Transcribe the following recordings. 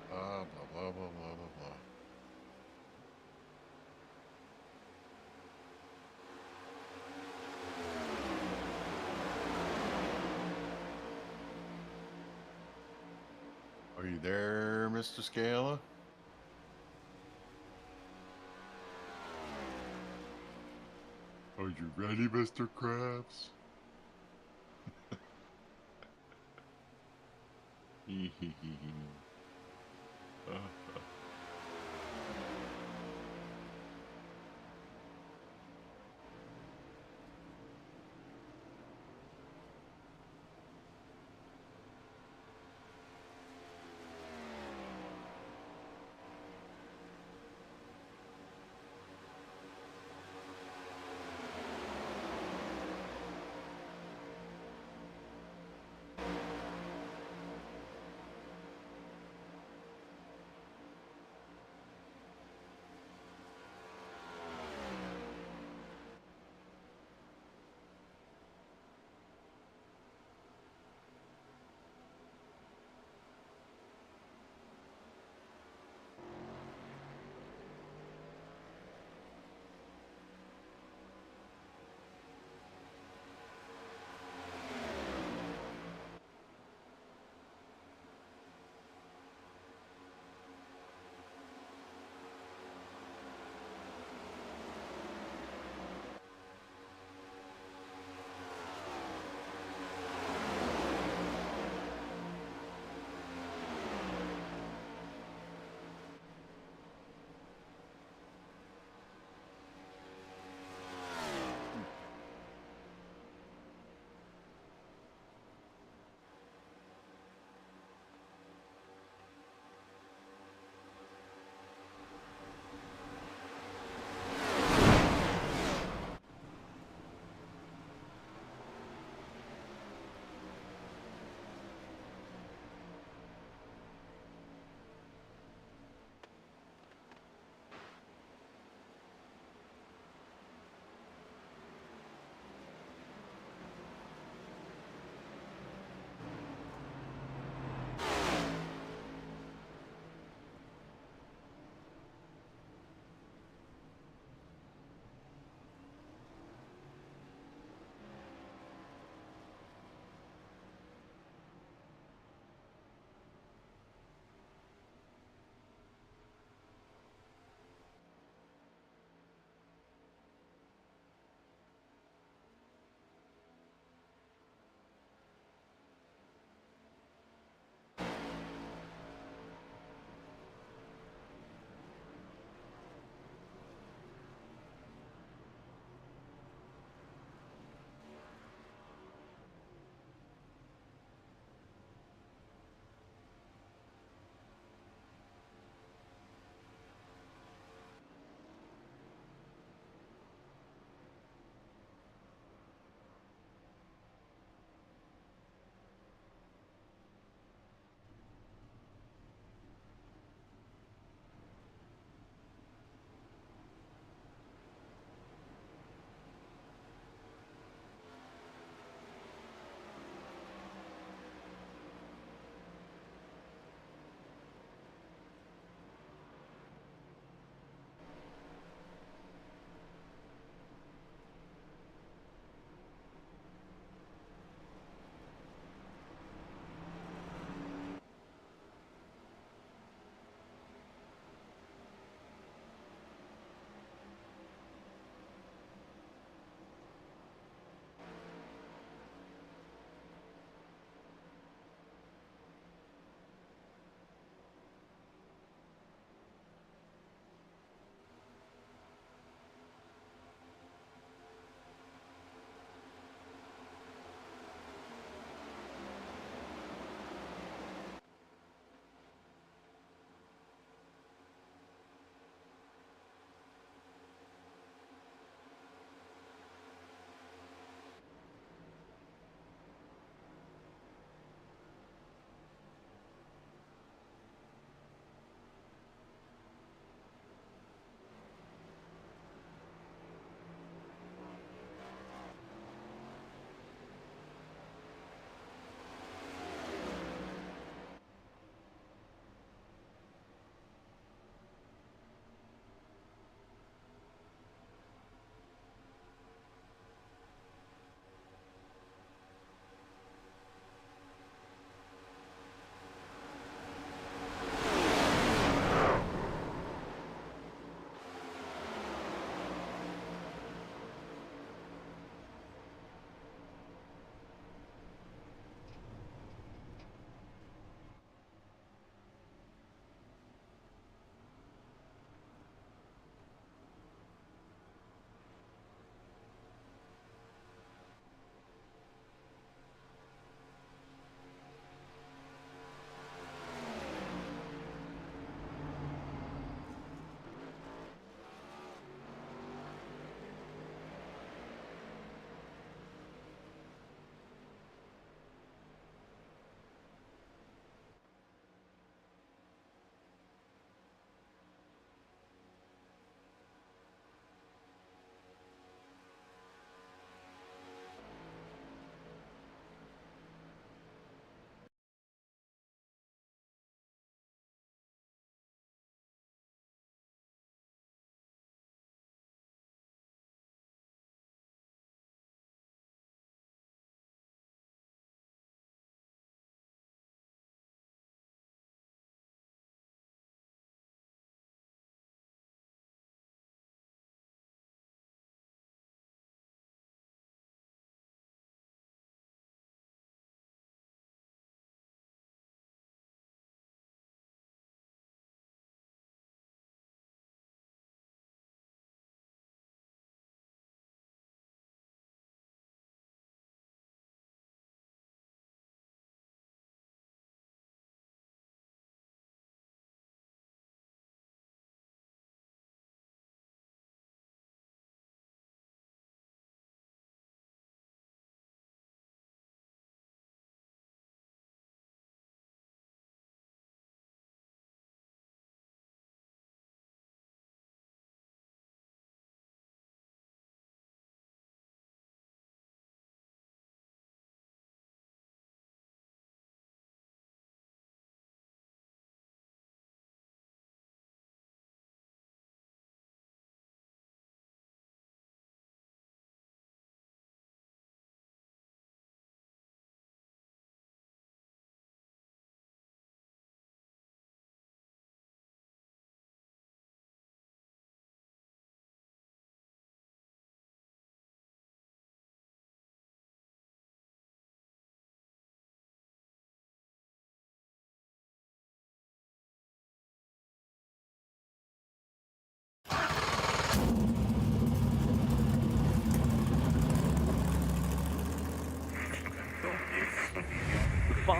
Blah, blah, blah, blah, blah, blah, blah. Are you there, Mr. Scala? Are you ready, Mr. Krabs? Hee hee hee hee.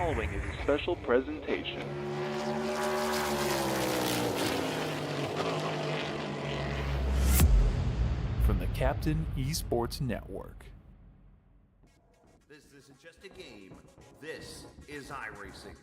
following is a special presentation. From the Captain eSports Network. This isn't just a game. This is iRacing.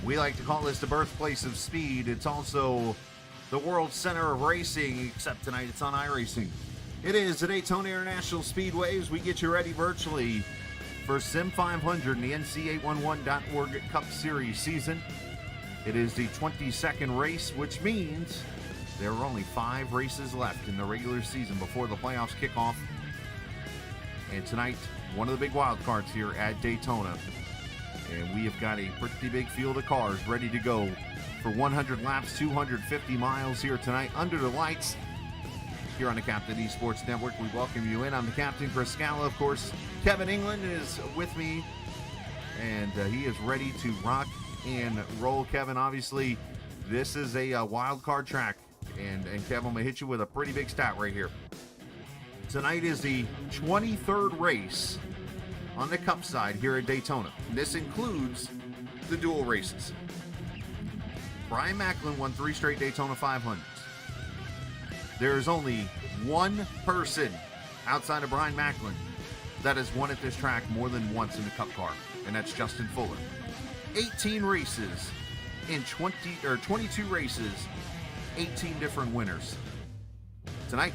We like to call this the birthplace of speed. It's also the world center of racing, except tonight it's on iRacing. It is the Daytona International Speedway as we get you ready virtually for Sim500 in the NC811.org Cup Series season. It is the 22nd race, which means there are only 5 races left in the regular season before the playoffs kick off. And tonight, one of the big wild cards here at Daytona. And we have got a pretty big field of cars ready to go for 100 laps, 250 miles here tonight under the lights here on the Captain eSports Network. We welcome you in. I'm the Captain, Chris Scala. Of course, Kevin England is with me, and he is ready to rock and roll. Kevin, obviously, this is a wild card track, and Kevin, I'm going to hit you with a pretty big stat right here. Tonight is the 23rd race on the Cup side here at Daytona. This includes the dual races. Brian Macklin won 3 straight Daytona 500s. There is only one person outside of Brian Macklin that has won at this track more than once in the Cup car, and that's Justin Fuller. 18 races in 22 races, 18 different winners. Tonight,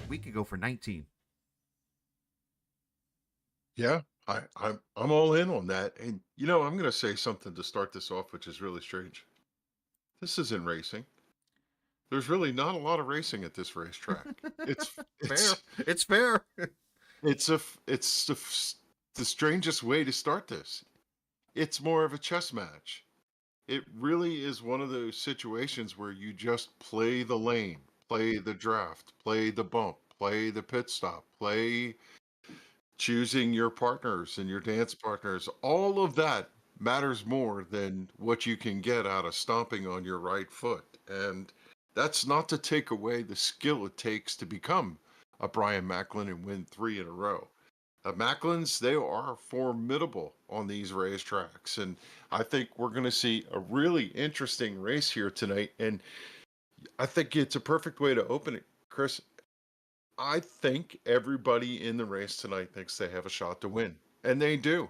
we could go for 19. Yeah, I'm all in on that. And you know, I'm going to say something to start this off, which is really strange. This isn't racing. There's really not a lot of racing at this racetrack. It's Fair. It's fair. it's the strangest way to start this. It's more of a chess match. It really is one of those situations where you just play the lane, play the draft, play the bump, play the pit stop, play choosing your partners and your dance partners. All of that matters more than what you can get out of stomping on your right foot. And that's not to take away the skill it takes to become a Brian Macklin and win 3 in a row. Macklins, they are formidable on these racetracks. And I think we're going to see a really interesting race here tonight. And I think it's a perfect way to open it, Chris. I think everybody in the race tonight thinks they have a shot to win. And they do.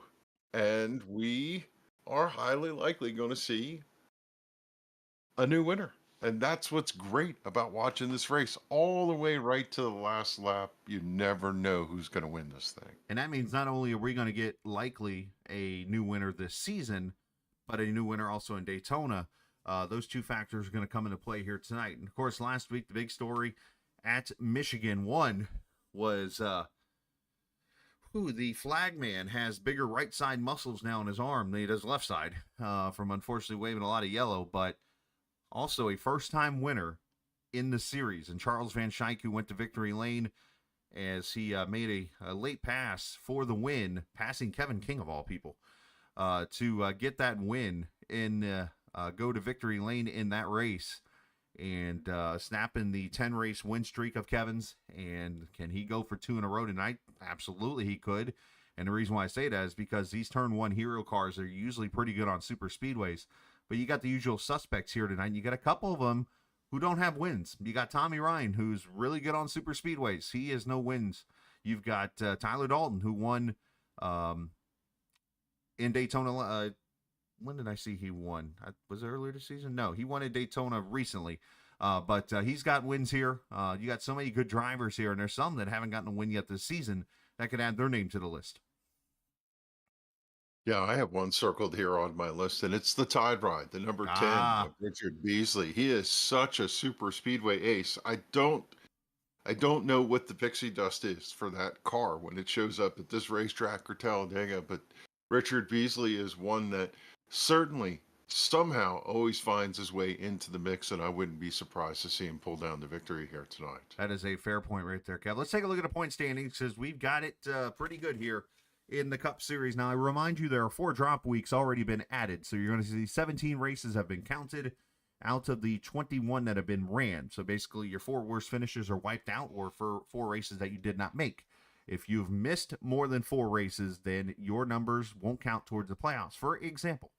And we are highly likely going to see a new winner. And that's what's great about watching this race all the way right to the last lap. You never know who's going to win this thing. And that means not only are we going to get likely a new winner this season, but a new winner also in Daytona. Those two factors are going to come into play here tonight. And of course, last week, the big story at Michigan 1 was the flag man has bigger right side muscles now in his arm than he does left side from unfortunately waving a lot of yellow, but also a first-time winner in the series. And Charles Van Schaik, who went to victory lane as he made a late pass for the win, passing Kevin King of all people, to get that win and go to victory lane in that race and snapping the 10-race win streak of Kevin's. And can he go for 2 in a row tonight? Absolutely he could. And the reason why I say that is because these Turn 1 hero cars are usually pretty good on super speedways. But you got the usual suspects here tonight. You got a couple of them who don't have wins. You got Tommy Ryan, who's really good on super speedways. He has no wins. You've got Tyler Dalton, who won in Daytona when did I see he won? Was it earlier this season? No, he won at Daytona recently. But he's got wins here. You got so many good drivers here, and there's some that haven't gotten a win yet this season that could add their name to the list. Yeah, I have one circled here on my list, and it's the Tide Ride, the number 10 of Richard Beasley. He is such a super speedway ace. I don't know what the pixie dust is for that car when it shows up at this racetrack or Talladega, but Richard Beasley is one that certainly somehow always finds his way into the mix, and I wouldn't be surprised to see him pull down the victory here tonight. That is a fair point right there, Kev. Let's take a look at the point standings because we've got it pretty good here in the Cup Series. Now, I remind you there are 4 drop weeks already been added, so you're going to see 17 races have been counted out of the 21 that have been ran. So basically, your 4 worst finishes are wiped out, or for 4 races that you did not make. If you've missed more than 4 races, then your numbers won't count towards the playoffs. For example,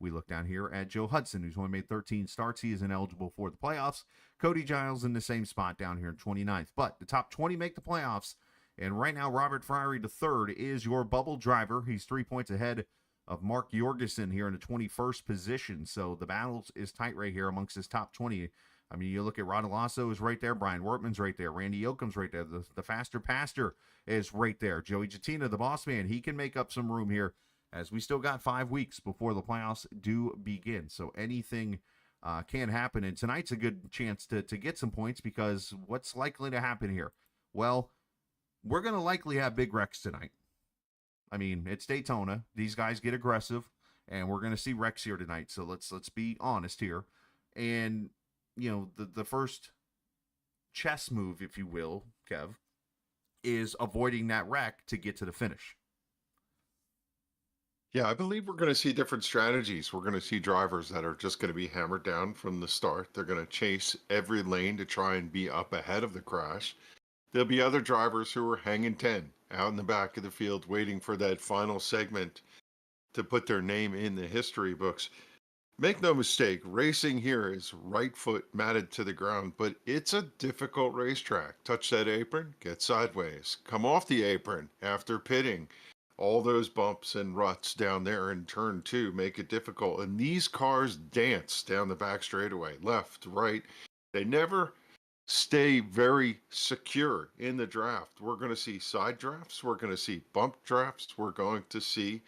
we look down here at Joe Hudson, who's only made 13 starts. He is ineligible for the playoffs. Cody Giles in the same spot down here in 29th. But the top 20 make the playoffs. And right now, Robert Friery III is your bubble driver. He's 3 points ahead of Mark Jorgensen here in the 21st position. So the battle is tight right here amongst his top 20. I mean, you look at Rodolasso is right there. Brian Wortman's right there. Randy Yoakum's right there. The faster pastor is right there. Joey Jattina, the boss man, he can make up some room here as we still got 5 weeks before the playoffs do begin. So anything can happen. And tonight's a good chance to get some points because what's likely to happen here? Well, we're going to likely have big wrecks tonight. I mean, it's Daytona. These guys get aggressive, and we're going to see wrecks here tonight. So let's be honest here. And, you know, the first chess move, if you will, Kev, is avoiding that wreck to get to the finish. Yeah, I believe we're going to see different strategies. We're going to see drivers that are just going to be hammered down from the start. They're going to chase every lane to try and be up ahead of the crash. There'll be other drivers who are hanging 10 out in the back of the field waiting for that final segment to put their name in the history books. Make no mistake, racing here is right foot matted to the ground, but it's a difficult racetrack. Touch that apron, get sideways. Come off the apron after pitting. All those bumps and ruts down there in turn 2 make it difficult. And these cars dance down the back straightaway, left, right. They never stay very secure in the draft. We're going to see side drafts. We're going to see bump drafts. We're going to see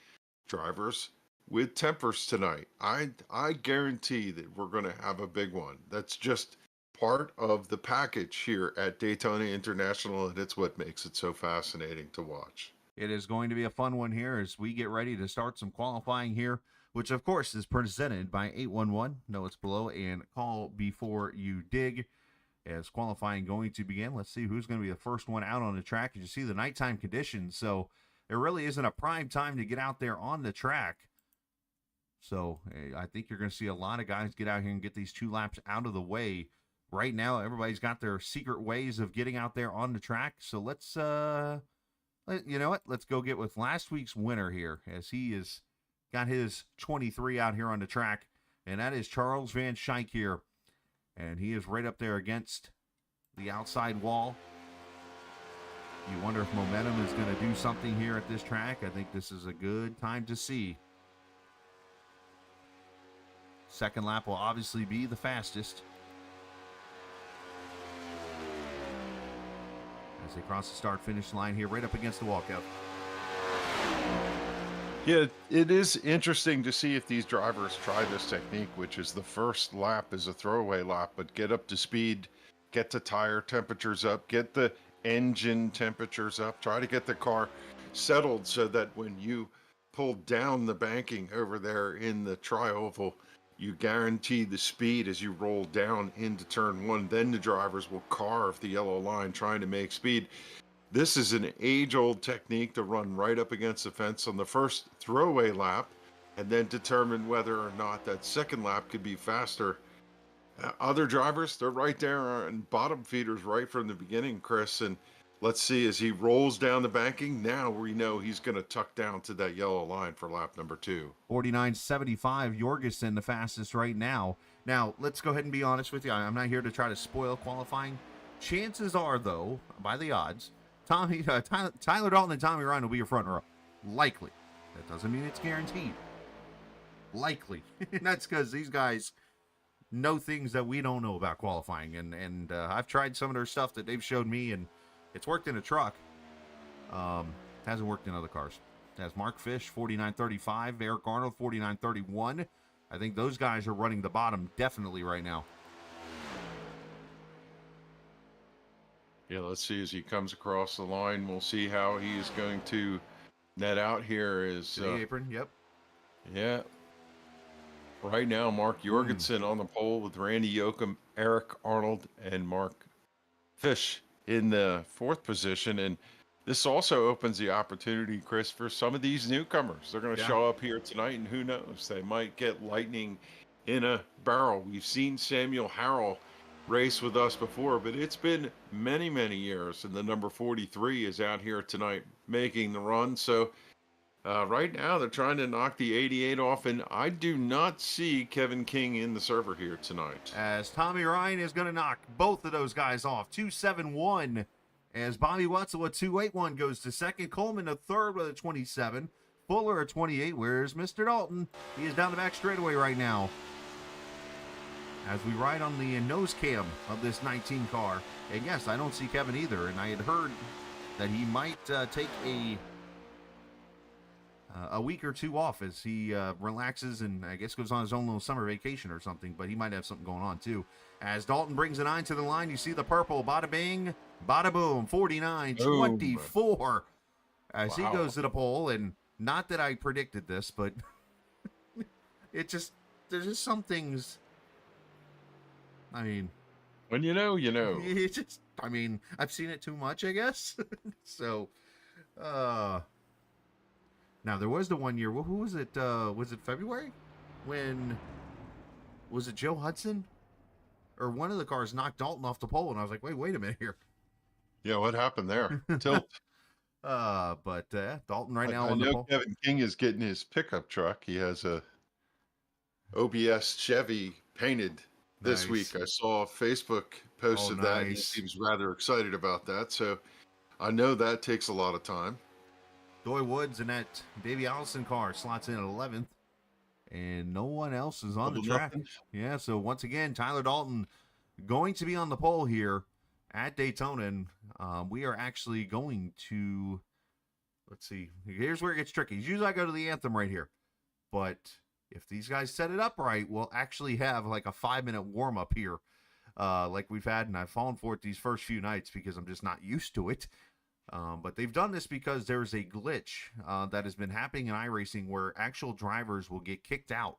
drivers with tempers tonight. I guarantee that we're going to have a big one. That's just part of the package here at Daytona International, and it's what makes it so fascinating to watch. It is going to be a fun one here as we get ready to start some qualifying here, which of course is presented by 811. Know it's below and call before you dig. As qualifying going to begin, let's see who's going to be the first one out on the track. As you see the nighttime conditions, so it really isn't a prime time to get out there on the track. So I think you're going to see a lot of guys get out here and get these 2 laps out of the way. Right now, everybody's got their secret ways of getting out there on the track. So let's, you know what? Let's go get with last week's winner here, as he is got his 23 out here on the track, and that is Charles Van Schaik here. And he is right up there against the outside wall. You wonder if momentum is going to do something here at this track. I think this is a good time to see. Second lap will obviously be the fastest. As they cross the start-finish line here, right up against the walkout. Yeah, it is interesting to see if these drivers try this technique, which is the first lap is a throwaway lap, but get up to speed, get the tire temperatures up, get the engine temperatures up, try to get the car settled so that when you pull down the banking over there in the tri-oval, you guarantee the speed as you roll down into turn 1. Then the drivers will carve the yellow line trying to make speed. This is an age-old technique to run right up against the fence on the first throwaway lap and then determine whether or not that second lap could be faster. Other drivers, they're right there on bottom feeders right from the beginning, Chris. And let's see, as he rolls down the banking, now we know he's going to tuck down to that yellow line for lap number 2. 49.75, Jorgensen the fastest right now. Now, let's go ahead and be honest with you. I'm not here to try to spoil qualifying. Chances are, though, by the odds, Tyler Dalton and Tommy Ryan will be your front row. Likely. That doesn't mean it's guaranteed. Likely. And that's because these guys know things that we don't know about qualifying. And I've tried some of their stuff that they've showed me, and it's worked in a truck. Hasn't worked in other cars. That's Mark Fish, 49.35. Eric Arnold, 49.31. I think those guys are running the bottom definitely right now. Yeah, let's see as he comes across the line. We'll see how he is going to net out here. Is To the apron, yep. yeah. Right now, Mark Jorgensen on the pole with Randy Yoakum, Eric Arnold, and Mark Fish in the 4th position. And this also opens the opportunity, Chris, for some of these newcomers. They're going to show up here tonight, and who knows? They might get lightning in a barrel. We've seen Samuel Harrell race with us before, but it's been many, many years, and the number 43 is out here tonight making the run. So right now they're trying to knock the 88 off, and I do not see Kevin King in the server here tonight. As Tommy Ryan is going to knock both of those guys off. 271 as Bobby Wetzel with 281 goes to second. Coleman to third with a 27. Fuller at 28. Where's Mr. Dalton? He is down the back straightaway right now. As we ride on the nose cam of this 19 car. And yes, I don't see Kevin either. And I had heard that he might take a week or two off as he relaxes and I guess goes on his own little summer vacation or something. But he might have something going on too. As Dalton brings a 9 to the line, you see the purple. Bada bing, bada boom. 49-24 as he goes to the pole. And not that I predicted this, but there's just some things. I mean, when you know, you know. I've seen it too much, I guess. So, now there was the one year. Well, who was it? Was it February? Was it Joe Hudson? Or one of the cars knocked Dalton off the pole, and I was like, wait a minute here. Yeah, what happened there? Tilt. But Dalton right now on the pole. Kevin King is getting his pickup truck. He has a OBS Chevy painted this week. I saw Facebook posted that. And he seems rather excited about that. So I know that takes a lot of time. Doy Woods in that Davey Allison car slots in at 11th. And no one else is on the track. Yeah, so once again, Tyler Dalton going to be on the pole here at Daytona. And we are actually going to, let's see, here's where it gets tricky. Usually I go to the anthem right here. But if these guys set it up right, we'll actually have like a 5-minute warm-up here like we've had. And I've fallen for it these first few nights because I'm just not used to it. But they've done this because there's a glitch that has been happening in iRacing where actual drivers will get kicked out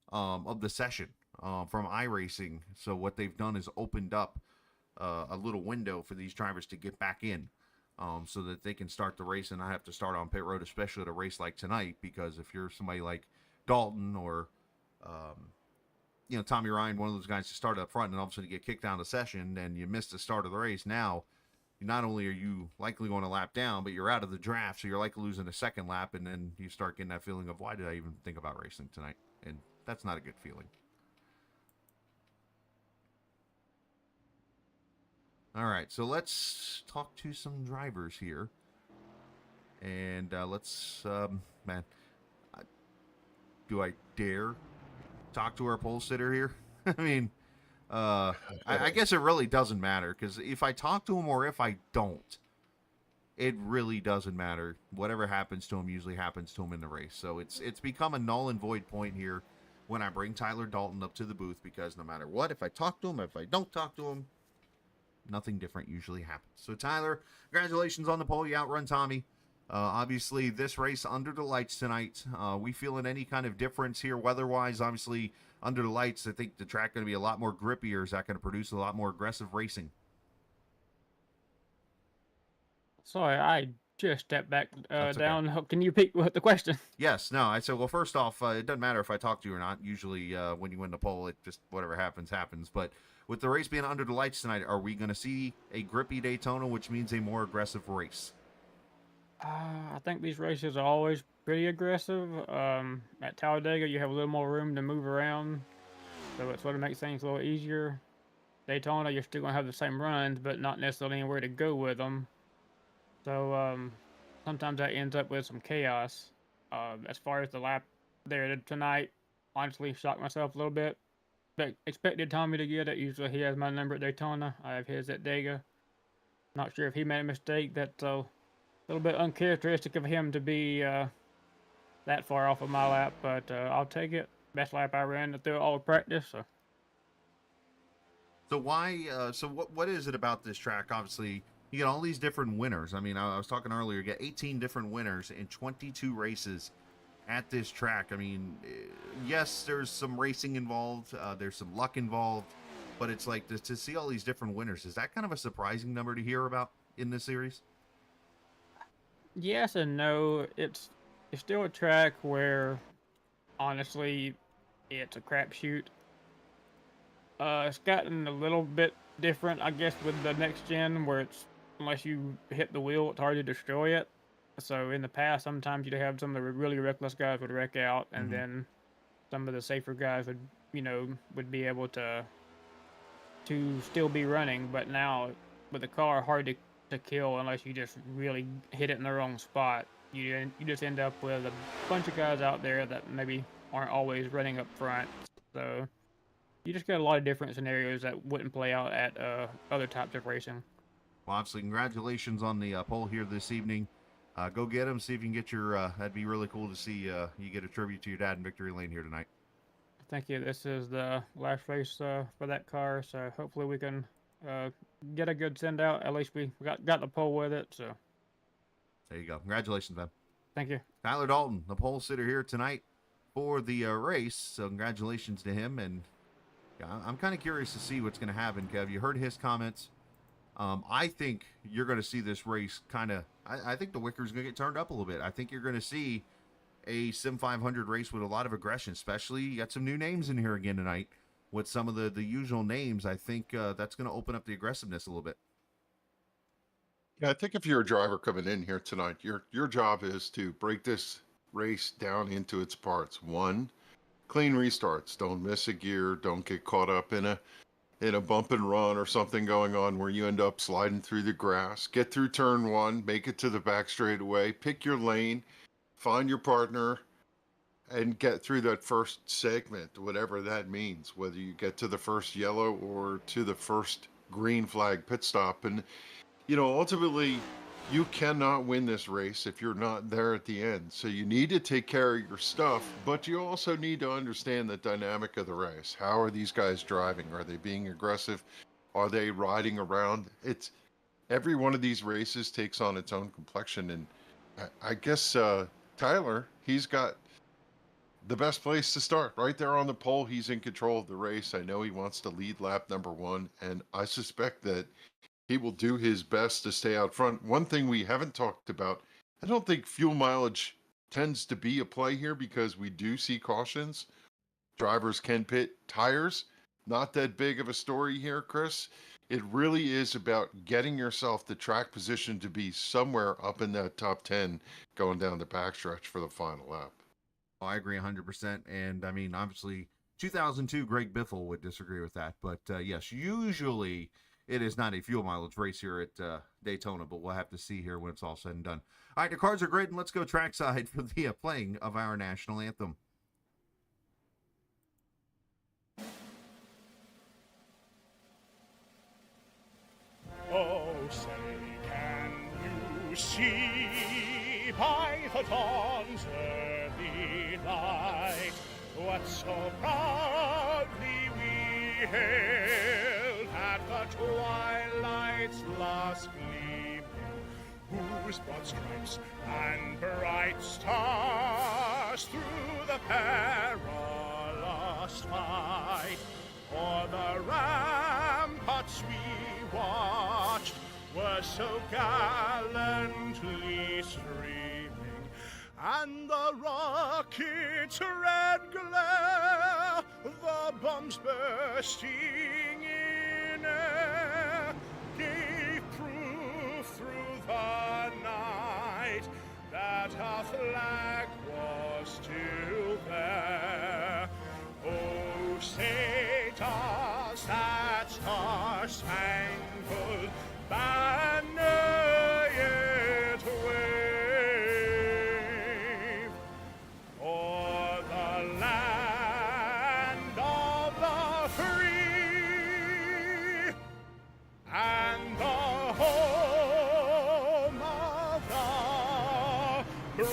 of the session from iRacing. So what they've done is opened up a little window for these drivers to get back in so that they can start the race and not have to start on pit road, especially at a race like tonight. Because if you're somebody like Dalton or Tommy Ryan, one of those guys to start up front and all of a sudden you get kicked out of the session and you miss the start of the race, now not only are you likely going a lap down, but you're out of the draft, so you're likely losing a second lap, and then you start getting that feeling of, why did I even think about racing tonight? And that's not a good feeling. All right, so let's talk to some drivers here. And let's, do I dare talk to our pole sitter here? I mean... I guess it really doesn't matter, because if I talk to him or if I don't, it really doesn't matter. Whatever happens to him usually happens to him in the race. So it's become a null and void point here when I bring Tyler Dalton up to the booth, because no matter what, if I talk to him, if I don't talk to him, nothing different usually happens. So Tyler, congratulations on the pole. You outrun Tommy. Obviously, this race under the lights tonight, we feeling any kind of difference here weather-wise? Obviously, under the lights, I think the track going to be a lot more grippy, or is that going to produce a lot more aggressive racing? Sorry, I just stepped back down. Okay. Can you repeat the question? Yes. No, I said, well, first off, it doesn't matter if I talk to you or not. Usually when you win the pole, it just, whatever happens, happens. But with the race being under the lights tonight, are we going to see a grippy Daytona, which means a more aggressive race? I think these races are always pretty aggressive. At Talladega, you have a little more room to move around, so it sort of makes things a little easier. Daytona, you're still going to have the same runs, but not necessarily anywhere to go with them. So sometimes that ends up with some chaos. As far as the lap there tonight. Honestly, shocked myself a little bit. But expected Tommy to get it. Usually he has my number at Daytona. I have his at Dega. Not sure if he made a mistake. That's a little bit uncharacteristic of him to be that far off of my lap, but I'll take it. Best lap I ran through all of practice. So why? So what is it about this track? Obviously, you get all these different winners. I mean, I was talking earlier. You get 18 different winners in 22 races at this track. I mean, yes, there's some racing involved. There's some luck involved, but it's like to see all these different winners. Is that kind of a surprising number to hear about in this series? Yes and no. It's still a track where, honestly, it's a crapshoot. It's gotten a little bit different, I guess, with the next gen, where it's unless you hit the wheel, it's hard to destroy it. So in the past, sometimes you'd have some of the really reckless guys would wreck out, and then some of the safer guys would, would be able to still be running. But now, with the car, hard to kill unless you just really hit it in the wrong spot. You just end up with a bunch of guys out there that maybe aren't always running up front. So you just got a lot of different scenarios that wouldn't play out at other types of racing. Well, obviously, congratulations on the pole here this evening. Go get them. See if you can get your. That'd be really cool to see you get a tribute to your dad in victory lane here tonight. Thank you. This is the last race for that car, so hopefully we can get a good send out. At least we got the pole with it. So there you go. Congratulations, man. Thank you. Tyler Dalton, the pole sitter here tonight for the race. So congratulations to him. And yeah, I'm kind of curious to see what's going to happen, Kev. You heard his comments. I think you're going to see this race kind of. I think the wicker's going to get turned up a little bit. I think you're going to see a Sim500 race with a lot of aggression, especially you got some new names in here again tonight with some of the usual names. I think that's going to open up the aggressiveness a little bit. Yeah, I think if you're a driver coming in here tonight, your job is to break this race down into its parts. One, clean restarts. Don't miss a gear. Don't get caught up in a bump and run or something going on where you end up sliding through the grass. Get through turn one, make it to the back straightaway, pick your lane, find your partner, and get through that first segment, whatever that means, whether you get to the first yellow or to the first green flag pit stop. And, ultimately, you cannot win this race if you're not there at the end. So you need to take care of your stuff, but you also need to understand the dynamic of the race. How are these guys driving? Are they being aggressive? Are they riding around? It's every one of these races takes on its own complexion. And I guess Tyler, he's got the best place to start right there on the pole. He's in control of the race. I know he wants to lead lap number one, and I suspect that he will do his best to stay out front. One thing we haven't talked about, I don't think fuel mileage tends to be a play here because we do see cautions. Drivers can pit tires. Not that big of a story here, Chris. It really is about getting yourself the track position to be somewhere up in that top 10 going down the backstretch for the final lap. Oh, I agree 100%. And I mean, obviously, 2002, Greg Biffle would disagree with that. But yes, usually it is not a fuel mileage race here at Daytona, but we'll have to see here when it's all said and done. All right, the cards are great, and let's go trackside for the playing of our national anthem. Oh, say, can you see by the dawn's early light what so proudly we hailed at the twilight's last gleaming, whose broad stripes and bright stars through the perilous fight o'er the ramparts we watched were so gallantly streaming, and the rocket's red glare, the bombs bursting in air, gave proof through the night that our flag was still there. Oh, say does that star-spangled banner yet wave o'er the Rafe.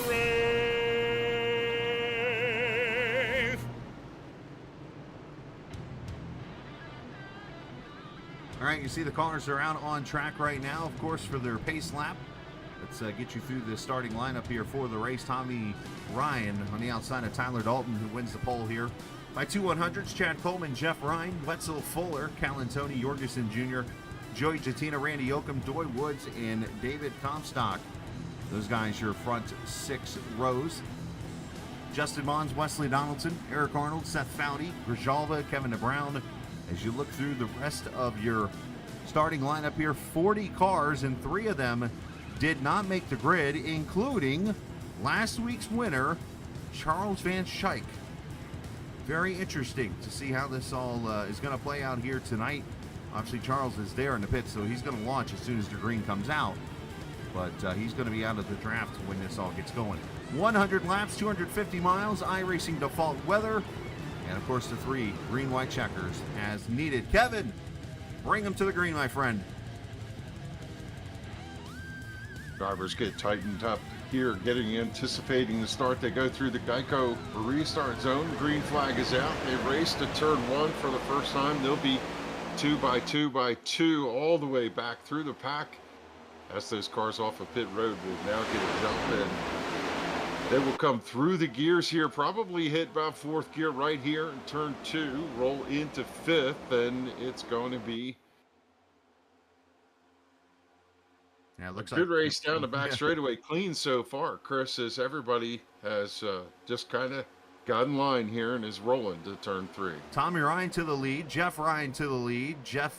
All right, you see the cars are out on track right now, of course, for their pace lap. Let's get you through the starting lineup here for the race. Tommy Ryan on the outside of Tyler Dalton, who wins the pole here. By 200s, Chad Coleman, Jeff Ryan, Wetzel Fuller, Callan Tony, Jorgensen Jr., Joey Jatina, Randy Yoakum, Doy Woods, and David Comstock. Those guys, your front 6 rows. Justin Mons, Wesley Donaldson, Eric Arnold, Seth Foudy, Grijalva, Kevin DeBrown. As you look through the rest of your starting lineup here, 40 cars, and 3 of them did not make the grid, including last week's winner, Charles Van Schaik. Very interesting to see how this all is going to play out here tonight. Obviously, Charles is there in the pits, so he's going to launch as soon as the green comes out. But he's going to be out of the draft when this all gets going. 100 laps, 250 miles, iRacing default weather, and of course the 3 green-white checkers as needed. Kevin, bring them to the green, my friend. Drivers get tightened up here, anticipating the start. They go through the Geico restart zone. Green flag is out. They race to turn 1 for the first time. They'll be 2 by 2 by 2 all the way back through the pack. As those cars off of pit road will now get a jump in. They will come through the gears here, probably hit about 4th gear right here in turn 2, roll into 5th, and it's going to be Yeah, it looks a good like race down the back straightaway. Clean so far, Chris, as everybody has just kind of got in line here and is rolling to turn 3. Tommy Ryan to the lead, Jeff Ryan to the lead, Jeff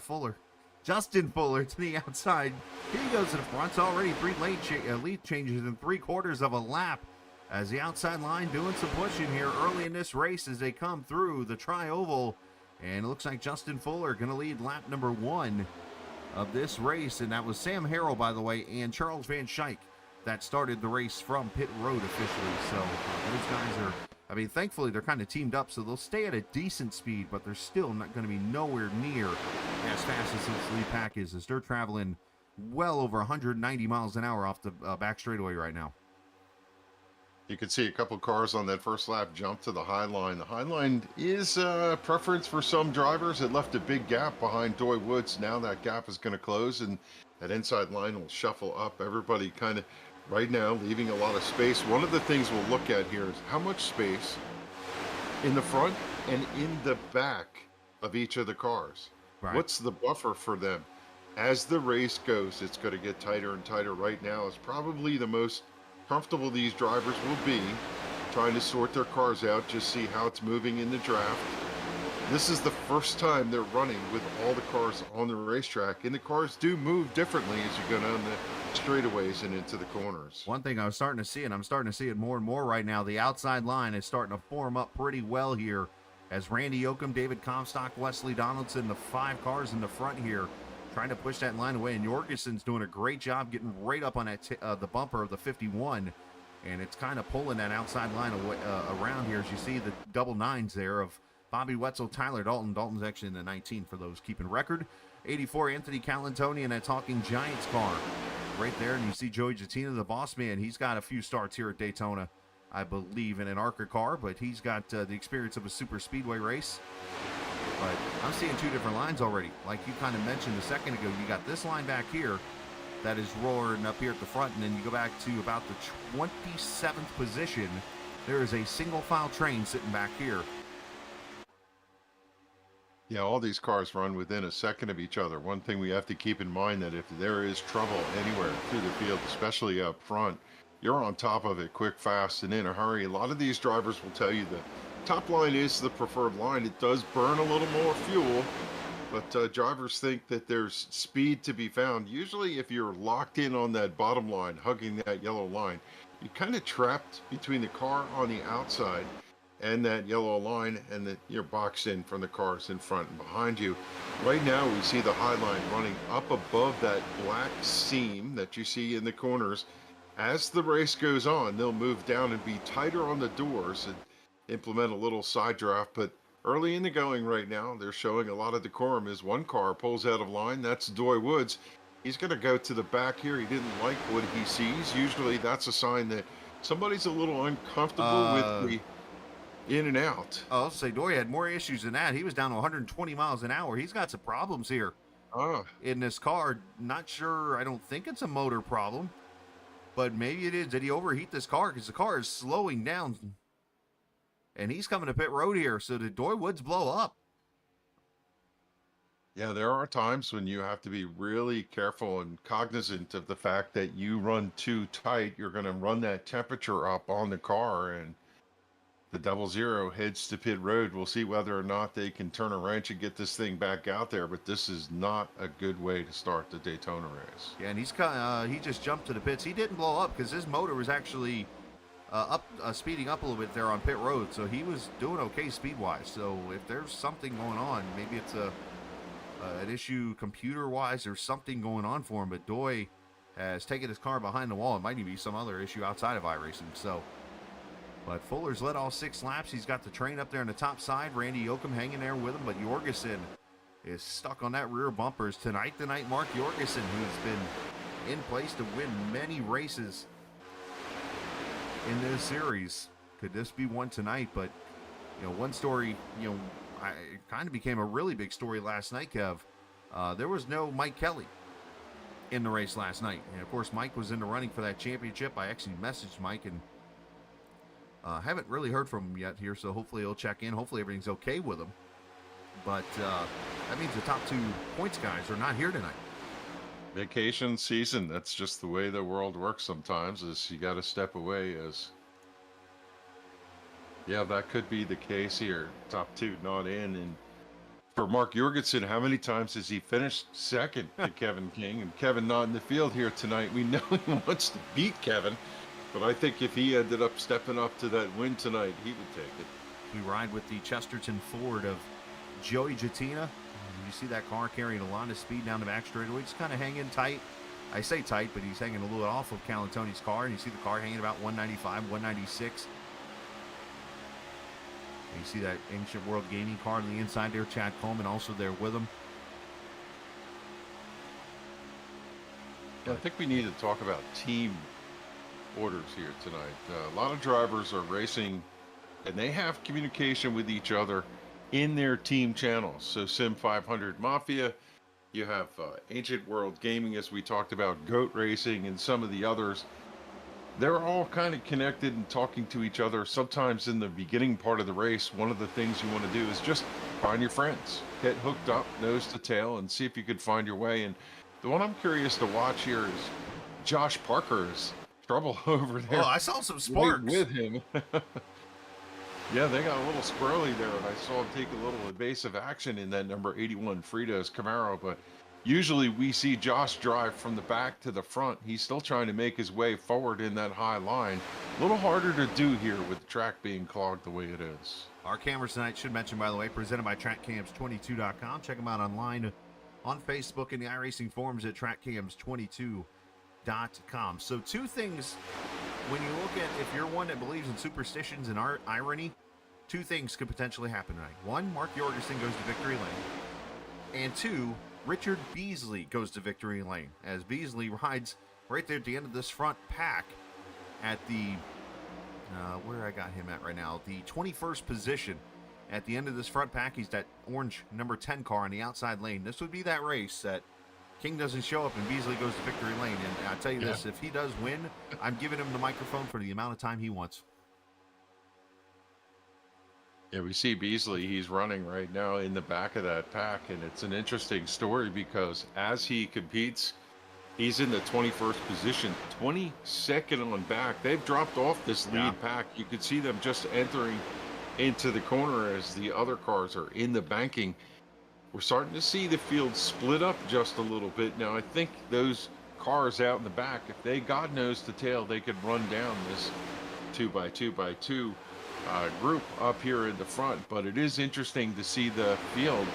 Fuller. Justin Fuller to the outside. Here he goes to the front. It's already 3 lead changes in 3/4 of a lap as the outside line doing some pushing here early in this race as they come through the tri-oval. And it looks like Justin Fuller going to lead lap number 1 of this race. And that was Sam Harrell, by the way, and Charles Van Schaik that started the race from pit road officially. So those guys are, thankfully they're kind of teamed up, so they'll stay at a decent speed, but they're still not going to be nowhere near as fast as this lead pack is, as they're traveling well over 190 miles an hour off the back straightaway right now. You can see a couple cars on that first lap jump to the high line. The high line is a preference for some drivers. It left a big gap behind Doy Woods. Now that gap is going to close, and that inside line will shuffle up. Everybody kind of right now leaving a lot of space. One of the things we'll look at here is how much space in the front and in the back of each of the cars. Right. What's the buffer for them? As the race goes, it's going to get tighter and tighter. Right now is probably the most comfortable these drivers will be, trying to sort their cars out, just see how it's moving in the draft. This is the first time they're running with all the cars on the racetrack, and the cars do move differently as you go down the straightaways and into the corners. One thing I was starting to see, and I'm starting to see it more and more right now, the outside line is starting to form up pretty well here as Randy Yoakum, David Comstock, Wesley Donaldson, the 5 cars in the front here, trying to push that line away. And Jorgensen's doing a great job getting right up on that the bumper of the 51, and it's kind of pulling that outside line away, around here as you see the double 9s there of Bobby Wetzel, Tyler Dalton. Dalton's actually in the 19 for those keeping record. 84, Anthony Calantoni in that Talking Giants car right there. And you see Joey Jatina, the boss man. He's got a few starts here at Daytona, I believe, in an ARCA car, but he's got the experience of a super speedway race. But I'm seeing 2 different lines already. Like you kind of mentioned a second ago, you got this line back here that is roaring up here at the front, and then you go back to about the 27th position. There is a single file train sitting back here. Yeah, all these cars run within a second of each other. One thing we have to keep in mind that if there is trouble anywhere through the field, especially up front, you're on top of it quick, fast, and in a hurry. A lot of these drivers will tell you the top line is the preferred line. It does burn a little more fuel, but drivers think that there's speed to be found. Usually if you're locked in on that bottom line, hugging that yellow line, you're kind of trapped between the car on the outside and that yellow line, and that you're boxed in from the cars in front and behind you. Right now we see the high line running up above that black seam that you see in the corners. As the race goes on, they'll move down and be tighter on the doors and implement a little side draft. But early in the going right now, they're showing a lot of decorum as one car pulls out of line. That's Doy Woods. He's going to go to the back here. He didn't like what he sees. Usually that's a sign that somebody's a little uncomfortable with the in and out. I'll say Doy had more issues than that. He was down to 120 miles an hour. He's got some problems here in this car. Not sure. I don't think it's a motor problem, but maybe it is. Did he overheat this car? Because the car is slowing down, and he's coming to pit road here. So did Doy Woods blow up? Yeah, there are times when you have to be really careful and cognizant of the fact that you run too tight, you're going to run that temperature up on the car, and the 00 heads to pit road. We'll see whether or not they can turn a wrench and get this thing back out there, but this is not a good way to start the Daytona race. Yeah, and he just jumped to the pits. He didn't blow up because his motor was actually speeding up a little bit there on pit road, so he was doing okay speed-wise. So if there's something going on, maybe it's an issue computer-wise or something going on for him, but Doy has taken his car behind the wall. It might even be some other issue outside of iRacing. So, but Fuller's led all 6 laps. He's got the train up there on the top side. Randy Yoakum hanging there with him, but Jorgensen is stuck on that rear bumpers tonight. Mark Jorgensen, who's been in place to win many races in this series. Could this be one tonight? But, one story, it kind of became a really big story last night, Kev. There was no Mike Kelly in the race last night. And, of course, Mike was in the running for that championship. I actually messaged Mike and haven't really heard from him yet here, so hopefully he'll check in. Hopefully everything's okay with him. But that means the top 2 points guys are not here tonight. Vacation season, that's just the way the world works sometimes, is you got to step away. Yeah, that could be the case here. Top 2 not in. And for Mark Jorgensen, how many times has he finished second to Kevin King? And Kevin not in the field here tonight. We know he wants to beat Kevin, but I think if he ended up stepping up to that win tonight, he would take it. We ride with the Chesterton Ford of Joey Jatina. You see that car carrying a lot of speed down the back straightaway. Just kind of hanging tight. I say tight, but he's hanging a little off of Calantoni's car. And you see the car hanging about 195, 196. And you see that Ancient World Gaming car on the inside there. Chad Coleman also there with him. I think we need to talk about team orders here tonight. A lot of drivers are racing, and they have communication with each other in their team channels. So Sim500 Mafia, you have Ancient World Gaming, as we talked about, Goat Racing, and some of the others. They're all kind of connected and talking to each other. Sometimes in the beginning part of the race, one of the things you want to do is just find your friends, get hooked up, nose to tail, and see if you could find your way. And the one I'm curious to watch here is Josh Parker's trouble over there. Oh, I saw some sparks with him. Yeah, they got a little squirrely there, and I saw him take a little evasive action in that number 81 Fritos Camaro, but usually we see Josh drive from the back to the front. He's still trying to make his way forward in that high line. A little harder to do here with the track being clogged the way it is. Our cameras tonight, should mention, by the way, presented by TrackCams22.com. Check them out online on Facebook and the iRacing forums at TrackCams22.com. So 2 things. When you look at, if you're one that believes in superstitions and irony, 2 things could potentially happen tonight. 1, Mark Jorgensen goes to victory lane. And 2, Richard Beasley goes to victory lane, as Beasley rides right there at the end of this front pack at the, where I got him at right now, the 21st position. At the end of this front pack, he's that orange number 10 car on the outside lane. This would be that race that King doesn't show up and Beasley goes to victory lane. And I'll tell you this, if he does win, I'm giving him the microphone for the amount of time he wants. Yeah, we see Beasley. He's running right now in the back of that pack, and it's an interesting story because as he competes, he's in the 21st position, 22nd on back. They've dropped off this lead pack. You could see them just entering into the corner as the other cars are in the banking. We're starting to see the field split up just a little bit. Now, I think those cars out in the back, if they got nose to tail, they could run down this 2x2x2 group up here in the front. But it is interesting to see the field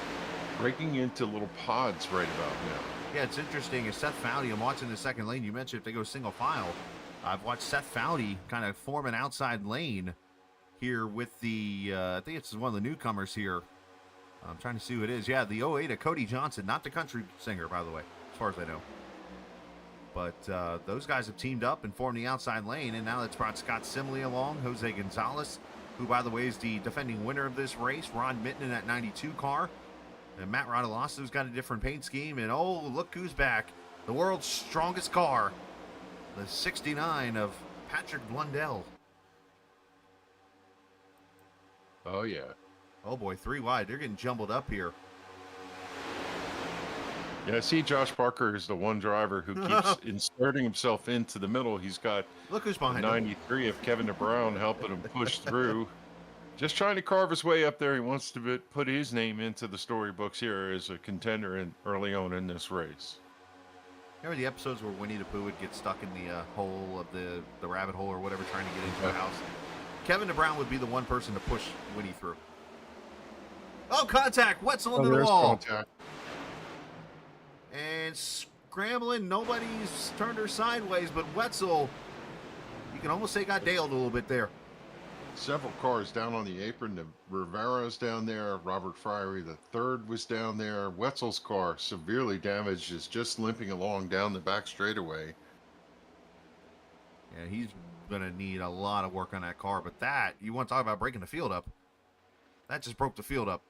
breaking into little pods right about now. Yeah, it's interesting. As Seth Fowdy, I'm watching the second lane. You mentioned if they go single file. I've watched Seth Fowdy kind of form an outside lane here with the, I think it's one of the newcomers here. I'm trying to see who it is. Yeah, the 08 of Cody Johnson, not the country singer, by the way, as far as I know. But those guys have teamed up and formed the outside lane, and now that's brought Scott Simley along, Jose Gonzalez, who, by the way, is the defending winner of this race, Ron Mitten in that 92 car, and Matt Rodolosso's got a different paint scheme, and oh, look who's back, the world's strongest car, the 69 of Patrick Blundell. Oh, yeah. Oh, boy, 3 wide. They're getting jumbled up here. Yeah, I see Josh Parker is the one driver who keeps inserting himself into the middle. He's got Look who's behind him. 93 of Kevin DeBrown helping him push through. Just trying to carve his way up there. He wants to put his name into the storybooks here as a contender early on in this race. Remember the episodes where Winnie the Pooh would get stuck in the hole of the rabbit hole or whatever, trying to get into the house? Kevin DeBrown would be the one person to push Winnie through. Oh, contact! Wetzel into the wall. Contact. And scrambling. Nobody's turned her sideways, but Wetzel, you can almost say, got Daled a little bit there. Several cars down on the apron. The Rivera's down there. Robert Friery the third was down there. Wetzel's car severely damaged, is just limping along down the back straightaway. Yeah, he's going to need a lot of work on that car. But that, you want to talk about breaking the field up. That just broke the field up.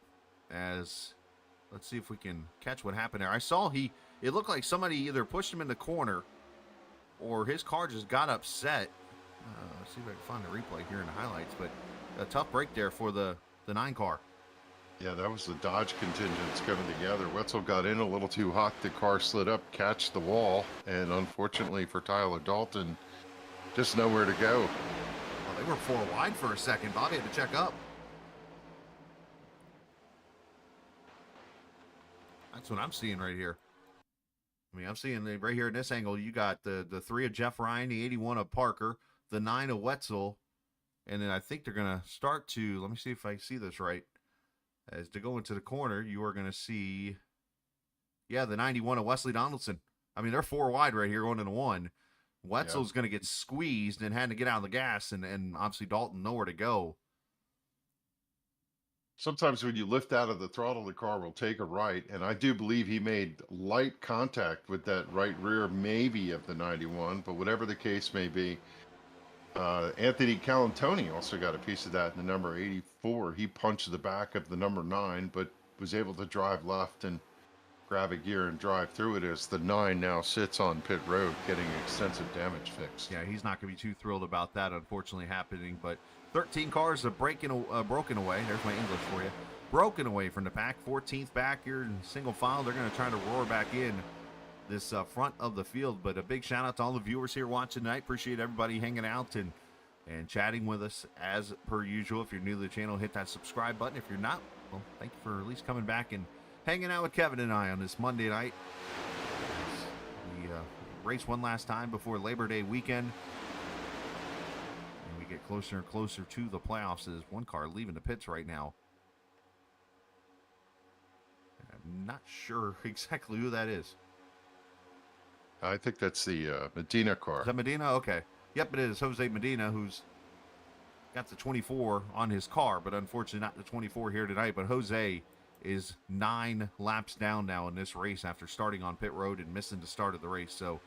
As, let's see if we can catch what happened there. I saw it looked like somebody either pushed him in the corner or his car just got upset. See if I can find the replay here in the highlights, but a tough break there for the 9 car. Yeah, that was the Dodge contingents coming together. Wetzel got in a little too hot. The car slid up, catch the wall, and unfortunately for Tyler Dalton, just nowhere to go. Well, they were 4 wide for a second. Bobby had to check up. That's what I'm seeing right here. I mean, I'm seeing right here in this angle, you got the 3 of Jeff Ryan, the 81 of Parker, the 9 of Wetzel, and then I think they're going to start to, let me see if I see this right. As to go into the corner, you are going to see, yeah, the 91 of Wesley Donaldson. I mean, they're 4 wide right here going into 1. Wetzel's going to get squeezed and had to get out of the gas, and obviously Dalton nowhere to go. Sometimes when you lift out of the throttle, the car will take a right, and I do believe he made light contact with that right rear, maybe of the 91, but whatever the case may be, Anthony Calantoni also got a piece of that in the number 84. He punched the back of the number 9, but was able to drive left and grab a gear and drive through it as the 9 now sits on pit road getting extensive damage fixed. Yeah, he's not going to be too thrilled about that, unfortunately, happening, but 13 cars are broken away. There's my English for you. Broken away from the pack. 14th back here in single file. They're going to try to roar back in this front of the field. But a big shout out to all the viewers here watching tonight. Appreciate everybody hanging out and chatting with us as per usual. If you're new to the channel, hit that subscribe button. If you're not, well, thank you for at least coming back and hanging out with Kevin and I on this Monday night. We race one last time before Labor Day weekend. And we get closer and closer to the playoffs as one car leaving the pits right now. I'm not sure exactly who that is. I think that's the Medina car. Is that Medina? Okay. Yep, it is. Jose Medina, who's got the 24 on his car, but unfortunately not the 24 here tonight. But Jose is 9 laps down now in this race after starting on pit road and missing the start of the race. So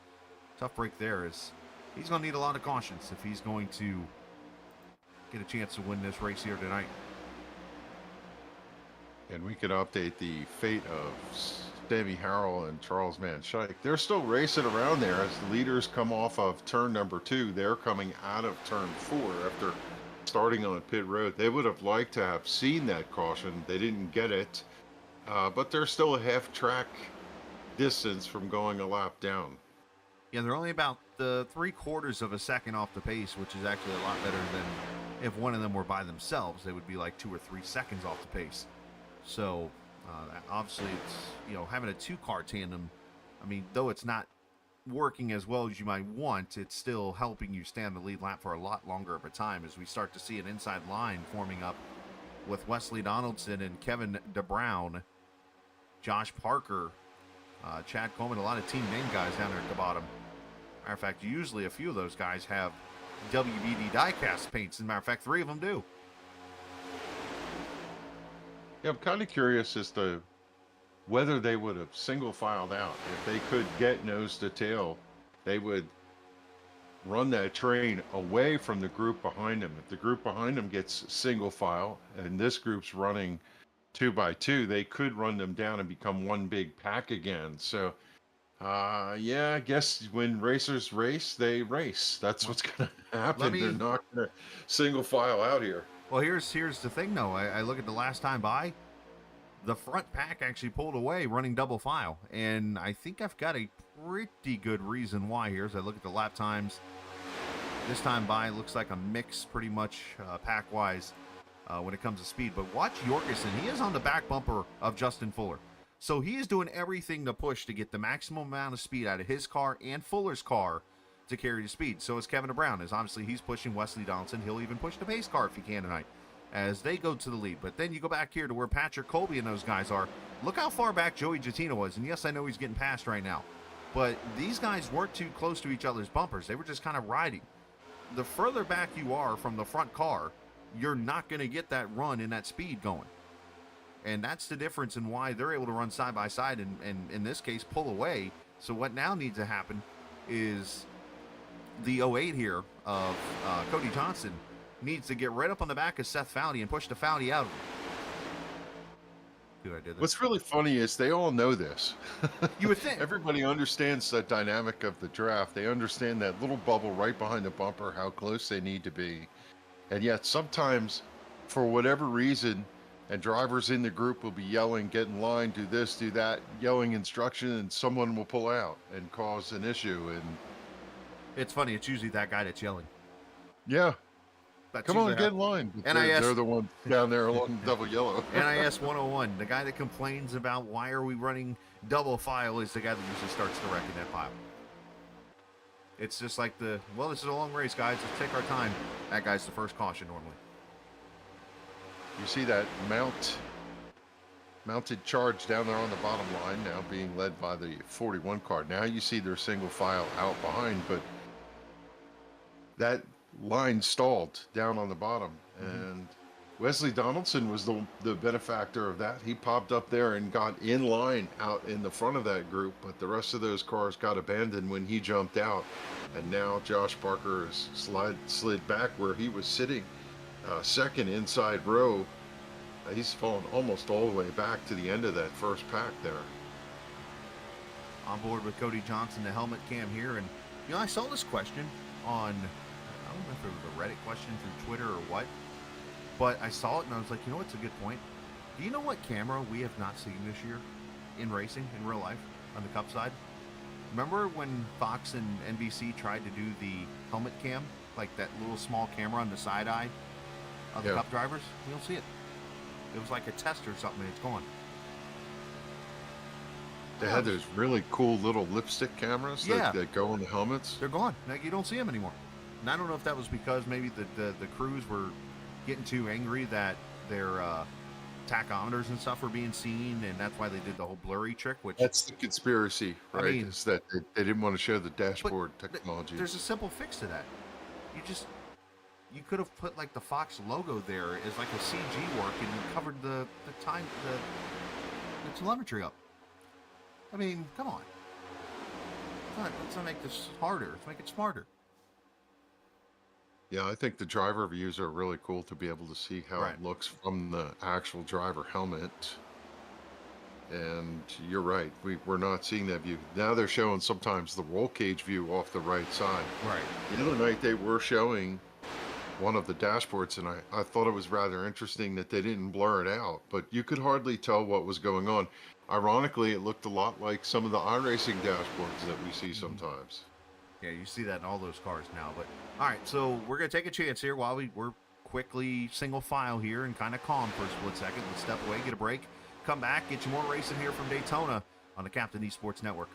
tough break there. Is he's going to need a lot of cautions if he's going to get a chance to win this race here tonight. And we can update the fate of Sammy Harrell and Charles Van Schaik. They're still racing around there as the leaders come off of turn number 2. They're coming out of turn 4 after starting on pit road. They would have liked to have seen that caution. They didn't get it, but they're still a half track distance from going a lap down. Yeah, they're only about 3/4 of a second off the pace, which is actually a lot better than if one of them were by themselves. They would be like 2 or 3 seconds off the pace. So obviously it's, having a 2-car tandem, I mean, though it's not working as well as you might want, it's still helping you stay on the lead lap for a lot longer of a time as we start to see an inside line forming up with Wesley Donaldson and Kevin DeBrown, Josh Parker, Chad Coleman, a lot of team name guys down there at the bottom. Matter of fact, usually a few of those guys have WBD diecast paints. As a matter of fact, 3 of them do. Yeah, I'm kind of curious as to whether they would have single filed out if they could get nose to tail they would run that train away from the group behind them. If the group behind them gets single file and this group's running 2 by 2, they could run them down and become one big pack again. So yeah, I guess when racers race, they race. That's what's going to happen. They're not going to single file out here. Well, here's the thing, though. I look at the last time by, the front pack actually pulled away running double file. And I think I've got a pretty good reason why here. As I look at the lap times, this time by looks like a mix pretty much pack-wise when it comes to speed. But watch Yorkeson. He is on the back bumper of Justin Fuller. So he is doing everything to push to get the maximum amount of speed out of his car and Fuller's car to carry the speed. So is Kevin Brown, as obviously he's pushing Wesley Donaldson. He'll even push the pace car if he can tonight as they go to the lead. But then you go back here to where Patrick Colby and those guys are. Look how far back Joey Jattina was. And yes, I know he's getting passed right now. But these guys weren't too close to each other's bumpers. They were just kind of riding. The further back you are from the front car, you're not going to get that run and that speed going. And that's the difference in why they're able to run side by side and in this case, pull away. So what now needs to happen is the 08 here of Cody Johnson needs to get right up on the back of Seth Foudy and push the Foudy out of him. Dude, I did this. What's really funny is they all know this. You would think. Everybody understands the dynamic of the draft. They understand that little bubble right behind the bumper, how close they need to be. And yet sometimes, for whatever reason, and drivers in the group will be yelling, get in line, do this, do that, yelling instruction, and someone will pull out and cause an issue. And it's funny, it's usually that guy that's yelling. Yeah. That's Come on, get in line. They're the ones down there along double yellow. NIS 101, the guy that complains about why are we running double file is the guy that usually starts to wreck in that pile. It's just like this is a long race, guys. Let's take our time. That guy's the first caution normally. You see that mounted charge down there on the bottom line now being led by the 41 car. Now you see their single file out behind, but that line stalled down on the bottom. And Wesley Donaldson was the benefactor of that. He popped up there and got in line out in the front of that group, but the rest of those cars got abandoned when he jumped out. And now Josh Parker has slid back where he was sitting. Second inside row. He's fallen almost all the way back to the end of that first pack there. On board with Cody Johnson, the helmet cam here. And, I saw this question on, I don't know if it was a Reddit question through Twitter or what, but I saw it and I was like, it's a good point. Do you know what camera we have not seen this year in racing, in real life, on the Cup side? Remember when Fox and NBC tried to do the helmet cam? Like that little small camera on the side eye? Of the Cup drivers, you don't see it. It was like a test or something, and it's gone. They had those really cool little lipstick cameras that go on the helmets. They're gone. Like, you don't see them anymore. And I don't know if that was because maybe the crews were getting too angry that their tachometers and stuff were being seen, and that's why they did the whole blurry trick. Which that's the conspiracy, right? I mean, is that they didn't want to show the dashboard technology. There's a simple fix to that. You could have put like the Fox logo there as like a CG work and covered the telemetry up. I mean, come on. Let's not make this harder. Let's make it smarter. Yeah, I think the driver views are really cool to be able to see how it looks from the actual driver helmet. And you're right, we're not seeing that view. Now they're showing sometimes the roll cage view off the right side. Right. The other night they were showing one of the dashboards, and I thought it was rather interesting that they didn't blur it out, but you could hardly tell what was going on. Ironically, it looked a lot like some of the iRacing dashboards that we see sometimes. Yeah, you see that in all those cars now. But all right, so we're going to take a chance here while we're quickly single file here and kind of calm for a split second. Let's step away, get a break, come back, get you more racing here from Daytona on the Captain eSports Network.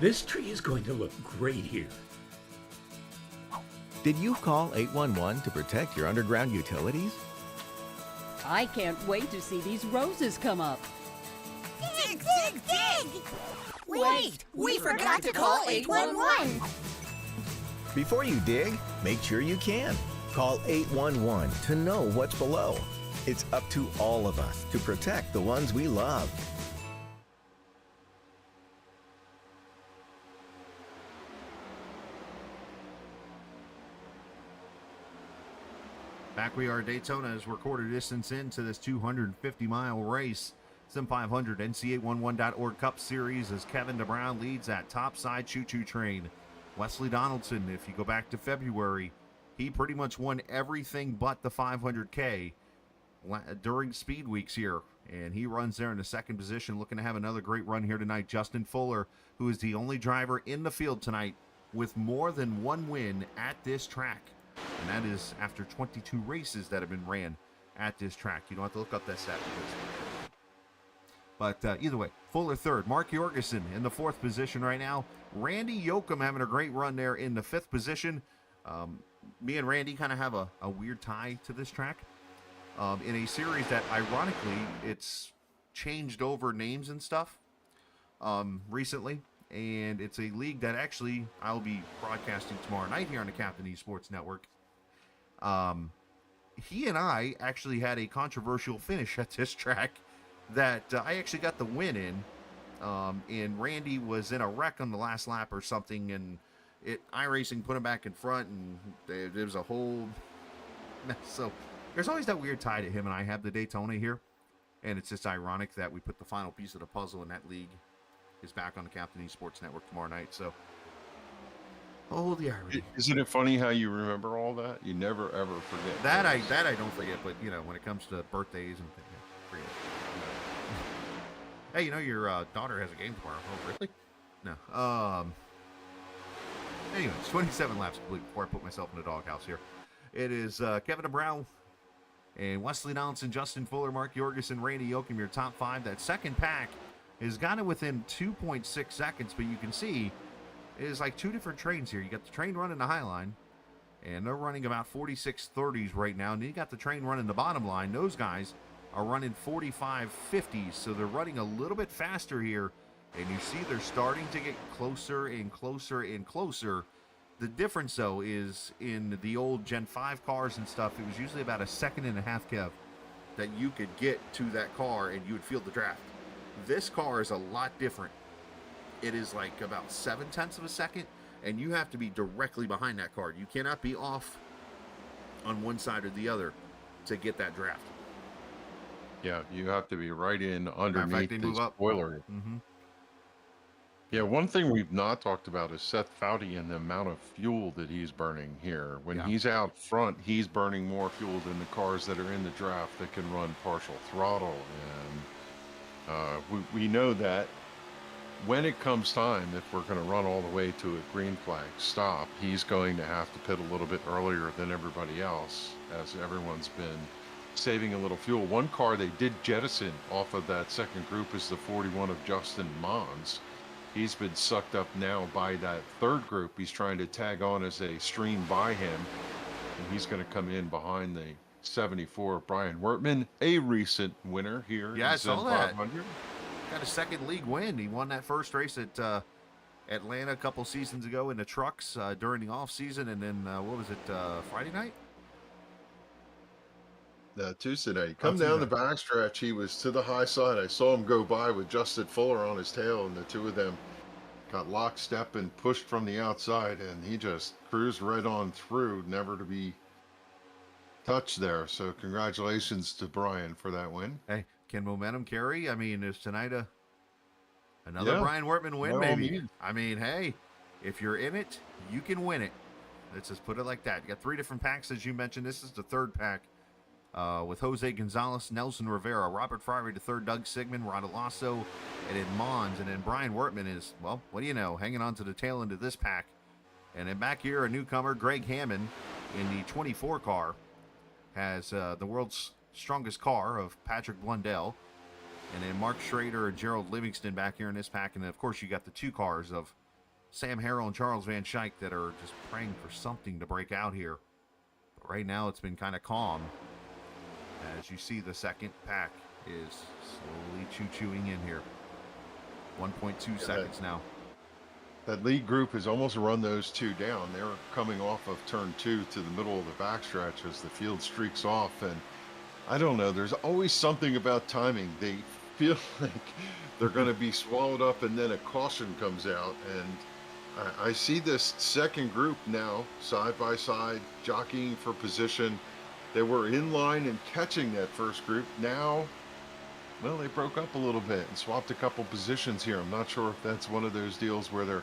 This tree is going to look great here. Did you call 811 to protect your underground utilities? I can't wait to see these roses come up. Dig, dig, dig! Wait, we forgot to call 811. Before you dig, make sure you can. Call 811 to know what's below. It's up to all of us to protect the ones we love. Back we are at Daytona as we're quarter distance into this 250-mile race. Sim500 NC811.org Cup Series as Kevin DeBrown leads that topside choo-choo train. Wesley Donaldson, if you go back to February, he pretty much won everything but the 500K during speed weeks here. And he runs there in the second position, looking to have another great run here tonight. Justin Fuller, who is the only driver in the field tonight with more than one win at this track. And that is after 22 races that have been ran at this track. You don't have to look up that stat. But either way, Fuller third. Mark Jorgensen in the fourth position right now. Randy Yoakum having a great run there in the fifth position. Me and Randy kind of have a weird tie to this track. In a series that, ironically, it's changed over names and stuff recently. And it's a league that actually I'll be broadcasting tomorrow night here on the Captain eSports Network. He and I actually had a controversial finish at this track that I actually got the win in. And Randy was in a wreck on the last lap or something, and iRacing put him back in front, and there was a whole mess. So there's always that weird tie to him and I have the Daytona here, and it's just ironic that we put the final piece of the puzzle in that league is back on the Captain eSports Network tomorrow night. So, oh, the irony. Isn't it funny how you remember all that? You never ever forget. That I don't forget, but you know, when it comes to birthdays and things, forget it. Hey, you know your daughter has a game tomorrow. Oh, really? No. Anyways, 27 laps complete before I put myself in the doghouse here. It is Kevin DeBrown and Wesley Donaldson, Justin Fuller, Mark Jorgensen, Randy Yoakum, your top five. That second pack has got it within 2.6 seconds, but you can see it is like two different trains here. You got the train running the high line, and they're running about 46.30s right now. And then you got the train running the bottom line. Those guys are running 45.50s, so they're running a little bit faster here. And you see they're starting to get closer and closer and closer. The difference, though, is in the old Gen 5 cars and stuff, it was usually about a second and a half, Kev, that you could get to that car and you would feel the draft. This car is a lot different. It is like about 0.7 of a second, and you have to be directly behind that car. You cannot be off on one side or the other to get that draft. Yeah, you have to be right in underneath the move up. spoiler. Mm-hmm. Yeah, one thing we've not talked about is Seth Foudy and the amount of fuel that he's burning here. When he's out front, he's burning more fuel than the cars that are in the draft that can run partial throttle. And we know that when it comes time, if we're going to run all the way to a green flag stop, he's going to have to pit a little bit earlier than everybody else, as everyone's been saving a little fuel. One car they did jettison off of that second group is the 41 of Justin Mons. He's been sucked up now by that third group. He's trying to tag on as they stream by him, and he's going to come in behind the 74 of Brian Wertman, a recent winner here. Yeah, I saw that. 500. Got a second league win. He won that first race at Atlanta a couple seasons ago in the trucks during the off season, and then what was it, Friday night? Tuesday night. Come down the backstretch. He was to the high side. I saw him go by with Justin Fuller on his tail, and the two of them got lockstep and pushed from the outside, and he just cruised right on through, never to be touched there. So congratulations to Brian for that win. Hey, can momentum carry? I mean, is tonight another Brian Wertman win, maybe? I mean, hey, if you're in it, you can win it. Let's just put it like that. You got three different packs, as you mentioned. This is the third pack. With Jose Gonzalez, Nelson Rivera, Robert Friary III, Doug Sigmund, Rod Alasso, and then Mons. And then Brian Wertman is, well, what do you know, hanging on to the tail end of this pack. And then back here, a newcomer, Greg Hammond, in the 24 car, has the world's strongest car of Patrick Blundell. And then Mark Schrader and Gerald Livingston back here in this pack. And then, of course, you got the two cars of Sam Harrell and Charles Van Schaik that are just praying for something to break out here. But right now, it's been kind of calm. As you see, the second pack is slowly choo-chooing in here. 1.2 seconds now. That lead group has almost run those two down. They're coming off of turn 2 to the middle of the backstretch as the field streaks off. And I don't know, there's always something about timing. They feel like they're going to be swallowed up, and then a caution comes out. And I see this second group now, side by side, jockeying for position. that were in line and catching that first group. Now, well, they broke up a little bit and swapped a couple positions here. I'm not sure if that's one of those deals where they're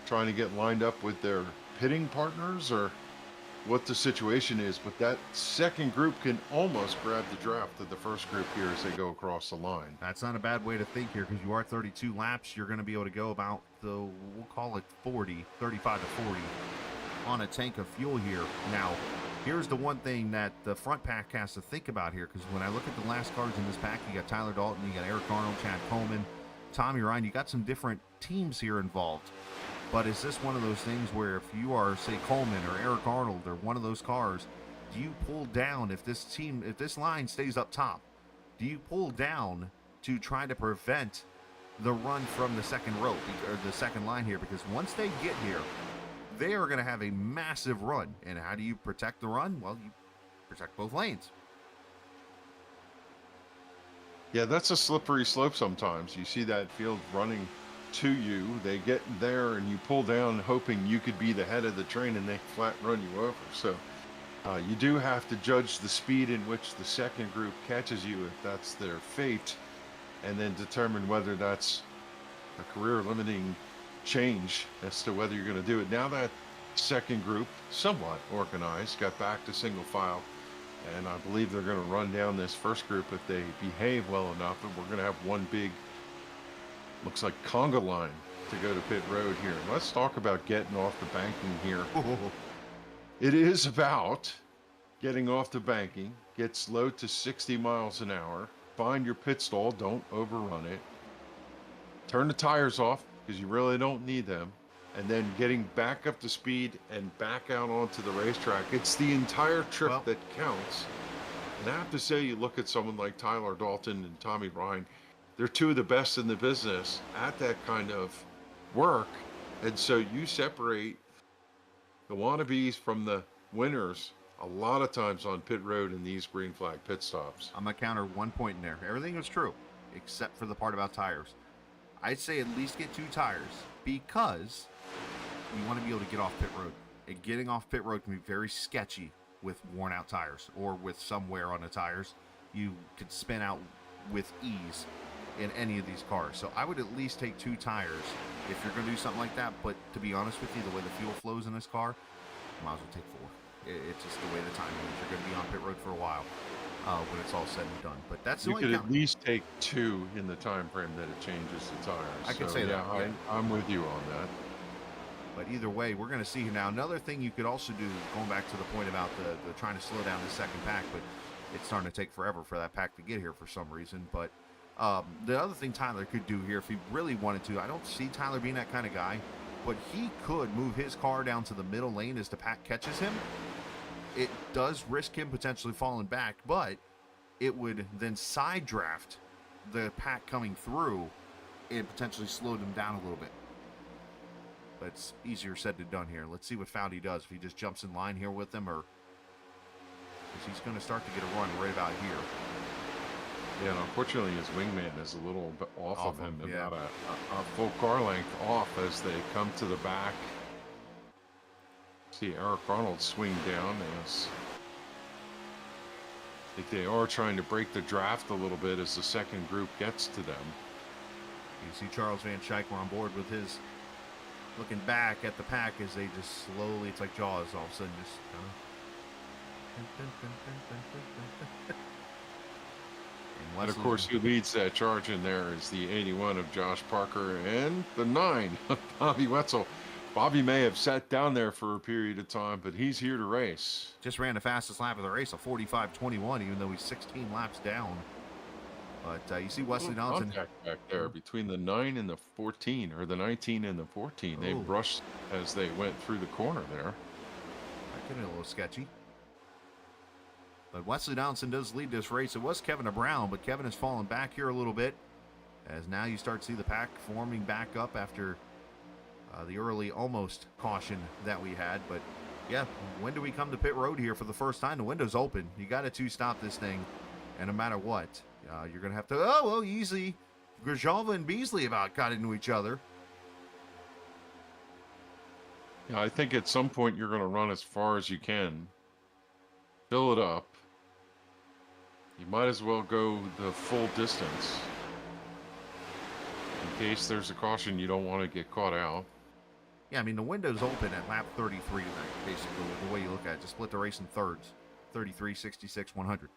trying to get lined up with their pitting partners or what the situation is, but that second group can almost grab the draft of the first group here as they go across the line. That's not a bad way to think here, because you are 32 laps. You're going to be able to go about we'll call it 35 to 40 on a tank of fuel here. Now, here's the one thing that the front pack has to think about here, because when I look at the last cars in this pack, you got Tyler Dalton, you got Eric Arnold, Chad Coleman, Tommy Ryan. You got some different teams here involved. But is this one of those things where if you are, say, Coleman or Eric Arnold or one of those cars, do you pull down if this line stays up top? Do you pull down to try to prevent the run from the second rope or the second line here? Because once they get here, they are going to have a massive run. And how do you protect the run? Well, you protect both lanes. Yeah, that's a slippery slope sometimes. You see that field running to you, they get there and you pull down hoping you could be the head of the train and they flat run you over. So you do have to judge the speed in which the second group catches you if that's their fate, and then determine whether that's a career limiting change as to whether you're going to do it. Now that second group, somewhat organized, got back to single file, and I believe they're going to run down this first group if they behave well enough, and we're going to have one big, looks like conga line to go to pit road here. Let's talk about getting off the banking here. It is about getting off the banking, get slowed to 60 miles an hour, find your pit stall, don't overrun it, turn the tires off because you really don't need them, and then getting back up to speed and back out onto the racetrack. It's the entire trip that counts. And I have to say, you look at someone like Tyler Dalton and Tommy Ryan, they're two of the best in the business at that kind of work. And so you separate the wannabes from the winners a lot of times on pit road in these green flag pit stops. I'm going to counter 1 point in there. Everything was true, except for the part about tires. I'd say at least get 2 tires, because you want to be able to get off pit road. And getting off pit road can be very sketchy with worn out tires or with some wear on the tires. You could spin out with ease in any of these cars. So I would at least take 2 tires if you're going to do something like that. But to be honest with you, the way the fuel flows in this car, you might as well take 4. It's just the way the timing is. You're going to be on pit road for a while when it's all said and done. But that's the you only could at least take 2 in the time frame that it changes the tires. I could say that. Yeah, I'm with you on that. But either way, we're going to see here now. Another thing you could also do, going back to the point about the trying to slow down the second pack, but it's starting to take forever for that pack to get here for some reason. But the other thing Tyler could do here, if he really wanted to, I don't see Tyler being that kind of guy, but he could move his car down to the middle lane as the pack catches him. It does risk him potentially falling back, but it would then side draft the pack coming through and potentially slow them down a little bit. But it's easier said than done here. Let's see what Foudy does. If he just jumps in line here with them, or because he's going to start to get a run right about here. Yeah, and unfortunately his wingman is a little bit off of him, yeah. about a full car length off as they come to the back. See Eric Arnold swing down as I think they are trying to break the draft a little bit as the second group gets to them. You see Charles Van Schaikler on board with his looking back at the pack as they just slowly, it's like Jaws, all of a sudden just And of course, who leads that charge in there is the 81 of Josh Parker and the 9 of Bobby Wetzel. Bobby may have sat down there for a period of time, but he's here to race. Just ran the fastest lap of the race, a 45.21, even though he's 16 laps down. But you see Wesley Donaldson Contact back there between the 9 and the 14, or the 19 and the 14. They brushed as they went through the corner there. That could be a little sketchy. But Wesley Donaldson does lead this race. It was Kevin Brown, but Kevin has fallen back here a little bit, as now you start to see the pack forming back up after the early almost caution that we had. But yeah, when do we come to pit road here for the first time? The window's open. You got to two-stop this thing, and no matter what, you're going to have to, easy. Grajova and Beasley about got into each other. Yeah, I think at some point you're going to run as far as you can, fill it up, You might as well go the full distance. In case there's a caution, you don't want to get caught out. Yeah, I mean, the window's open at lap 33 tonight, basically, the way you look at it. Just split the race in thirds, 33, 66, 100.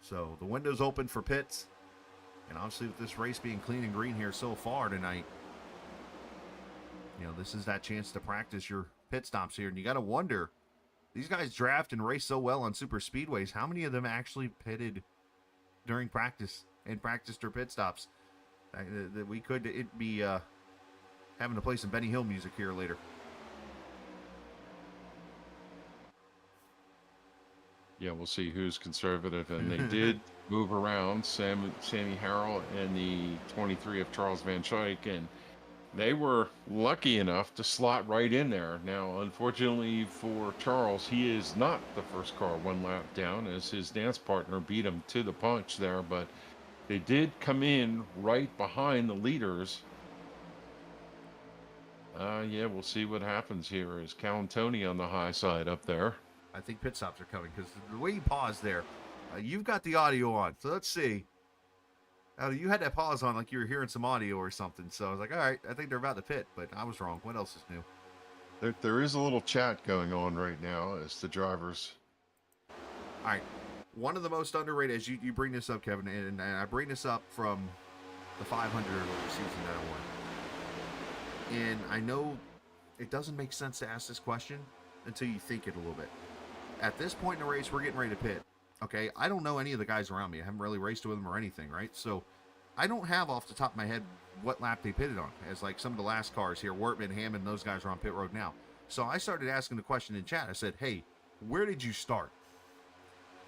So the window's open for pits. And obviously with this race being clean and green here so far tonight, you know, this is that chance to practice your pit stops here. And you got to wonder, these guys draft and race so well on super speedways, how many of them actually pitted during practice and practiced their pit stops? That we could be having to play some Benny Hill music here later. Yeah, we'll see who's conservative. And they did move around Sammy Harrell and the 23 of Charles Van Schaik, and they were lucky enough to slot right in there. Now, unfortunately for Charles, he is not the first car one lap down, as his dance partner beat him to the punch there, but they did come in right behind the leaders. Yeah, we'll see what happens here. Is Cal Tony on the high side up there? I think pit stops are coming because the way you paused there, you've got the audio on. So let's see. You had that pause on like you were hearing some audio or something. So I was like, all right, I think they're about to pit, but I was wrong. What else is new? There is a little chat going on right now as the drivers. All right. One of the most underrated, as you bring this up, Kevin, and I bring this up from the 500 season that I won. And I know it doesn't make sense to ask this question until you think it a little bit. At this point in the race, we're getting ready to pit. Okay, I don't know any of the guys around me. I haven't really raced with them or anything, right? So I don't have off the top of my head what lap they pitted on, as like some of the last cars here, Wortman, Hammond, those guys are on pit road now. So I started asking the question in chat. I said, hey, where did you start?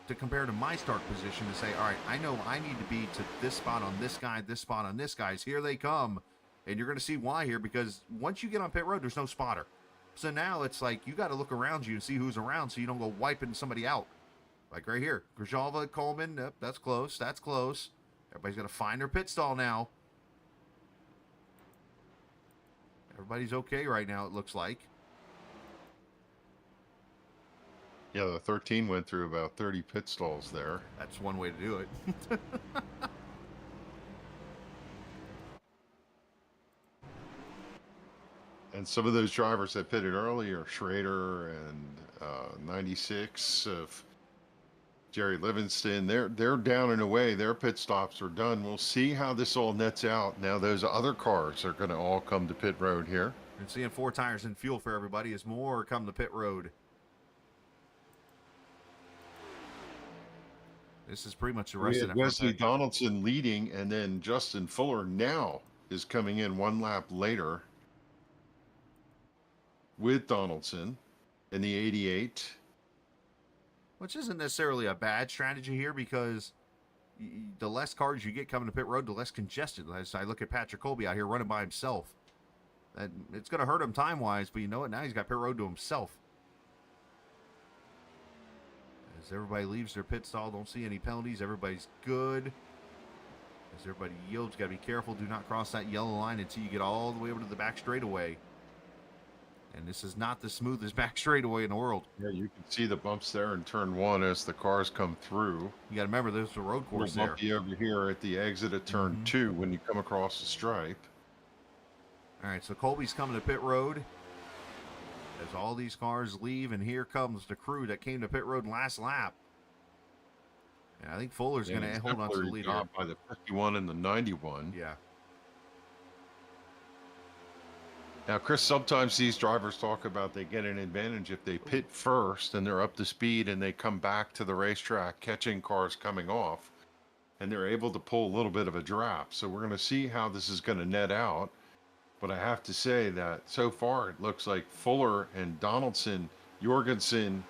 To compare to my start position to say, all right, I know I need to be to this spot on this guy, this spot on this guy's. Here they come. And you're going to see why here, because once you get on pit road, there's no spotter. So now it's like you got to look around you and see who's around so you don't go wiping somebody out. Like right here, Grzyalva, Coleman, yep, that's close, that's close. Everybody's got to find their pit stall now. Everybody's okay right now, it looks like. Yeah, the 13 went through about 30 pit stalls there. That's one way to do it. And some of those drivers that pitted earlier, Schrader and 96 of Jerry Livingston, they're down and away. Their pit stops are done. We'll see how this all nets out. Now those other cars are going to all come to pit road here. And seeing 4 tires and fuel for everybody as more come to pit road. This is pretty much the rest of that. Wesley Donaldson leading, and then Justin Fuller now is coming in one lap later with Donaldson in the 88. Which isn't necessarily a bad strategy here, because the less cars you get coming to pit road, the less congested. As I look at Patrick Colby out here running by himself. It's going to hurt him time-wise, but you know what? Now he's got pit road to himself. As everybody leaves their pit stall, don't see any penalties. Everybody's good. As everybody yields, got to be careful. Do not cross that yellow line until you get all the way over to the back straightaway. And this is not the smoothest back straightaway in the world. Yeah, you can see the bumps there in turn 1 as the cars come through. You got to remember, there's the road course there. Bumpy over here at the exit of turn 2 when you come across the stripe. All right, so Colby's coming to pit road as all these cars leave, and here comes the crew that came to pit road last lap. And I think Fuller's going to hold on to the lead here. By the 51 and the 91. Yeah. Now, Chris, sometimes these drivers talk about they get an advantage if they pit first and they're up to speed and they come back to the racetrack catching cars coming off, and they're able to pull a little bit of a drop. So we're going to see how this is going to net out. But I have to say that so far it looks like Fuller and Donaldson, Jorgensen,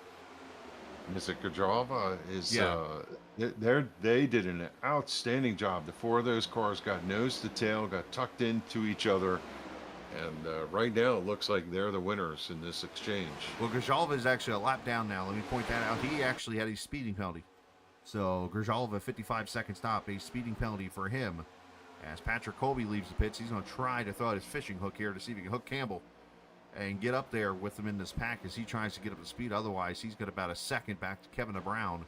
is it Grzyalva? They did an outstanding job. The 4 of those cars got nose to tail, got tucked into each other. And right now, it looks like they're the winners in this exchange. Well, Grzyalva is actually a lap down now. Let me point that out. He actually had a speeding penalty. So, Grzyalva, 55-second stop, a speeding penalty for him. As Patrick Colby leaves the pits, he's going to try to throw out his fishing hook here to see if he can hook Campbell and get up there with him in this pack as he tries to get up to speed. Otherwise, he's got about a second back to Kevin Brown.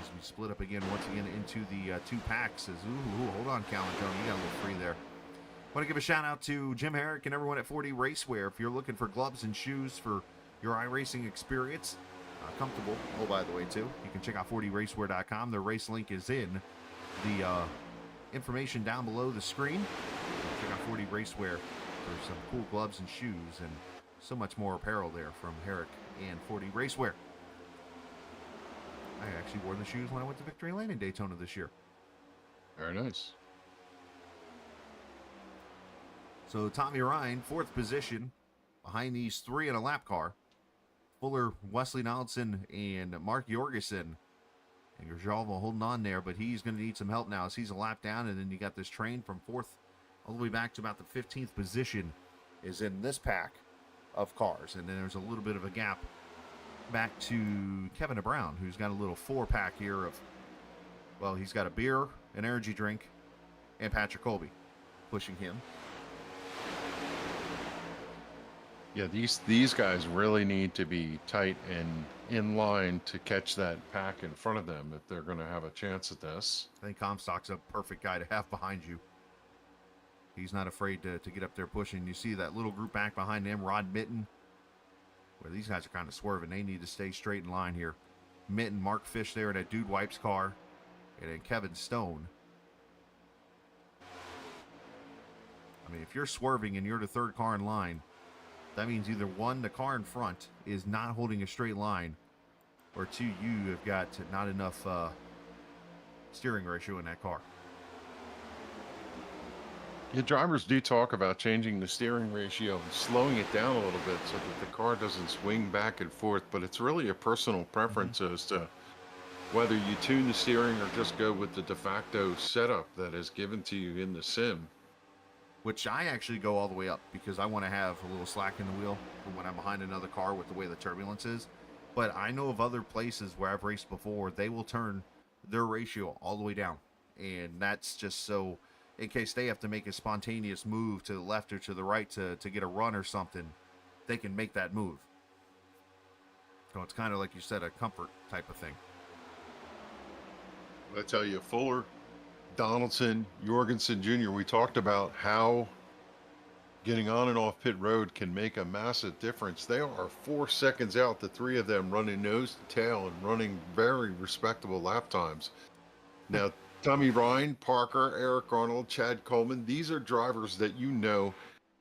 as we split up again once again into the 2 packs. Hold on, Calvin Tony, you got a little free there. Want to give a shout out to Jim Herrick and everyone at 4D Racewear. If you're looking for gloves and shoes for your iRacing experience, comfortable. Oh, by the way, too, you can check out 4dracewear.com. Their race link is in the information down below the screen. Check out 4D Racewear for some cool gloves and shoes and so much more apparel there from Herrick and 4D Racewear. I actually wore the shoes when I went to Victory Lane in Daytona this year. Very nice. So Tommy Ryan, 4th position, behind these 3 in a lap car. Fuller, Wesley Donaldson, and Mark Jorgensen. And Gerjalvo holding on there, but he's going to need some help now as he's a lap down. And then you got this train from 4th all the way back to about the 15th position is in this pack of cars. And then there's a little bit of a gap back to Kevin DeBrown, who's got a little 4-pack here of, well, he's got a beer, an energy drink, and Patrick Colby pushing him. Yeah, these guys really need to be tight and in line to catch that pack in front of them if they're going to have a chance at this. I think Comstock's a perfect guy to have behind you. He's not afraid to get up there pushing. You see that little group back behind him, Rod Mitten, where these guys are kind of swerving. They need to stay straight in line here. Mitten, Mark Fish there in that Dude Wipes car, and then Kevin Stone. I mean, if you're swerving and you're the 3rd car in line, that means either 1, the car in front is not holding a straight line, or 2, you have got not enough steering ratio in that car. Yeah, drivers do talk about changing the steering ratio and slowing it down a little bit so that the car doesn't swing back and forth, but it's really a personal preference as to whether you tune the steering or just go with the de facto setup that is given to you in the sim. Which I actually go all the way up because I want to have a little slack in the wheel for when I'm behind another car with the way the turbulence is. But I know of other places where I've raced before, they will turn their ratio all the way down. And that's just so, in case they have to make a spontaneous move to the left or to the right to get a run or something, they can make that move. So it's kind of like you said, a comfort type of thing. I tell you, Fuller, Donaldson, Jorgensen Jr., we talked about how getting on and off pit road can make a massive difference. They are 4 seconds out, the 3 of them running nose to tail and running very respectable lap times. Now, Tommy Ryan, Parker, Eric Arnold, Chad Coleman, these are drivers that you know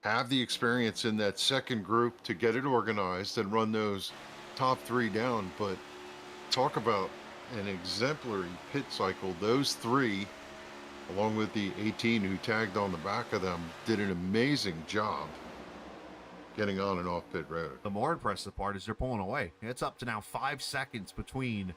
have the experience in that second group to get it organized and run those top 3 down. But talk about an exemplary pit cycle. Those 3, along with the 18 who tagged on the back of them, did an amazing job getting on and off pit road. The more impressive part is they're pulling away. It's up to now 5 seconds between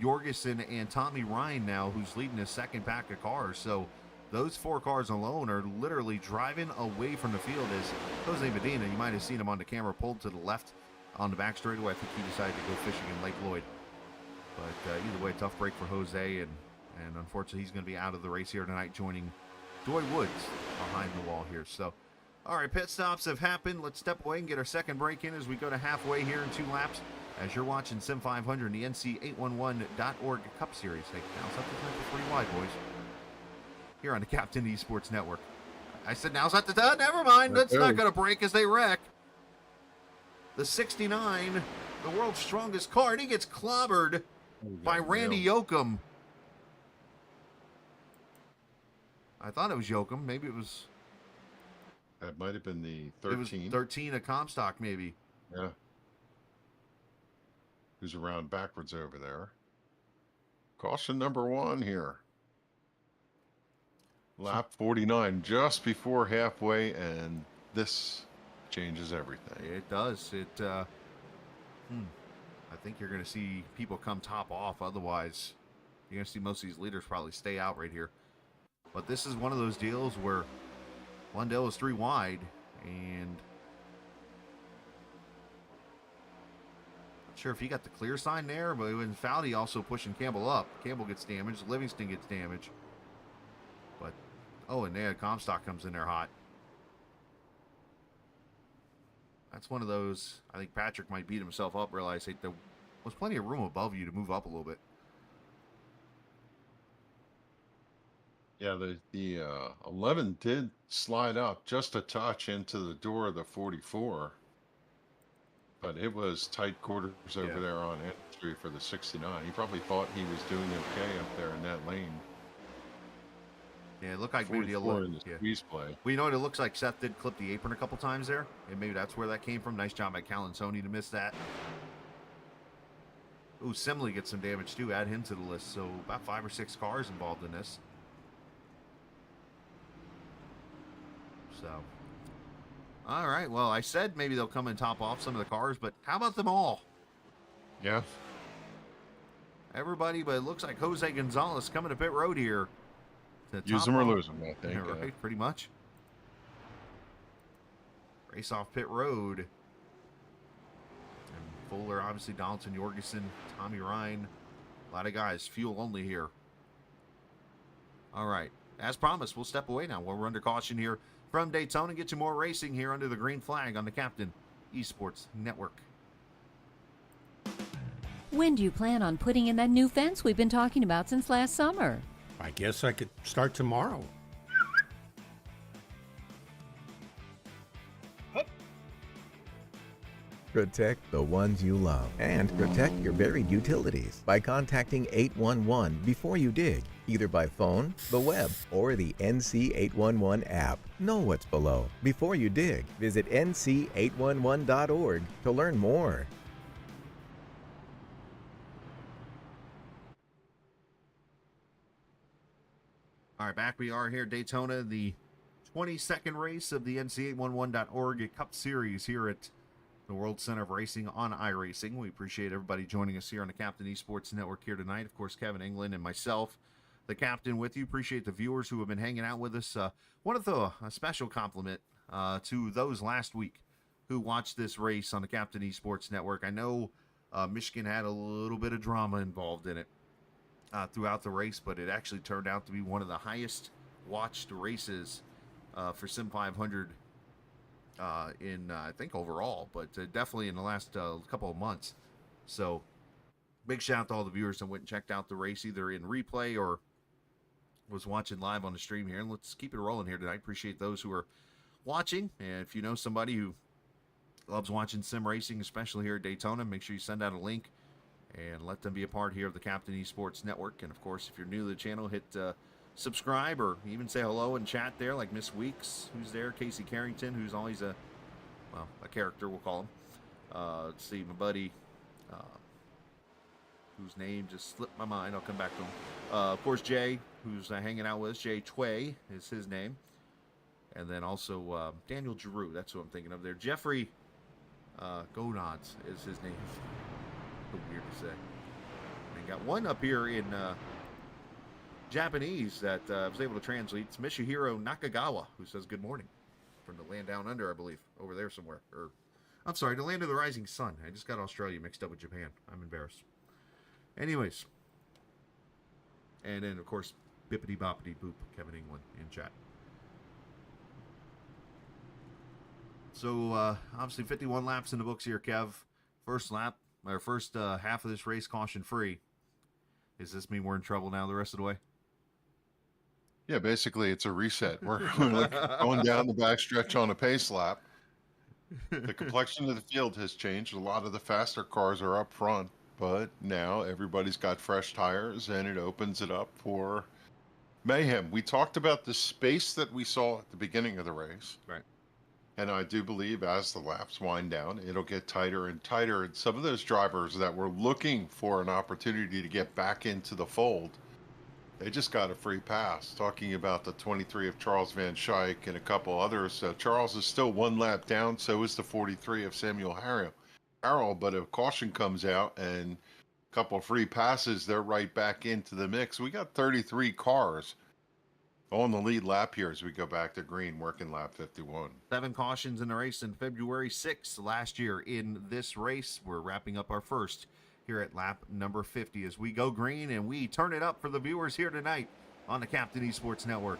Jorgensen and Tommy Ryan now, who's leading his second pack of cars. So those 4 cars alone are literally driving away from the field. As Jose Medina, you might have seen him on the camera, pulled to the left on the back straightaway. I think he decided to go fishing in Lake Lloyd. But either way, tough break for Jose, and unfortunately he's going to be out of the race here tonight, joining Doy Woods behind the wall here. So, all right, pit stops have happened. Let's step away and get our second break in as we go to halfway here in 2 laps. As you're watching Sim500 and the NC811.org Cup Series. Hey, now's not the time for 3 wide, boys. Here on the Captain eSports Network. I said now's not the time. Never mind. That's not going to break as they wreck. The 69, the world's strongest car, and he gets clobbered by Randy Yoakum. I thought it was Yoakum. Maybe it was... That might have been the 13. It was 13, a Comstock, maybe. Yeah. Who's around backwards over there. Caution number 1 here. Lap 49, just before halfway, and this changes everything. It does. I think you're going to see people come top off. Otherwise, you're going to see most of these leaders probably stay out right here. But this is one of those deals where Lundell is 3 wide, and not sure if he got the clear sign there, but when Foudy also pushing Campbell up. Campbell gets damaged. Livingston gets damaged. But, oh, and there Comstock comes in there hot. That's one of those, I think Patrick might beat himself up, realize, hey, there was plenty of room above you to move up a little bit. Yeah, the 11 did slide up just a touch into the door of the 44, but it was tight quarters over there on entry for the 69. He probably thought he was doing okay up there in that lane. Yeah, it looked like maybe the 44 in the squeeze play. Well, you know what it looks like? Seth did clip the apron a couple times there, and maybe that's where that came from. Nice job by Calansoni to miss that. Ooh, Simley gets some damage too. Add him to the list. So about 5 or 6 cars involved in this. So, all right. Well, I said maybe they'll come and top off some of the cars, but how about them all? Yeah. Everybody, but it looks like Jose Gonzalez coming to pit road here. Use them or lose them, I think. Yeah, right, pretty much. Race off pit road. And Fuller, obviously, Donaldson, Jorgensen, Tommy Ryan. A lot of guys. Fuel only here. All right. As promised, we'll step away now. We're under caution here from Daytona and get you more racing here under the green flag on the Captain eSports Network. When do you plan on putting in that new fence we've been talking about since last summer? I guess I could start tomorrow. Protect the ones you love and protect your buried utilities by contacting 811 before you dig, either by phone, the web, or the NC811 app. Know what's below before you dig. Visit nc811.org to learn more. All right, back we are here, Daytona, the 22nd race of the NC811.org Cup Series here at the World Center of Racing on iRacing. We appreciate everybody joining us here on the Captain Esports Network here tonight. Of course, Kevin England and myself, the captain, with you. Appreciate the viewers who have been hanging out with us. Want to throw a special compliment to those last week who watched this race on the Captain Esports Network. I know Michigan had a little bit of drama involved in it throughout the race, but it actually turned out to be one of the highest watched races for Sim500 in I think overall, but definitely in the last couple of months. So big shout out to all the viewers that went and checked out the race either in replay or was watching live on the stream here. And let's keep it rolling here tonight. Appreciate those who are watching, and if you know somebody who loves watching sim racing, especially here at Daytona, make sure you send out a link and let them be a part here of the Captain Esports Network. And of course, if you're new to the channel, hit subscribe or even say hello and chat there, like Miss Weeks, who's there, Casey Carrington, who's always a character, we'll call him. Let's see, my buddy, whose name just slipped my mind. I'll come back to him. Of course, Jay, who's hanging out with us. Jay Tway is his name. And then also Daniel Giroux, that's who I'm thinking of there. Jeffrey Gonads is his name. So weird to say. And got one up here in Japanese that I was able to translate. It's Mishihiro Nakagawa, who says good morning from the land down under, I believe, over there somewhere. Or, I'm sorry, the land of the rising sun. I just got Australia mixed up with Japan. I'm embarrassed. Anyways. And then, of course, bippity boppity boop, Kevin England in chat. So, obviously, 51 laps in the books here, Kev. First lap, or first half of this race caution free. Does this mean we're in trouble now the rest of the way? Yeah, basically it's a reset. We're going down the backstretch on a pace lap. The complexion of the field has changed. A lot of the faster cars are up front, but now everybody's got fresh tires and it opens it up for mayhem. We talked about the space that we saw at the beginning of the race. Right. And I do believe as the laps wind down, it'll get tighter and tighter. And some of those drivers that were looking for an opportunity to get back into the fold, they just got a free pass. Talking about the 23 of Charles Van Schaik and a couple others. Charles is still one lap down. So is the 43 of Samuel Harrell. But if caution comes out and a couple of free passes, they're right back into the mix. We got 33 cars on the lead lap here as we go back to green, working lap 51. 7 cautions in the race in February 6th last year in this race. We're wrapping up our first here at lap number 50 as we go green and we turn it up for the viewers here tonight on the Captain Esports Network.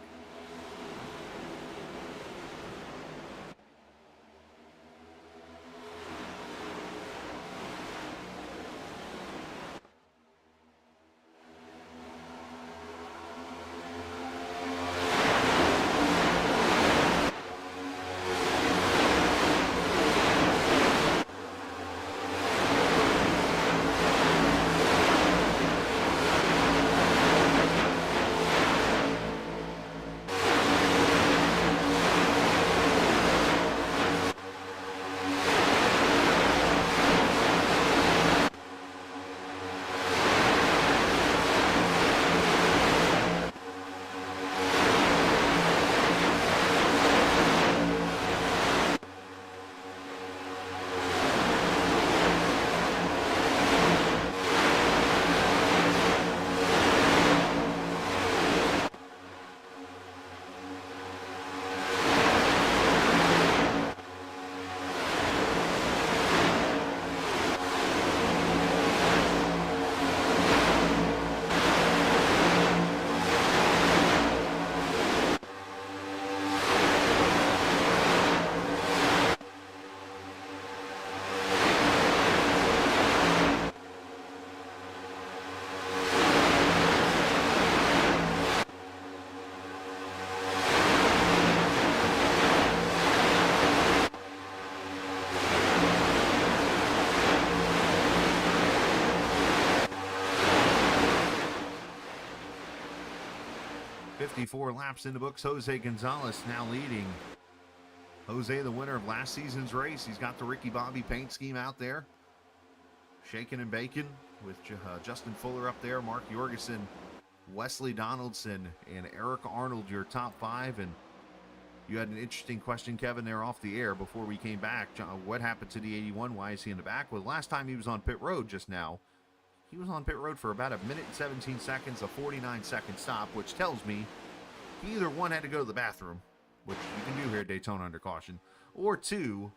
54 laps in the books. Jose Gonzalez now leading. Jose, the winner of last season's race. He's got the Ricky Bobby paint scheme out there. Shaking and baking with Justin Fuller up there, Mark Jorgensen, Wesley Donaldson, and Eric Arnold, your top 5. And you had an interesting question, Kevin, there off the air before we came back. What happened to the 81? Why is he in the back? Well, last time he was on pit road just now, he was on pit road for about 1 minute and 17 seconds, a 49-second stop, which tells me he either, one, had to go to the bathroom, which you can do here at Daytona under caution, or two,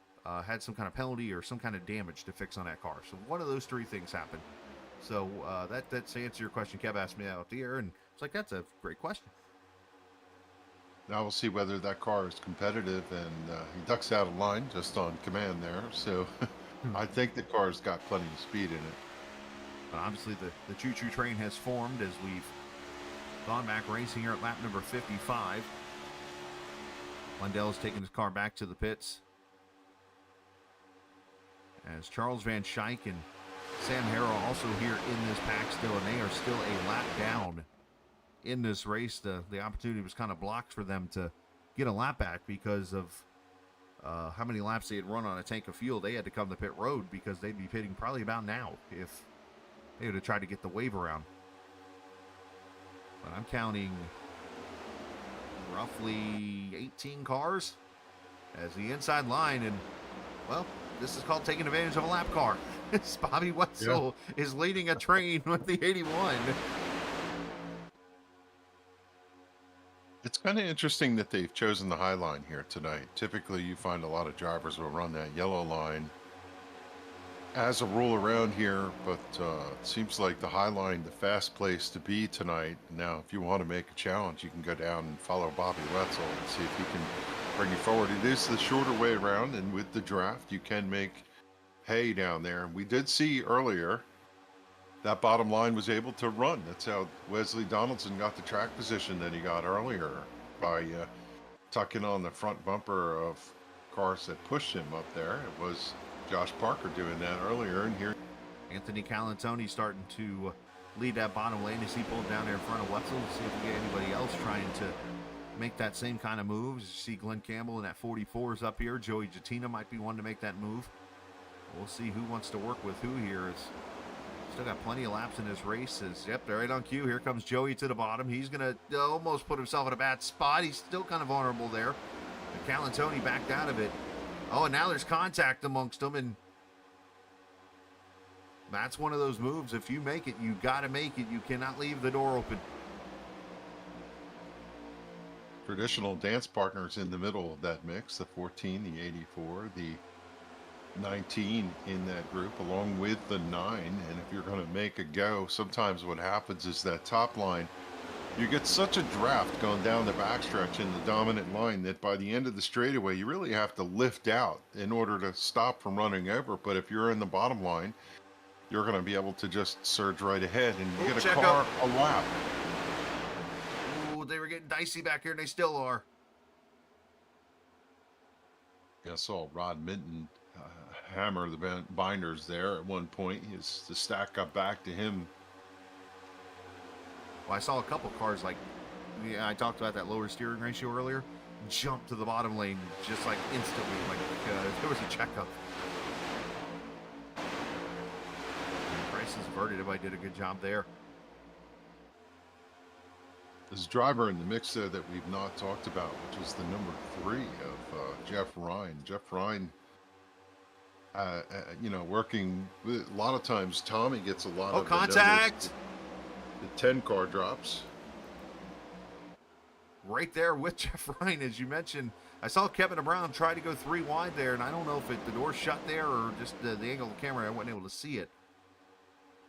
had some kind of penalty or some kind of damage to fix on that car. So one of those 3 things happened. So that's to answer your question. Kev asked me out the air, and it's like, that's a great question. Now we'll see whether that car is competitive, and he ducks out of line just on command there. So I think the car's got plenty of speed in it. But obviously the choo-choo train has formed as we've gone back racing here at lap number 55. Lundell's taking his car back to the pits, as Charles Van Schaik and Sam Harrell also here in this pack still, and they are still a lap down in this race. The opportunity was kind of blocked for them to get a lap back because of how many laps they had run on a tank of fuel. They had to come to pit road because they'd be pitting probably about now if they would have tried to get the wave around. But I'm counting roughly 18 cars as the inside line, and well, this is called taking advantage of a lap car. Bobby Wetzel is leading a train with the 81. It's kind of interesting that they've chosen the high line here tonight. Typically, you find a lot of drivers will run that yellow line as a rule around here, but it seems like the high line, the fast place to be tonight. Now, if you want to make a challenge, you can go down and follow Bobby Wetzel and see if he can bring you forward. It is the shorter way around, and with the draft, you can make hay down there. We did see earlier that bottom line was able to run. That's how Wesley Donaldson got the track position that he got earlier by tucking on the front bumper of cars that pushed him up there. It was Josh Parker doing that earlier, and here Anthony Calantoni starting to lead that bottom lane as he pulled down there in front of Wetzel to see if we get anybody else trying to make that same kind of moves. You see Glenn Campbell in that 44s up here. Joey Jatina might be one to make that move. We'll see who wants to work with who here. Still got plenty of laps in this race. Yep, they're right on cue. Here comes Joey to the bottom. He's going to almost put himself in a bad spot. He's still kind of vulnerable there. But Calantoni backed out of it. Oh, and now there's contact amongst them, and that's one of those moves. If you make it, you got to make it. You cannot leave the door open. traditional dance partners in the middle of that mix, the 14, the 84, the 19 in that group, along with the 9. And if you're going to make a go, sometimes what happens is that top line, you get such a draft going down the backstretch in the dominant line that by the end of the straightaway, you really have to lift out in order to stop from running over. But if you're in the bottom line, you're going to be able to just surge right ahead and get a car a lap. Ooh, they were getting dicey back here, and they still are. I saw Rod Minton hammer the binders there at one point. The stack got back to him. Well, I saw a couple cars, like, I talked about that lower steering ratio earlier, jump to the bottom lane just like instantly, like there was a checkup. Price is averted. Everybody did a good job there. There's a driver in the mix there that we've not talked about, which is the number 3 of Jeff Ryan. Jeff Ryan, working with, a lot of times Tommy gets a lot of contact. The 10 car drops. Right there with Jeff Ryan, as you mentioned. I saw Kevin Brown try to go 3 wide there, and I don't know if the door shut there or just the angle of the camera, I wasn't able to see it.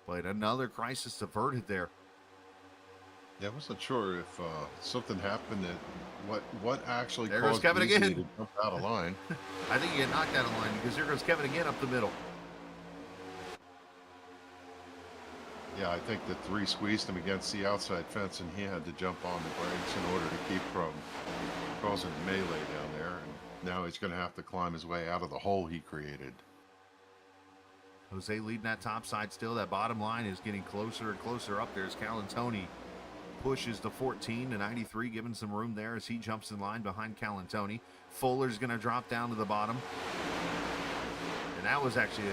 But another crisis averted there. Yeah, I wasn't sure if something happened that what actually there caused goes Kevin again. to jump out of line. I think he get knocked out of line because here goes Kevin again up the middle. Yeah, I think the 3 squeezed him against the outside fence, and he had to jump on the brakes in order to keep from causing melee down there. And now he's going to have to climb his way out of the hole he created. Jose leading that top side still. That bottom line is getting closer and closer up there as Calantoni pushes to 14 to 93, giving some room there as he jumps in line behind Calantoni. Fuller's going to drop down to the bottom. And that was actually,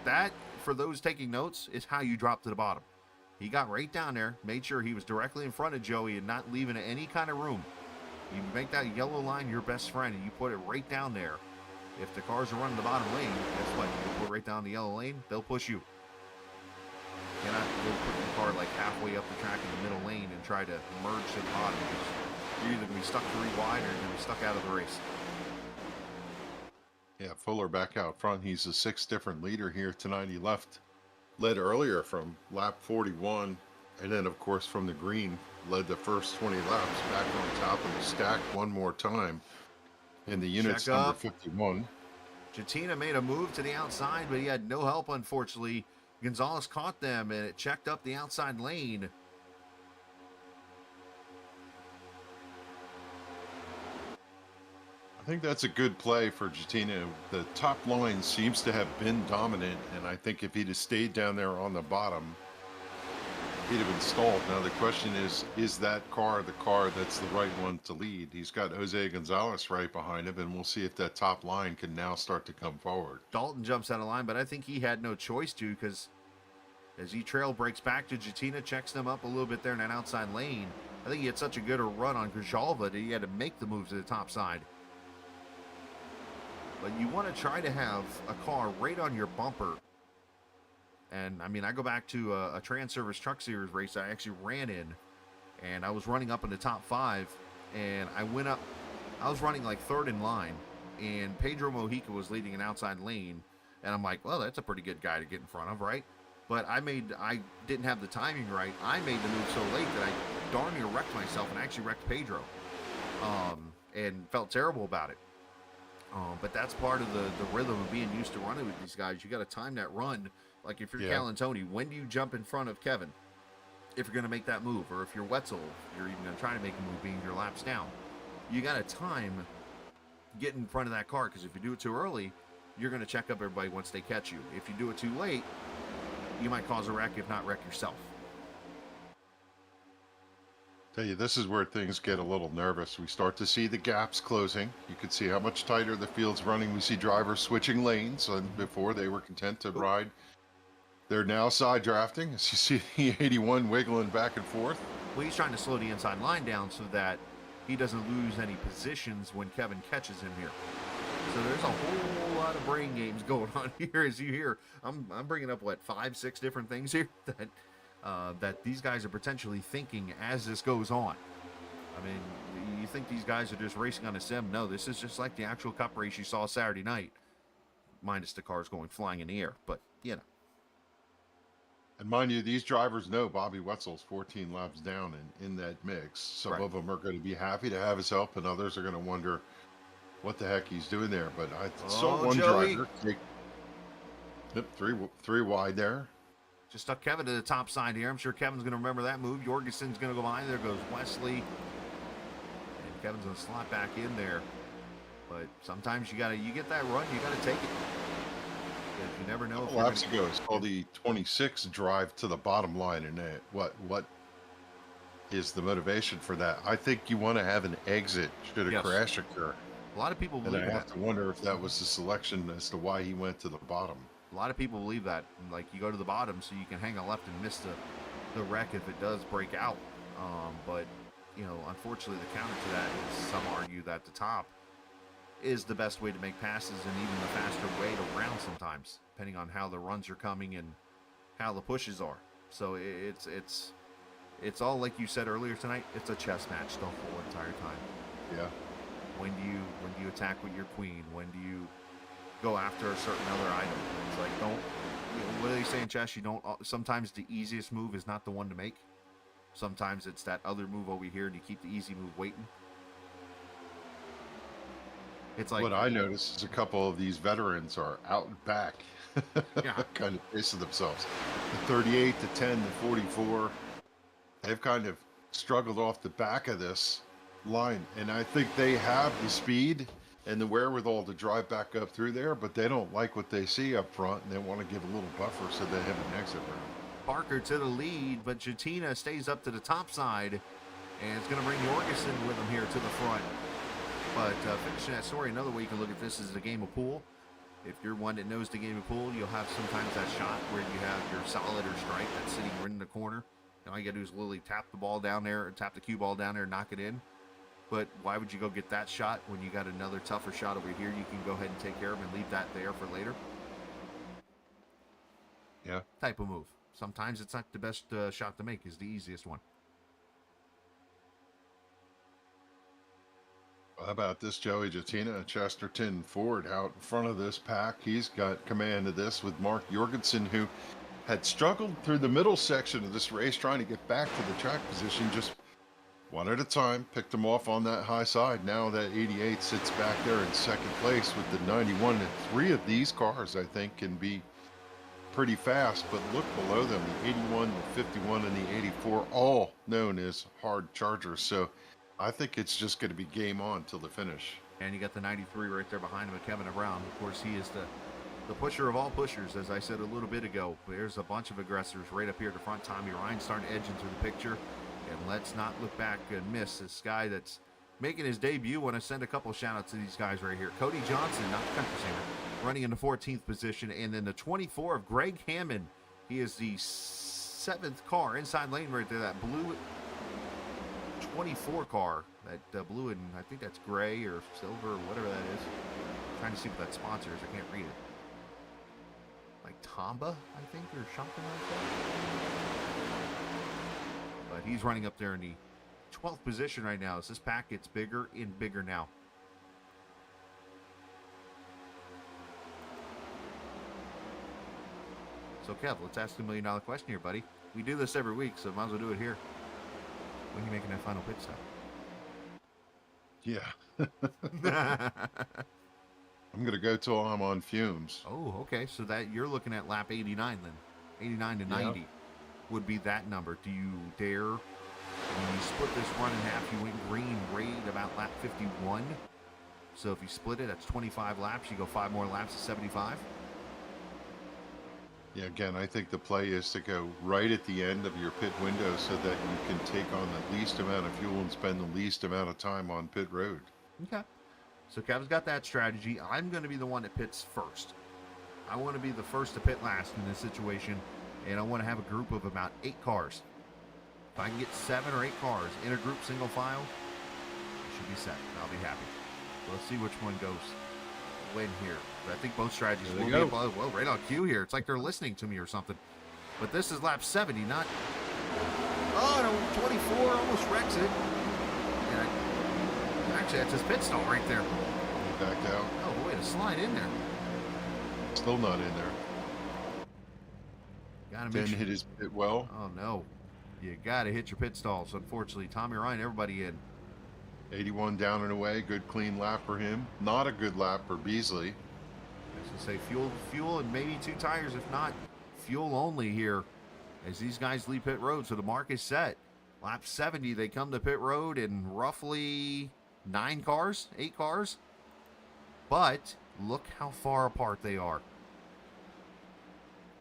that, for those taking notes, is how you drop to the bottom. He got right down there, made sure he was directly in front of Joey and not leaving any kind of room. You make that yellow line your best friend, and you put it right down there. If the cars are running the bottom lane, guess what? You put it right down the yellow lane, they'll push you. You cannot go put your car like halfway up the track in the middle lane and try to merge to the bottom. You're either going to be stuck 3 wide or you're going to be stuck out of the race. Yeah, Fuller back out front. He's the 6th different leader here tonight. He led earlier from lap 41, and then, of course, from the green, led the first 20 laps back on top of the stack one more time in the units number 51. Jatina made a move to the outside, but he had no help, unfortunately. Gonzalez caught them, and it checked up the outside lane. I think that's a good play for Jatina. The top line seems to have been dominant, and I think if he'd have stayed down there on the bottom, he'd have been stalled. Now the question is that car the car that's the right one to lead? He's got Jose Gonzalez right behind him, and we'll see if that top line can now start to come forward. Dalton jumps out of line, but I think he had no choice to, because as he trail breaks back to Jatina, checks them up a little bit there in that outside lane. I think he had such a good run on Grijalva that he had to make the move to the top side. But you want to try to have a car right on your bumper. And, I mean, I go back to a Trans Service Truck Series race I actually ran in. And I was running up in the top 5. And I went up. I was running like 3rd in line. And Pedro Mojica was leading an outside lane. And I'm like, well, that's a pretty good guy to get in front of, right? But I didn't have the timing right. I made the move so late that I darn near wrecked myself and actually wrecked Pedro. And felt terrible about it. But that's part of the rhythm of being used to running with these guys. You got to time that run. Like if you're Calantoni, when do you jump in front of Kevin? If you're going to make that move, or if you're Wetzel, you're even going to try to make a move being your laps down. You got to time getting in front of that car, because if you do it too early, you're going to check up everybody once they catch you. If you do it too late, you might cause a wreck, if not wreck yourself. Tell you, this is where things get a little nervous. We start to see the gaps closing. You can see how much tighter the field's running. We see drivers switching lanes, and before they were content to ride. They're now side drafting. As you see the 81 wiggling back and forth. Well, he's trying to slow the inside line down so that he doesn't lose any positions when Kevin catches him here. So there's a whole lot of brain games going on here, as you hear. I'm bringing up, what, 5, 6 different things here that these guys are potentially thinking as this goes on. I mean, you think these guys are just racing on a sim? No, this is just like the actual cup race you saw Saturday night, minus the cars going flying in the air. But, you know. And mind you, these drivers know Bobby Wetzel's 14 laps down in that mix. Some of them are going to be happy to have his help, and others are going to wonder what the heck he's doing there. But I saw one driver take three wide there. Just stuck Kevin to the top side here. I'm sure Kevin's going to remember that move. Jorgensen's going to go behind. There goes Wesley. And Kevin's going to slot back in there. But sometimes you get that run, you got to take it. Because you never know. A couple laps ago, it's called the 26 drive to the bottom line. And what is the motivation for that? I think you want to have an exit should a crash occur. A lot of people believe that. And I have to wonder if that was the selection as to why he went to the bottom. A lot of people believe that, like, you go to the bottom so you can hang a left and miss the wreck if it does break out. But, you know, unfortunately, the counter to that is some argue that the top is the best way to make passes and even the faster way to round sometimes, depending on how the runs are coming and how the pushes are. So it's all, like you said earlier tonight, it's a chess match the whole entire time. Yeah. When do you attack with your queen? When do you go after a certain other item? It's like, don't, you know, what do they say in chess? You don't, sometimes the easiest move is not the one to make. Sometimes it's that other move over here and you keep the easy move waiting. It's like, what I noticed is a couple of these veterans are out and back. Yeah. Kind of pacing themselves. The 38, the 10, the 44. They've kind of struggled off the back of this line. And I think they have the speed and the wherewithal to drive back up through there, but they don't like what they see up front, and they want to give a little buffer so they have an exit route. Parker to the lead, but Jatina stays up to the top side, and it's going to bring Jorgensen with him here to the front. But finishing that story, another way you can look at this is the game of pool. If you're one that knows the game of pool, you'll have sometimes that shot where you have your solid or strike that's sitting right in the corner. And all you got to do is literally tap the ball down there, or tap the cue ball down there and knock it in. But why would you go get that shot when you got another tougher shot over here you can go ahead and take care of and leave that there for later? Yeah. Type of move. Sometimes it's not the best shot to make, is the easiest one. How about this Joey Jatina, Chesterton Ford out in front of this pack. He's got command of this with Mark Jorgensen, who had struggled through the middle section of this race trying to get back to the track position just one at a time. Picked him off on that high side. Now that 88 sits back there in second place with the 91. And three of these cars, I think, can be pretty fast, but look below them, the 81, the 51, and the 84, all known as hard chargers. So I think it's just going to be game on till the finish. And you got the 93 right there behind him with Kevin Brown. Of course, he is the pusher of all pushers, as I said a little bit ago. There's a bunch of aggressors right up here at the front. Tommy Ryan starting to edge into the picture. And let's not look back and miss this guy that's making his debut. Want to send a couple shout outs to these guys right here. Cody Johnson, not the country singer, running in the 14th position. And then the 24 of Greg Hammond. He is the 7th car inside lane right there. That blue 24 car, that blue and I think that's gray or silver or whatever that is. I'm trying to see what that sponsor is. I can't read it. Like Tamba, I think, or something like that. But he's running up there in the 12th position right now as this pack gets bigger and bigger now. So Kev, let's ask the $1 million question here, buddy. We do this every week, so might as well do it here. When are you making that final pit stop? Yeah. I'm going to go till I'm on fumes. Oh, okay. So that you're looking at lap 89 then. 89 to 90 would be that number. Do you dare? When you split this run in half, you went green right about lap 51. So if you split it, that's 25 laps. You go 5 more laps to 75. Yeah, again, I think the play is to go right at the end of your pit window so that you can take on the least amount of fuel and spend the least amount of time on pit road. Okay. So Kev's got that strategy. I'm going to be the one that pits first. I want to be the first to pit last in this situation, and I want to have a group of about 8 cars. If I can get 7 or 8 cars in a group single file, it should be set. I'll be happy. So let's see which one goes win here. But I think both strategies will be well right on cue here. It's like they're listening to me or something. But this is lap 70, not... Oh, no, 24 almost wrecks it. And actually, that's his pit stall right there. He backed out. Oh, way to slide in there. Still not in there. Gotta Didn't hit his pit well. Oh, no. You got to hit your pit stalls. Unfortunately, Tommy Ryan, everybody in. 81 down and away. Good clean lap for him. Not a good lap for Beasley. I should say fuel, and maybe 2 tires. If not, fuel only here as these guys leave pit road. So the mark is set. Lap 70, they come to pit road in roughly 9 cars, 8 cars. But look how far apart they are.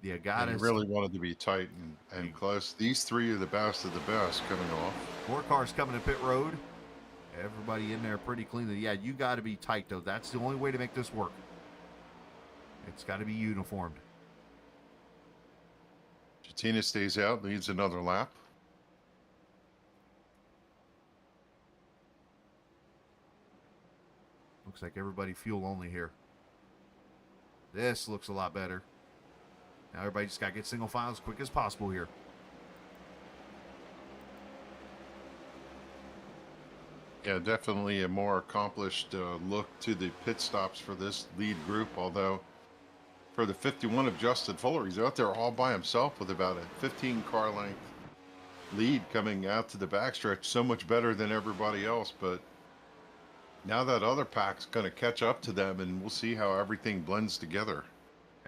You got to really wanted to be tight and close. These 3 are the best of the best coming off. 4 cars coming to pit road. Everybody in there pretty cleanly. Yeah, you got to be tight, though. That's the only way to make this work. It's got to be uniformed. Jatina stays out, leads another lap. Looks like everybody fuel only here. This looks a lot better. Now everybody just got to get single file as quick as possible here. Yeah, definitely a more accomplished look to the pit stops for this lead group, although for the 51 of Justin Fuller, he's out there all by himself with about a 15 car length lead coming out to the backstretch. So much better than everybody else, but now that other pack's going to catch up to them, and we'll see how everything blends together.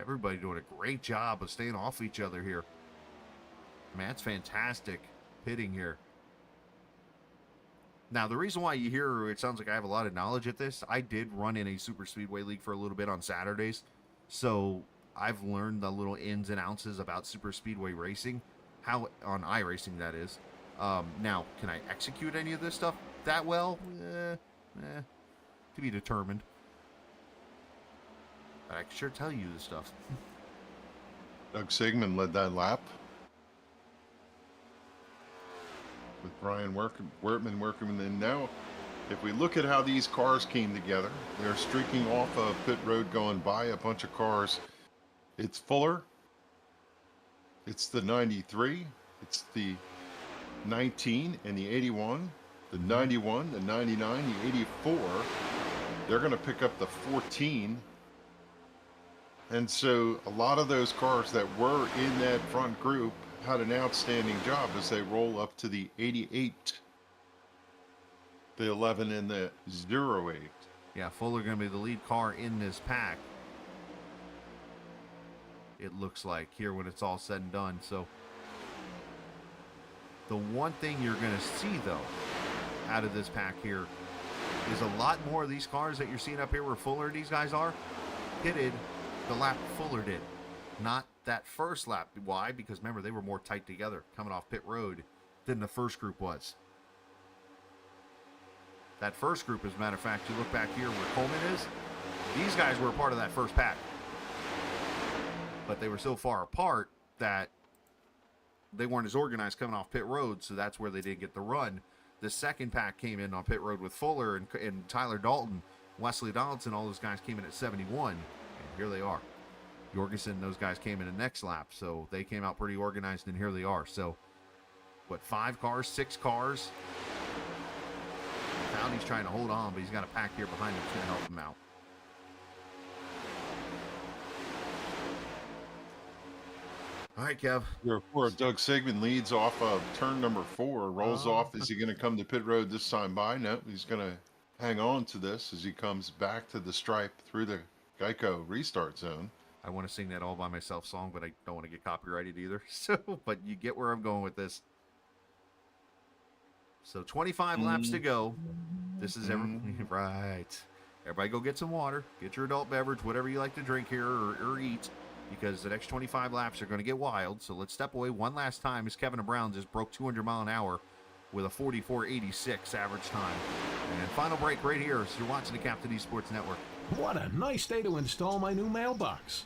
Everybody doing a great job of staying off each other here. Man, that's fantastic pitting here. Now, the reason why you hear it sounds like I have a lot of knowledge at this, I did run in a super speedway league for a little bit on Saturdays. So I've learned the little ins and outs about super speedway racing, how on iRacing that is. Now, can I execute any of this stuff that well? To be determined. But I can sure tell you this stuff. Doug Sigmund led that lap with Brian Wertman working. And then now, if we look at how these cars came together, they're streaking off of pit road going by a bunch of cars. It's Fuller, it's the 93, it's the 19 and the 81, the 91, the 99, the 84. They're going to pick up the 14. And so a lot of those cars that were in that front group had an outstanding job as they roll up to the 88, the 11, and the 08. Yeah, Fuller going to be the lead car in this pack. It looks like here when it's all said and done. So the one thing you're going to see, though, out of this pack here is a lot more of these cars that you're seeing up here where Fuller and these guys are pitted the lap Fuller did, not that first lap. Why? Because remember, they were more tight together coming off pit road than the first group was. That first group, as a matter of fact, you look back here where Coleman is, these guys were a part of that first pack. But they were so far apart that they weren't as organized coming off pit road, so that's where they didn't get the run. The second pack came in on pit road with Fuller and Tyler Dalton, Wesley Donaldson, all those guys came in at 71. Here they are. Jorgensen, those guys came in the next lap, so they came out pretty organized, and here they are. So, what, 5 cars, 6 cars? Fowdy's trying to hold on, but he's got a pack here behind him that's going to help him out. All right, Kev. Where Doug Sigmund leads off of turn number 4, rolls off. Is he going to come to pit road this time by? No, he's going to hang on to this as he comes back to the stripe through the Geico restart zone. I want to sing that all by myself song, but I don't want to get copyrighted either. So, but you get where I'm going with this. So 25 laps to go. This is right. Everybody go get some water. Get your adult beverage, whatever you like to drink here or eat, because the next 25 laps are going to get wild. So let's step away one last time as Kevin Brown just broke 200 mile an hour with a 44.86 average time. And final break right here as you're watching the Captain eSports Network. What a nice day to install my new mailbox.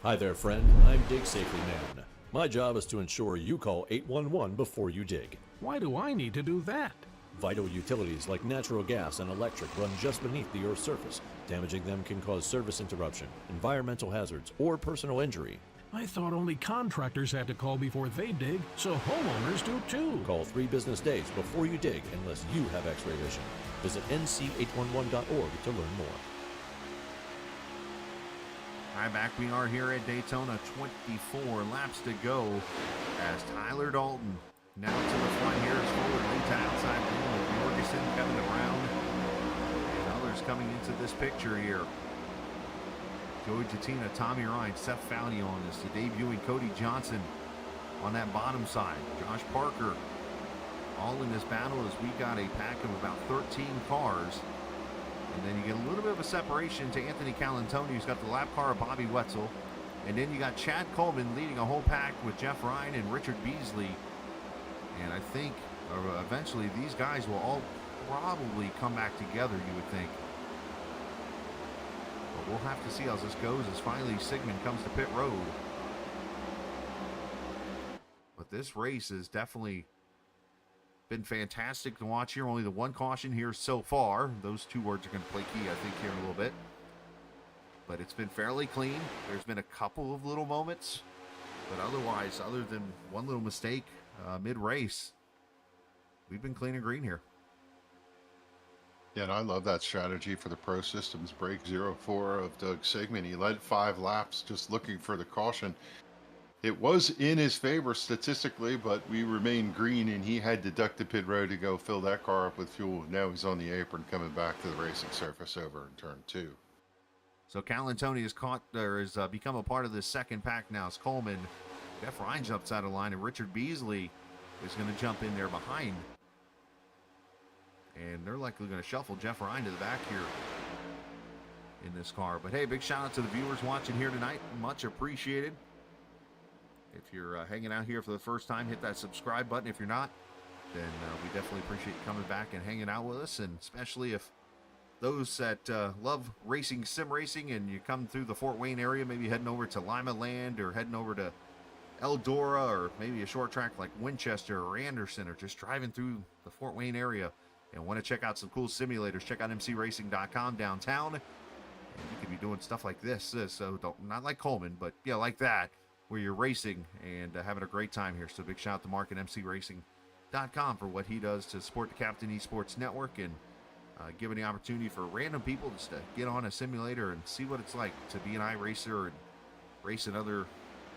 Hi there, friend. I'm Dig Safely Man. My job is to ensure you call 811 before you dig. Why do I need to do that? Vital utilities like natural gas and electric run just beneath the Earth's surface. Damaging them can cause service interruption, environmental hazards, or personal injury. I thought only contractors had to call before they dig, so homeowners do too. Call 3 business days before you dig unless you have X-ray vision. Visit nc811.org to learn more. All right, back we are here at Daytona. 24 laps to go as Tyler Dalton now to the front here is Fuller lead to outside lane with Jorgensen, Kevin Brown, and others coming into this picture here. Joey Jatina, Tommy Ryan, Seth Fowdy on this. The debuting Cody Johnson on that bottom side. Josh Parker all in this battle as we got a pack of about 13 cars. And then you get a little bit of a separation to Anthony Calantoni, who's got the lap car of Bobby Wetzel. And then you got Chad Coleman leading a whole pack with Jeff Ryan and Richard Beasley. And I think eventually these guys will all probably come back together, you would think. But we'll have to see how this goes as finally Sigmund comes to pit road. But this race has definitely been fantastic to watch here. Only the one caution here so far. Those 2 words are going to play key, I think, here in a little bit. But it's been fairly clean. There's been a couple of little moments. But otherwise, other than one little mistake mid-race, we've been clean and green here. Yeah, and I love that strategy for the Pro Systems break 04 of Doug Sigmund. He led 5 laps just looking for the caution. It was in his favor statistically, but we remained green, and he had to duck the pit road to go fill that car up with fuel. Now he's on the apron coming back to the racing surface over in turn 2. So Calantoni has become a part of this second pack now. As Coleman, Jeff Ryan jumps out of line, and Richard Beasley is going to jump in there behind. And they're likely going to shuffle Jeff Ryan to the back here. in this car. But hey, big shout out to the viewers watching here tonight. Much appreciated. If you're hanging out here for the first time, hit that subscribe button. If you're not, then we definitely appreciate you coming back and hanging out with us. And especially if those that love racing, sim racing, and you come through the Fort Wayne area, maybe heading over to Lima Land or heading over to Eldora or maybe a short track like Winchester or Anderson, or just driving through the Fort Wayne area and want to check out some cool simulators, check out mcracing.com downtown. And you could be doing stuff like this. So not like Coleman, but yeah, like that, where you're racing and having a great time here. So big shout out to Mark at mcracing.com for what he does to support the Captain Esports Network and giving the opportunity for random people just to get on a simulator and see what it's like to be an iRacer and race in other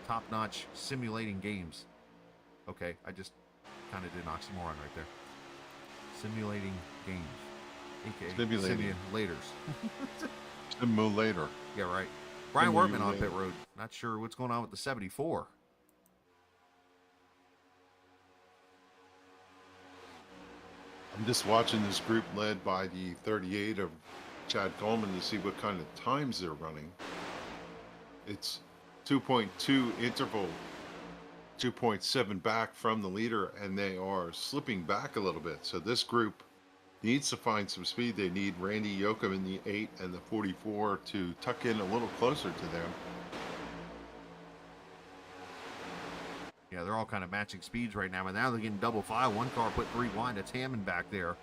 top-notch simulating games. Okay, I just kind of did an oxymoron right there. Simulating games, aka simulators. Simulator. Yeah, right. Brian Workman on pit road. Not sure what's going on with the 74. I'm just watching this group led by the 38 of Chad Coleman to see what kind of times they're running. It's 2.2 interval, 2.7 back from the leader, and they are slipping back a little bit. So this group needs to find some speed. They need Randy Yoakum in the 8 and the 44 to tuck in a little closer to them. Yeah, they're all kind of matching speeds right now, and now they're getting double file. One car put 3 wide. That's Hammond back there,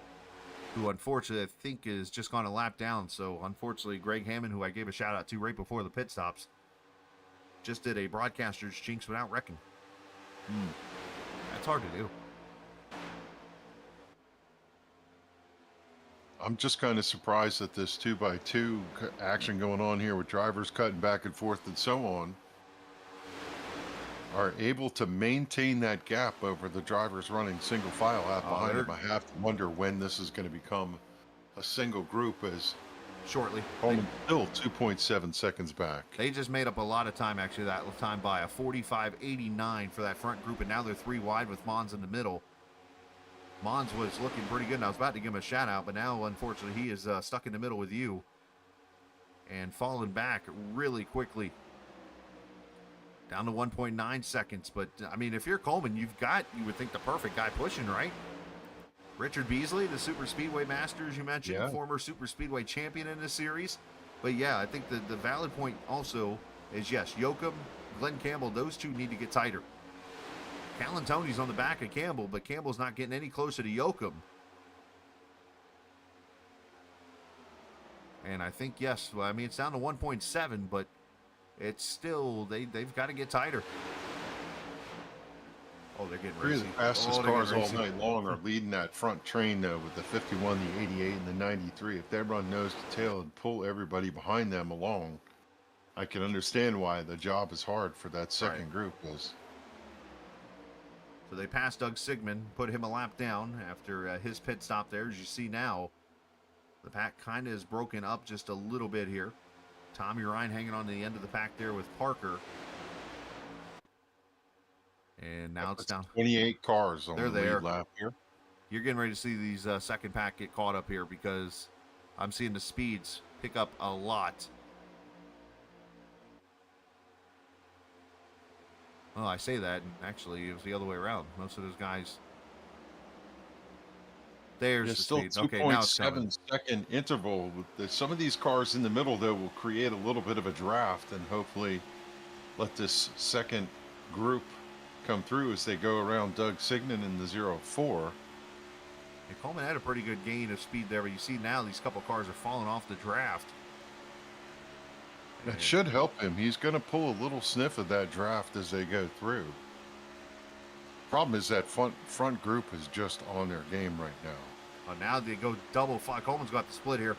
who unfortunately I think is just gone a lap down. So unfortunately, Greg Hammond, who I gave a shout out to right before the pit stops, just did a broadcaster's jinx without wrecking. That's hard to do. I'm just kind of surprised that this 2x2 action going on here with drivers cutting back and forth and so on are able to maintain that gap over the drivers running single file out behind them. I have to wonder when this is going to become a single group, as shortly. Coleman still 2.7 seconds back. They just made up a lot of time, actually, that time by a 45.89 for that front group, and now they're 3 wide with Mons in the middle. Mons was looking pretty good, and I was about to give him a shout out, but now, unfortunately, he is stuck in the middle with you and falling back really quickly. Down to 1.9 seconds, but, I mean, if you're Coleman, you would think, the perfect guy pushing, right? Richard Beasley, the Super Speedway Masters you mentioned, former Super Speedway champion in this series. But yeah, I think the valid point also is, yes, Yoakum, Glenn Campbell, those two need to get tighter. Callan Tony's on the back of Campbell, but Campbell's not getting any closer to Yoakum. And I think, yes, well, I mean, it's down to 1.7, but it's still, they've got to get tighter. Oh, they're getting Three of racy. the fastest cars all night long are leading that front train, though, with the 51, the 88, and the 93. If they run nose to tail and pull everybody behind them along, I can understand why the job is hard for that second group. So they passed Doug Sigmund, put him a lap down after his pit stop there. As you see now, the pack kind of is broken up just a little bit here. Tommy Ryan hanging on to the end of the pack there with Parker. And now it's down. 28 cars on the lead lap here. You're getting ready to see these second pack get caught up here, because I'm seeing the speeds pick up a lot. Oh, I say that, and actually it was the other way around. Most of those guys. There's the still speed. Okay, now it's 2.7 second interval. Some of these cars in the middle, though, will create a little bit of a draft and hopefully let this second group come through as they go around Doug Sigmund in the 04. And Coleman had a pretty good gain of speed there, but you see now these couple cars are falling off the draft. That should help him. He's going to pull a little sniff of that draft as they go through. Problem is that front group is just on their game right now. Oh, now they go double file. Coleman's got the split here.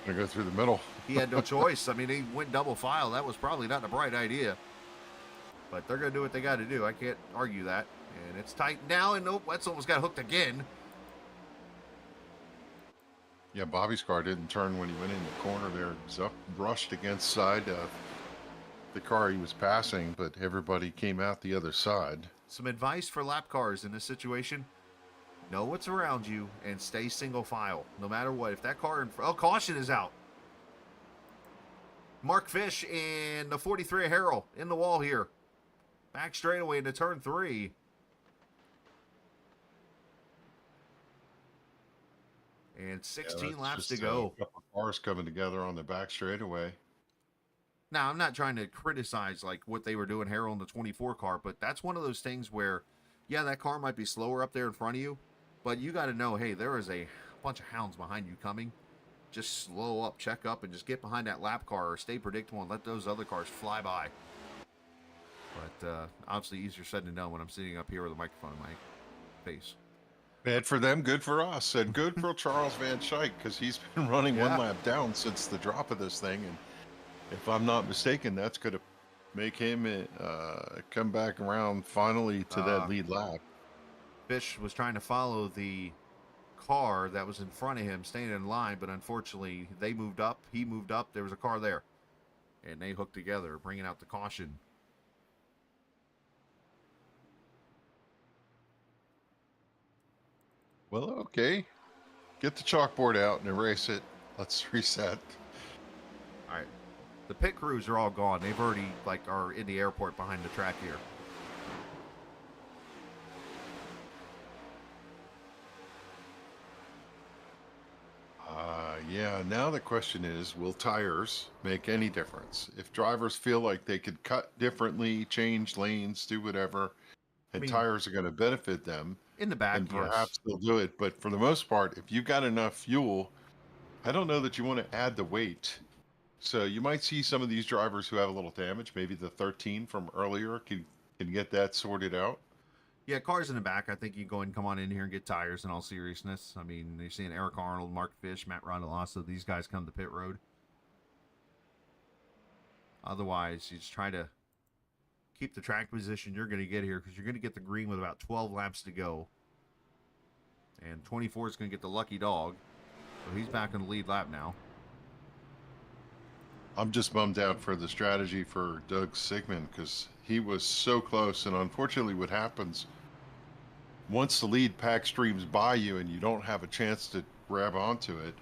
Gonna go through the middle. He had no choice. I mean, he went double file. That was probably not a bright idea. But they're going to do what they got to do. I can't argue that. And it's tight now, and nope, Wetzel was got hooked again. Yeah, Bobby's car didn't turn when he went in the corner there. Zuck brushed against side of the car he was passing, but everybody came out the other side. Some advice for lap cars in this situation. Know what's around you and stay single file, no matter what. If that car in front... Oh, caution is out. Mark Fish and the 43 Harrell in the wall here. Back straightaway into turn 3. And 16 laps to go. A couple of cars coming together on the back straightaway. Now, I'm not trying to criticize like what they were doing, Harrell in the 24 car, but that's one of those things where, yeah, that car might be slower up there in front of you, but you got to know, hey, there is a bunch of hounds behind you coming. Just slow up, check up, and just get behind that lap car or stay predictable and let those other cars fly by. But obviously easier said than done when I'm sitting up here with a microphone in my face. Bad for them, good for us, and good for Charles Van Schaik, because he's been running one lap down since the drop of this thing, and if I'm not mistaken, that's going to make him come back around finally to that lead lap. Fish was trying to follow the car that was in front of him, staying in line, but unfortunately they moved up, he moved up, there was a car there, and they hooked together, bringing out the caution. Well, okay. Get the chalkboard out and erase it. Let's reset. All right. The pit crews are all gone. They've already, are in the airport behind the track here. Yeah, now the question is, will tires make any difference? If drivers feel like they could cut differently, change lanes, do whatever, and tires are going to benefit them, in the back, and perhaps they'll do it. But for the most part, if you've got enough fuel, I don't know that you want to add the weight. So you might see some of these drivers who have a little damage. Maybe the 13 from earlier can get that sorted out. Yeah, cars in the back. I think you can go ahead and come on in here and get tires in all seriousness. I mean, you're seeing Eric Arnold, Mark Fish, Matt Rondolasa. These guys come to pit road. Otherwise, you just try to keep the track position you're going to get here because you're going to get the green with about 12 laps to go. And 24 is going to get the lucky dog. So he's back in the lead lap now. I'm just bummed out for the strategy for Doug Sigmund because he was so close. And unfortunately, what happens once the lead pack streams by you and you don't have a chance to grab onto it,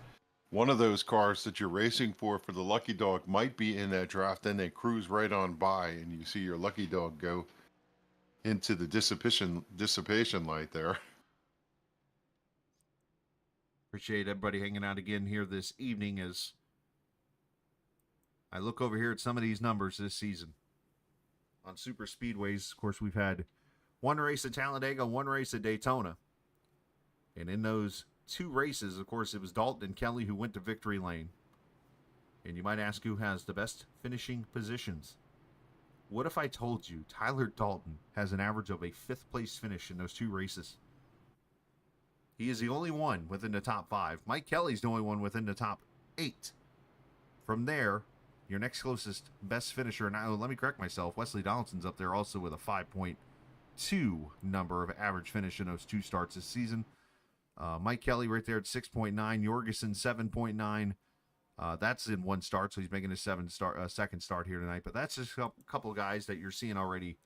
one of those cars that you're racing for the lucky dog might be in that draft. Then they cruise right on by and you see your lucky dog go into the dissipation light there. Appreciate everybody hanging out again here this evening as I look over here at some of these numbers this season. On super speedways, of course, we've had one race at Talladega, one race at Daytona. And in those two races, of course, it was Dalton and Kelly who went to victory lane. And you might ask who has the best finishing positions. What if I told you Tyler Dalton has an average of a 5th place finish in those two races? He is the only one within the top 5. Mike Kelly's the only one within the top 8. From there, your next closest best finisher, now let me correct myself, Wesley Donaldson's up there also with a 5.2 number of average finish in those two starts this season. Mike Kelly right there at 6.9, Jorgensen 7.9. That's in one start, so he's making a second start here tonight. But that's just a couple of guys that you're seeing already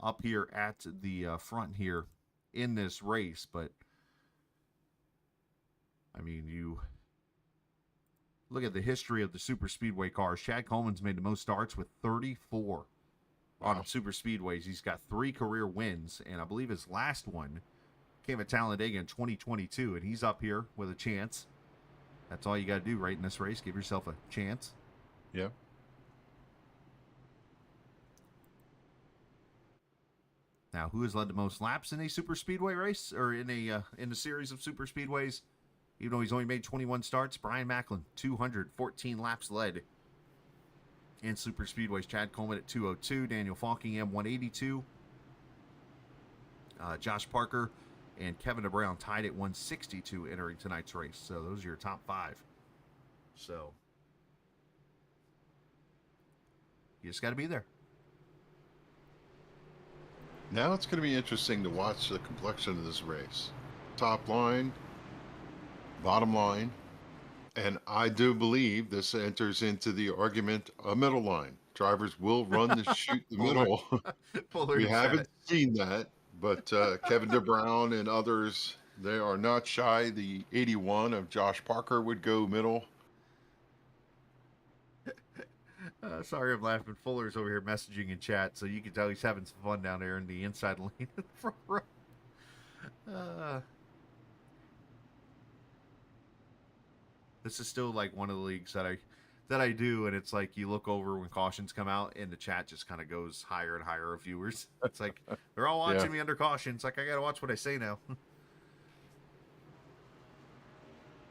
up here at the front here in this race. But I mean, you look at the history of the super speedway cars. Chad Coleman's made the most starts with 34 on super speedways. He's got 3 career wins, and I believe his last one came at Talladega in 2022, and he's up here with a chance. That's all you got to do right in this race. Give yourself a chance. Yeah. Now, who has led the most laps in a super speedway race or in a series of super speedways? Even though he's only made 21 starts, Brian Macklin, 214 laps led in super speedways. Chad Coleman at 202, Daniel Falkingham 182, Josh Parker and Kevin DeBrown tied at 162 entering tonight's race. So those are your top 5. So you just got to be there. Now it's going to be interesting to watch the complexion of this race. Top line, bottom line, and I do believe this enters into the argument a middle line. Drivers will run the shoot the middle. We haven't seen that, but Kevin DeBrown and others, they are not shy. The 81 of Josh Parker would go middle. Sorry, I'm laughing. Fuller's over here messaging in chat, so you can tell he's having some fun down there in the inside lane in the front row. This is still like one of the leagues that I do, and it's like you look over when cautions come out, and the chat just kind of goes higher and higher of viewers. It's like they're all watching me under caution. It's like I gotta watch what I say now.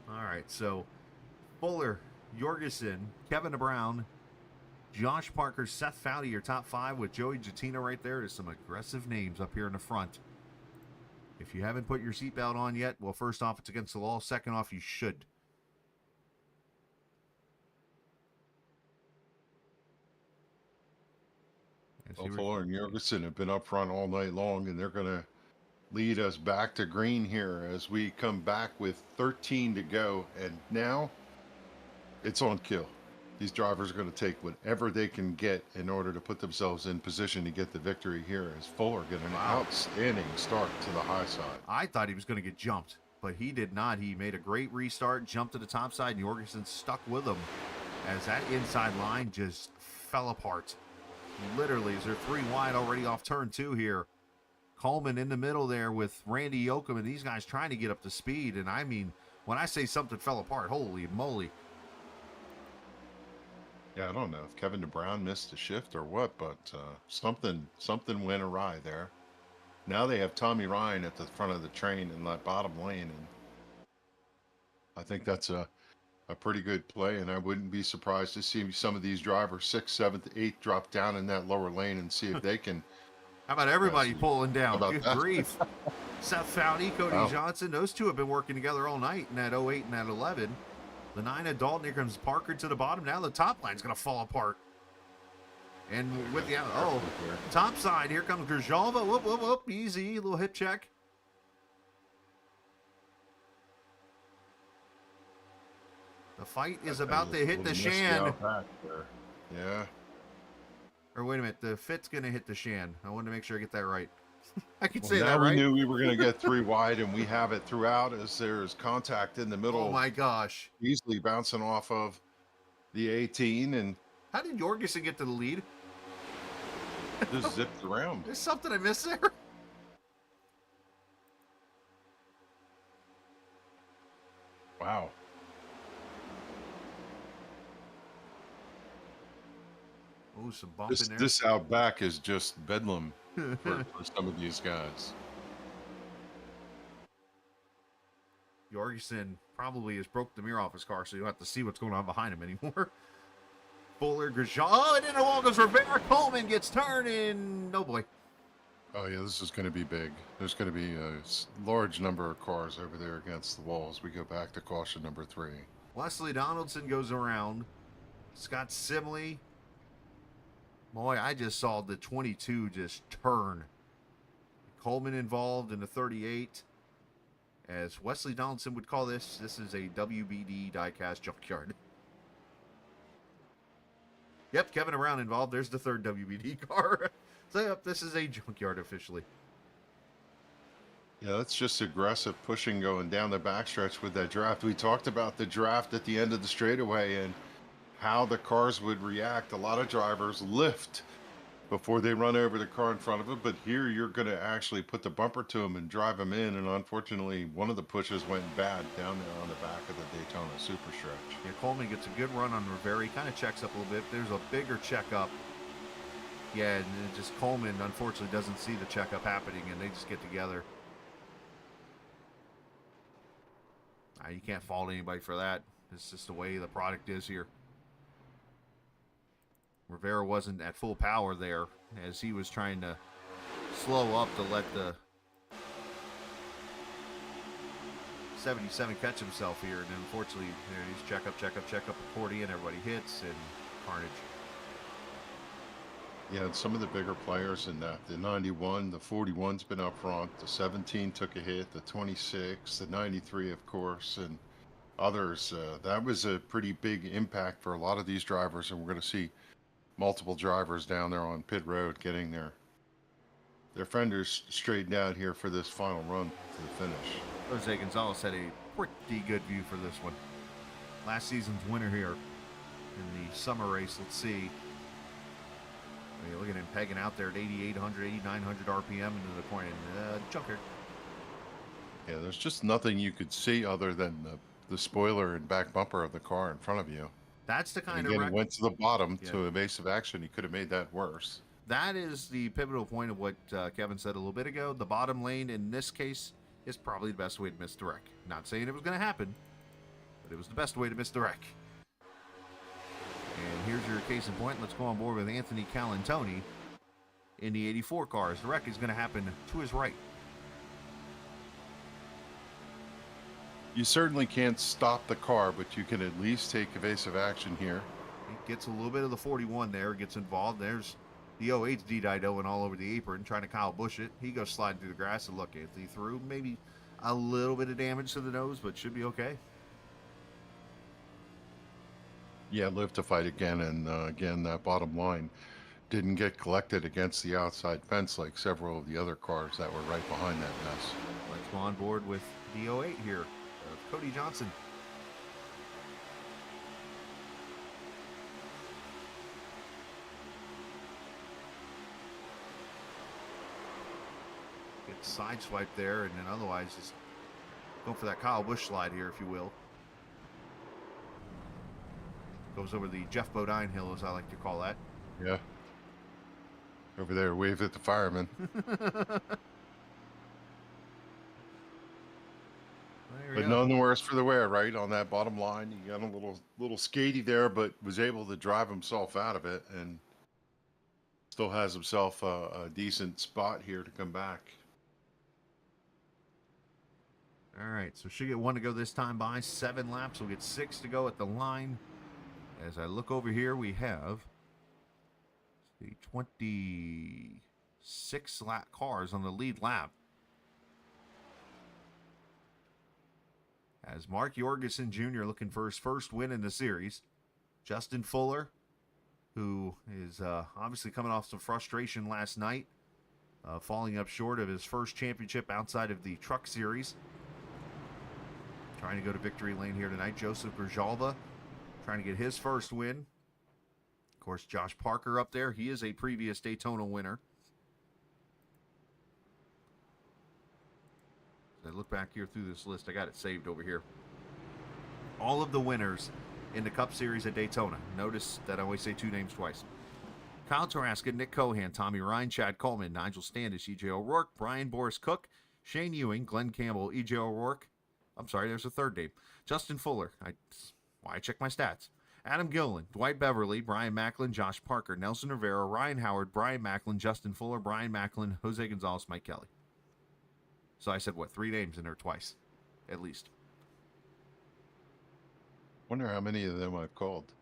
All right, so Fuller, Jorgensen, Kevin Brown, Josh Parker, Seth Fowdy, your top 5 with Joey Jattina right there. There's some aggressive names up here in the front. If you haven't put your seatbelt on yet, well, first off, it's against the law. Second off, you should. Fuller and Jorgensen have been up front all night long, and they're going to lead us back to green here as we come back with 13 to go. And now it's on kill. These drivers are going to take whatever they can get in order to put themselves in position to get the victory here, as Fuller get an outstanding start to the high side. I thought he was going to get jumped, but he did not. He made a great restart, jumped to the top side, and Jorgensen stuck with him as that inside line just fell apart. Literally, as they're 3 wide already off turn 2 here. Coleman in the middle there with Randy Yoakum, and these guys trying to get up to speed. And I mean, when I say something fell apart, holy moly. Yeah, I don't know if Kevin DeBrown missed a shift or what, but something went awry there. Now they have Tommy Ryan at the front of the train in that bottom lane, and I think that's a pretty good play, and I wouldn't be surprised to see some of these drivers 6th, 7th, 8th drop down in that lower lane and see if they can. How about everybody pulling down? Good that? grief. Seth Fowdy, Cody Johnson, those two have been working together all night in that 08 and that 11. The 9 at Dalton, here comes Parker to the bottom. Now the top line's going to fall apart. And with the top side, here comes Grzyalva. Whoop, whoop, whoop. Easy, little hip check. The fight is about to hit the Shan. Yeah. Or wait a minute, the fit's going to hit the Shan. I wanted to make sure I get that right. I can Well, say now that right. We knew we were going to get 3 wide, and we have it throughout as there's contact in the middle. Oh my gosh. Easily bouncing off of the 18, and how did Jorgensen get to the lead? Just zipped around. There's something I missed there. Wow. Oh, some bump in there. This out back is just bedlam for some of these guys. Jorgensen probably has broke the mirror off his car, so you don't have to see what's going on behind him anymore. Fuller, Grzyalva. Oh, and in the wall goes Rivera. Coleman gets turned in. Oh, boy. Oh, yeah, this is going to be big. There's going to be a large number of cars over there against the walls. We go back to caution number 3. Wesley Donaldson goes around. Scott Simley. Boy, I just saw the 22 just turn. Coleman involved in the 38. As Wesley Donaldson would call this is a WBD diecast junkyard. Yep, Kevin Brown involved. There's the 3rd WBD car. So, yep, this is a junkyard officially. Yeah, that's just aggressive pushing going down the backstretch with that draft. We talked about the draft at the end of the straightaway and how the cars would react. A lot of drivers lift before they run over the car in front of them, but here you're going to actually put the bumper to them and drive them in, and unfortunately one of the pushes went bad down there on the back of the Daytona Super Stretch. Yeah, Coleman gets a good run on Rivera. He kind of checks up a little bit. There's a bigger checkup. Yeah, and it just Coleman unfortunately doesn't see the checkup happening, and they just get together. You can't fault anybody for that. It's just the way the product is here. Rivera wasn't at full power there as he was trying to slow up to let the 77 catch himself here. And unfortunately, he's check up, accordion, everybody hits, and carnage. Yeah, and some of the bigger players in that, the 91, the 41's been up front, the 17 took a hit, the 26, the 93, of course, and others. That was a pretty big impact for a lot of these drivers, and we're going to see multiple drivers down there on pit road getting their fenders straightened out here for this final run to the finish. Jose Gonzalez had a pretty good view for this one. Last season's winner here in the summer race. Let's see. I mean, looking at him pegging out there at 8,800, 8,900 RPM into the corner. Junker. Yeah, there's just nothing you could see other than the spoiler and back bumper of the car in front of you. That's the kind And of again, wreck. he went to the bottom Yeah. to evasive action. He could have made that worse. That is the pivotal point of what Kevin said a little bit ago. The bottom lane in this case is probably the best way to miss the wreck. Not saying it was going to happen, but it was the best way to miss the wreck. And here's your case in point. Let's go on board with Anthony Calantoni in the 84 cars. The wreck is going to happen to his right. You certainly can't stop the car, but you can at least take evasive action here. He gets a little bit of the 41 there, gets involved. There's the 08's D-Didoing all over the apron, trying to Kyle Busch it. He goes sliding through the grass, and look, Anthony through. Maybe a little bit of damage to the nose, but should be okay. Yeah, live to fight again, and again, that bottom line didn't get collected against the outside fence like several of the other cars that were right behind that mess. Let's go on board with the 08 here, Cody Johnson. Gets sideswiped there, and then otherwise just going for that Kyle Busch slide here, if you will. Goes over the Jeff Bodine hill, as I like to call that. Yeah. Over there, wave at the fireman. But none the worse for the wear, right? On that bottom line, he got a little skatey there, but was able to drive himself out of it, and still has himself a decent spot here to come back. All right, so should get one to go this time by 7 laps. We'll get 6 to go at the line. As I look over here, we have the 26 lap cars on the lead lap. As Mark Jorgensen Jr. looking for his first win in the series. Justin Fuller, who is obviously coming off some frustration last night, falling up short of his first championship outside of the Truck Series. Trying to go to victory lane here tonight. Joseph Berjalva trying to get his first win. Of course, Josh Parker up there. He is a previous Daytona winner. As I look back here through this list, I got it saved over here. All of the winners in the Cup Series at Daytona. Notice that I always say 2 names twice. Kyle Tarasca, Nick Cohan, Tommy Ryan, Chad Coleman, Nigel Standish, E.J. O'Rourke, Brian Boris Cook, Shane Ewing, Glenn Campbell, E.J. O'Rourke. I'm sorry, there's a third name. Justin Fuller. Why I check my stats. Adam Gilliland, Dwight Beverly, Brian Macklin, Josh Parker, Nelson Rivera, Ryan Howard, Brian Macklin, Justin Fuller, Brian Macklin, Jose Gonzalez, Mike Kelly. So I said, 3 names in there twice, at least. Wonder how many of them I've called.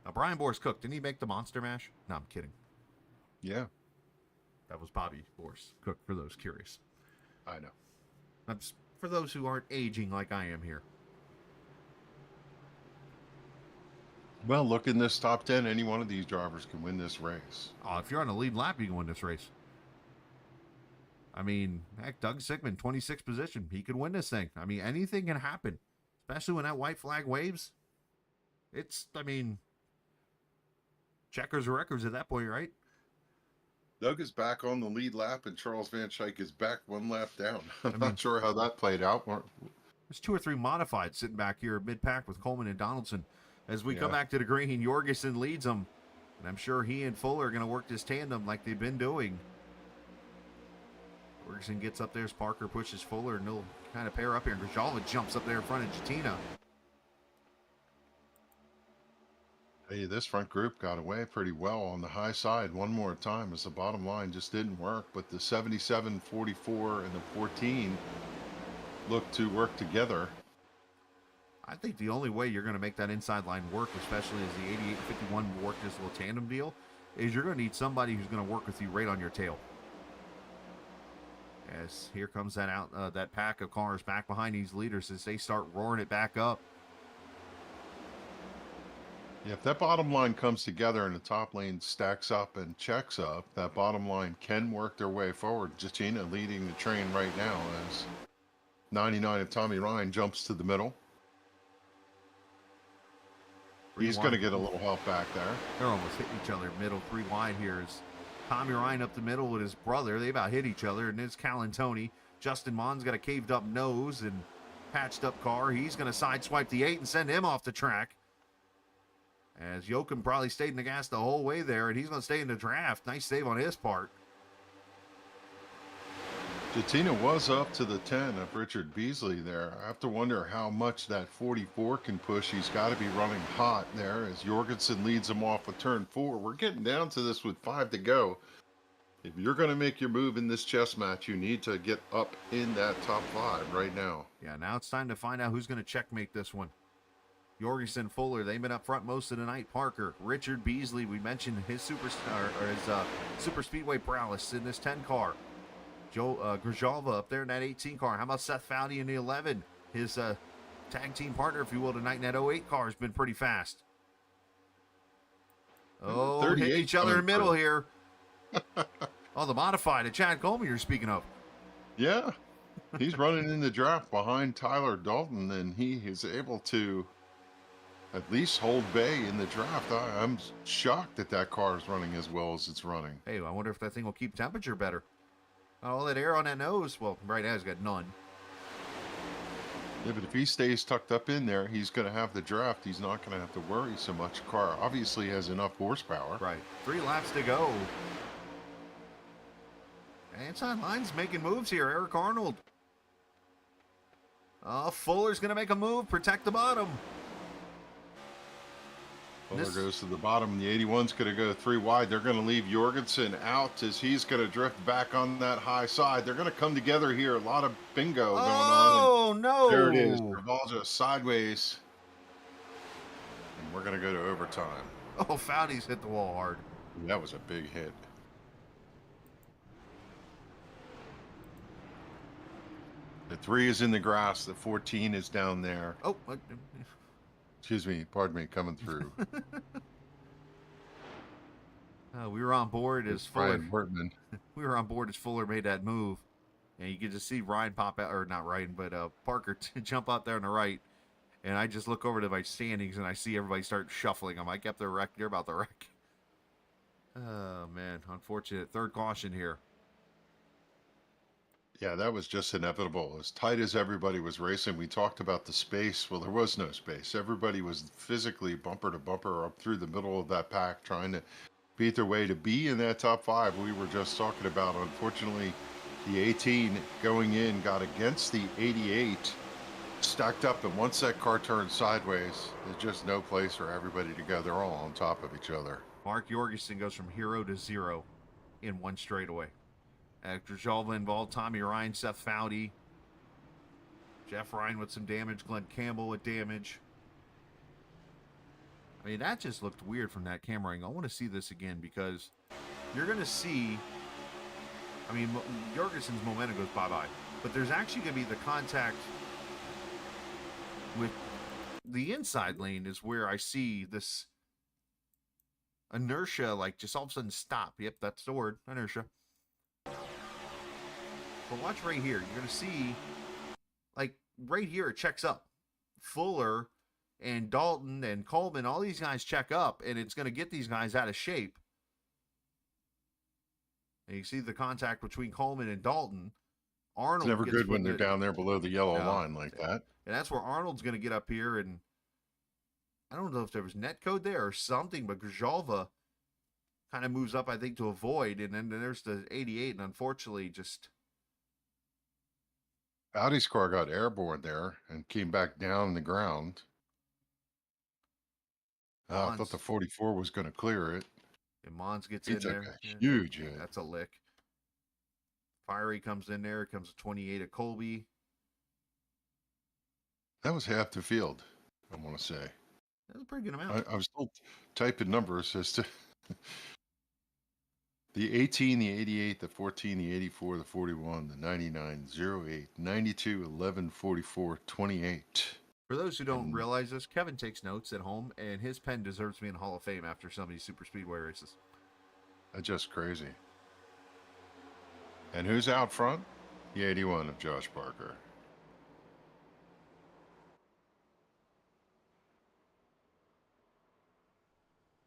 Now, Brian Boris Cook, didn't he make the Monster Mash? No, I'm kidding. Yeah. That was Bobby Boris Cook, for those curious. I know. That's for those who aren't aging like I am here. Well, look in this top 10. Any one of these drivers can win this race. Oh, if you're on the lead lap, you can win this race. I mean, heck, Doug Sigmund, 26th position. He could win this thing. I mean, anything can happen, especially when that white flag waves. Checkers or records at that point, right? Doug is back on the lead lap, and Charles Van Schaik is back 1 lap down. I'm not sure how that played out. There's 2 or 3 modified sitting back here mid-pack with Coleman and Donaldson. As we come back to the green, Jorgensen leads them. And I'm sure he and Fuller are going to work this tandem like they've been doing. Jorgensen gets up there as Parker pushes Fuller, and they'll kind of pair up here. And Grijalva jumps up there in front of Jatina. Hey, this front group got away pretty well on the high side one more time as the bottom line just didn't work. But the 77, 44, and the 14 looked to work together. I think the only way you're going to make that inside line work, especially as the 88 and 51 work this little tandem deal, is you're going to need somebody who's going to work with you right on your tail. As here comes that pack of cars back behind these leaders as they start roaring it back up. Yeah, if that bottom line comes together and the top lane stacks up and checks up, that bottom line can work their way forward. Jatina leading the train right now as 99 of Tommy Ryan jumps to the middle. He's going to get a little help back there. They're almost hitting each other middle, 3 wide here. Is Tommy Ryan up the middle with his brother. They about hit each other, and it's Cal and Tony. Justin Mon's got a caved up nose and patched up car. He's going to sideswipe the 8 and send him off the track. As Joachim probably stayed in the gas the whole way there, and he's going to stay in the draft. Nice save on his part. Jatina was up to the 10 of Richard Beasley there. I have to wonder how much that 44 can push. He's got to be running hot there as Jorgensen leads him off with turn 4. We're getting down to this with 5 to go. If you're going to make your move in this chess match, you need to get up in that top 5 right now. Yeah, now it's time to find out who's going to checkmate this one. Jorgensen, Fuller, they've been up front most of the night. Parker, Richard Beasley, we mentioned his super speedway prowess in this 10 car. Joe Grzelva up there in that 18 car. How about Seth Foudy in the 11? His tag team partner, if you will, tonight in that 08 car has been pretty fast. Oh, hit each other in the middle here. Oh, the modified, the Chad Coleman you're speaking of. Yeah, he's running in the draft behind Tyler Dalton, and he is able to at least hold bay in the draft. I'm shocked that that car is running as well as it's running. Hey, I wonder if that thing will keep temperature better. All that air on that nose, well, right now he's got none. Yeah, but if he stays tucked up in there, he's going to have the draft. He's not going to have to worry so much. Car obviously has enough horsepower. Right. 3 laps to go. Inside lines making moves here. Eric Arnold. Fuller's going to make a move. Protect the bottom. Fuller goes to the bottom. The 81's going to go 3 wide. They're going to leave Jorgensen out as he's going to drift back on that high side. They're going to come together here. A lot of bingo going on. Oh, no. There it is. Travolta sideways. And we're going to go to overtime. Oh, Foudy's hit the wall hard. That was a big hit. The 3 is in the grass. The 14 is down there. Oh, excuse me. Pardon me. Coming through. We were on board as Fuller. Wortman. We were on board as Fuller made that move, and you could just see Ryan pop out, or not Ryan, but Parker jump out there on the right. And I just look over to my standings, and I see everybody start shuffling. I'm like, yep, they're wrecked. They're about to wreck. Oh man, unfortunate. 3rd caution here. Yeah, that was just inevitable. As tight as everybody was racing, we talked about the space. Well, there was no space. Everybody was physically bumper to bumper up through the middle of that pack, trying to beat their way to be in that top 5 we were just talking about. Unfortunately, the 18 going in got against the 88, stacked up, and once that car turned sideways, there's just no place for everybody to go. They're all on top of each other. Mark Jorgensen goes from hero to 0 in 1 straightaway. Grzelva involved, Tommy Ryan, Seth Foudy, Jeff Ryan with some damage, Glenn Campbell with damage. I mean, that just looked weird from that camera angle. I want to see this again because you're going to see, I mean, Jorgensen's momentum goes bye-bye, but there's actually going to be the contact with the inside lane is where I see this inertia, like just all of a sudden stop. Yep, that's the word, inertia. But watch right here. You're going to see, like, right here, it checks up. Fuller and Dalton and Coleman, all these guys check up, and it's going to get these guys out of shape. And you see the contact between Coleman and Dalton. Arnold it's never good when they're down there below the yellow line like that. And that's where Arnold's going to get up here, and I don't know if there was net code there or something, but Grzelva kind of moves up, I think, to avoid, and then there's the 88, and unfortunately just... Foudy's car got airborne there and came back down the ground. I thought the 44 was going to clear it. And Mons gets He in took there. a huge hit. That's a lick. Fiery comes in there. Comes a 28 at Colby. That was half the field, I want to say. That was a pretty good amount. I was still typing numbers as to the 18, the 88, the 14, the 84, the 41, the 99, 08, 92, 11, 44, 28. For those who don't realize this, Kevin takes notes at home, and his pen deserves to be in the Hall of Fame after some of these super speedway races. That's just crazy. And who's out front? The 81 of Josh Parker.